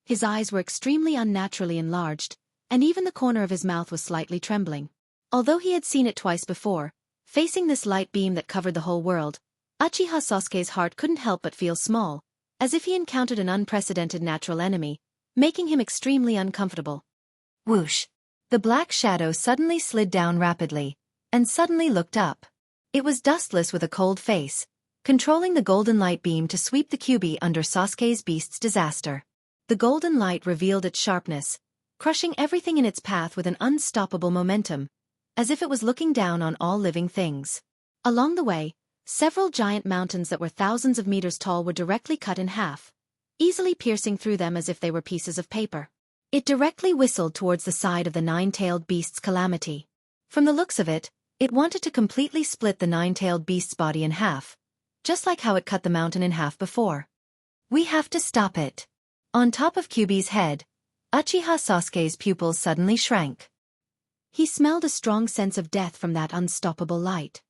His eyes were extremely unnaturally enlarged, and even the corner of his mouth was slightly trembling. Although he had seen it twice before, facing this light beam that covered the whole world, Uchiha Sasuke's heart couldn't help but feel small, as if he encountered an unprecedented natural enemy, making him extremely uncomfortable. Whoosh! The black shadow suddenly slid down rapidly, and suddenly looked up. It was Dustless with a cold face, controlling the golden light beam to sweep the Kyuubi under Sasuke's beast's disaster. The golden light revealed its sharpness, crushing everything in its path with an unstoppable momentum, as if it was looking down on all living things. Along the way, several giant mountains that were thousands of meters tall were directly cut in half, easily piercing through them as if they were pieces of paper. It directly whistled towards the side of the nine-tailed beast's calamity. From the looks of it, it wanted to completely split the nine-tailed beast's body in half, just like how it cut the mountain in half before. We have to stop it. On top of Kyuubi's head, Uchiha Sasuke's pupils suddenly shrank. He smelled a strong sense of death from that unstoppable light.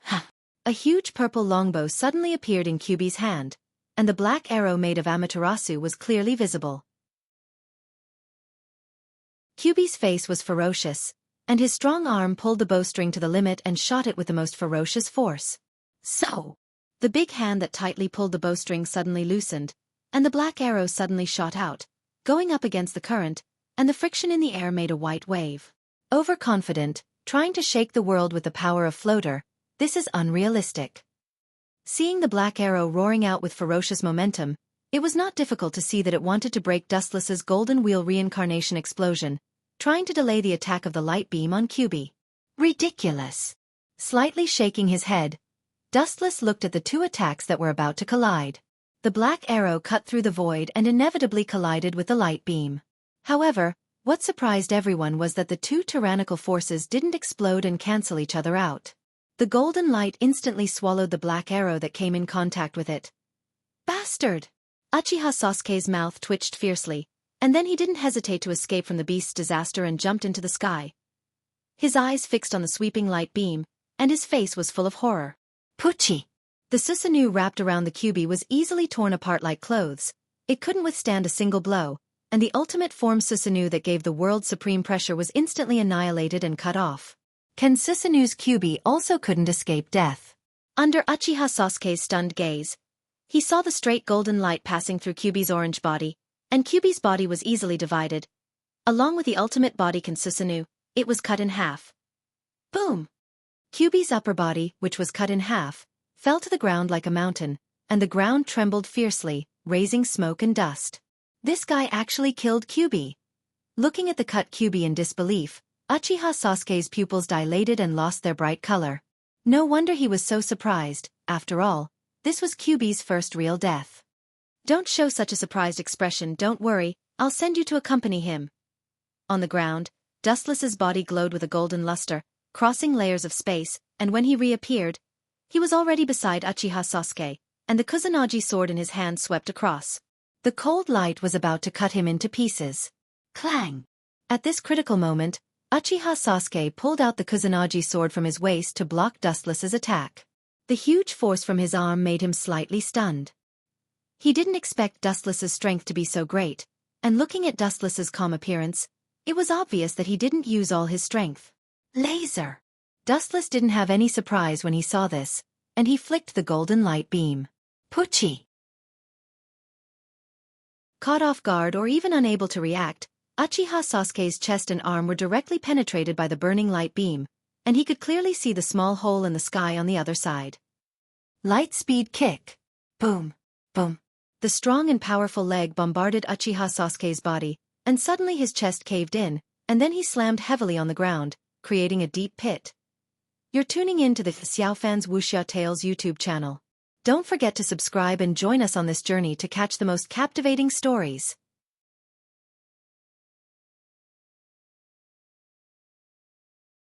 Ha! A huge purple longbow suddenly appeared in Kyuubi's hand, and the black arrow made of Amaterasu was clearly visible. Kyuubi's face was ferocious, and his strong arm pulled the bowstring to the limit and shot it with the most ferocious force. So! The big hand that tightly pulled the bowstring suddenly loosened, and the black arrow suddenly shot out, going up against the current, and the friction in the air made a white wave. Overconfident, trying to shake the world with the power of floater, this is unrealistic. Seeing the black arrow roaring out with ferocious momentum, it was not difficult to see that it wanted to break Dustless's golden wheel reincarnation explosion, trying to delay the attack of the light beam on Kyuubi. Ridiculous! Slightly shaking his head, Dustless looked at the two attacks that were about to collide. The black arrow cut through the void and inevitably collided with the light beam. However, what surprised everyone was that the two tyrannical forces didn't explode and cancel each other out. The golden light instantly swallowed the black arrow that came in contact with it. Bastard! Uchiha Sasuke's mouth twitched fiercely, and then he didn't hesitate to escape from the beast's disaster and jumped into the sky. His eyes fixed on the sweeping light beam, and his face was full of horror. Pucci! The Susanoo wrapped around the Kyuubi was easily torn apart like clothes. It couldn't withstand a single blow, and the ultimate form Susanoo that gave the world supreme pressure was instantly annihilated and cut off. Ken Susanoo's Kyuubi also couldn't escape death. Under Uchiha Sasuke's stunned gaze, he saw the straight golden light passing through Kyuubi's orange body, and Kyuubi's body was easily divided. Along with the ultimate body Ken Susanoo, it was cut in half. Boom! Kyuubi's upper body, which was cut in half, fell to the ground like a mountain, and the ground trembled fiercely, raising smoke and dust. This guy actually killed Kyuubi. Looking at the cut Kyuubi in disbelief, Uchiha Sasuke's pupils dilated and lost their bright color. No wonder he was so surprised. After all, this was Kyuubi's first real death. Don't show such a surprised expression, don't worry, I'll send you to accompany him. On the ground, Dustless's body glowed with a golden luster, crossing layers of space, and when he reappeared, he was already beside Uchiha Sasuke, and the Kusanagi sword in his hand swept across. The cold light was about to cut him into pieces. Clang! At this critical moment, Uchiha Sasuke pulled out the Kusanagi sword from his waist to block Dustless's attack. The huge force from his arm made him slightly stunned. He didn't expect Dustless's strength to be so great, and looking at Dustless's calm appearance, it was obvious that he didn't use all his strength. Laser! Dustless didn't have any surprise when he saw this, and he flicked the golden light beam. Pucci! Caught off guard or even unable to react, Uchiha Sasuke's chest and arm were directly penetrated by the burning light beam, and he could clearly see the small hole in the sky on the other side. Light speed kick. Boom! Boom! The strong and powerful leg bombarded Uchiha Sasuke's body, and suddenly his chest caved in, and then he slammed heavily on the ground, creating a deep pit. You're tuning in to the Xiaofan's Wuxia Tales YouTube channel. Don't forget to subscribe and join us on this journey to catch the most captivating stories.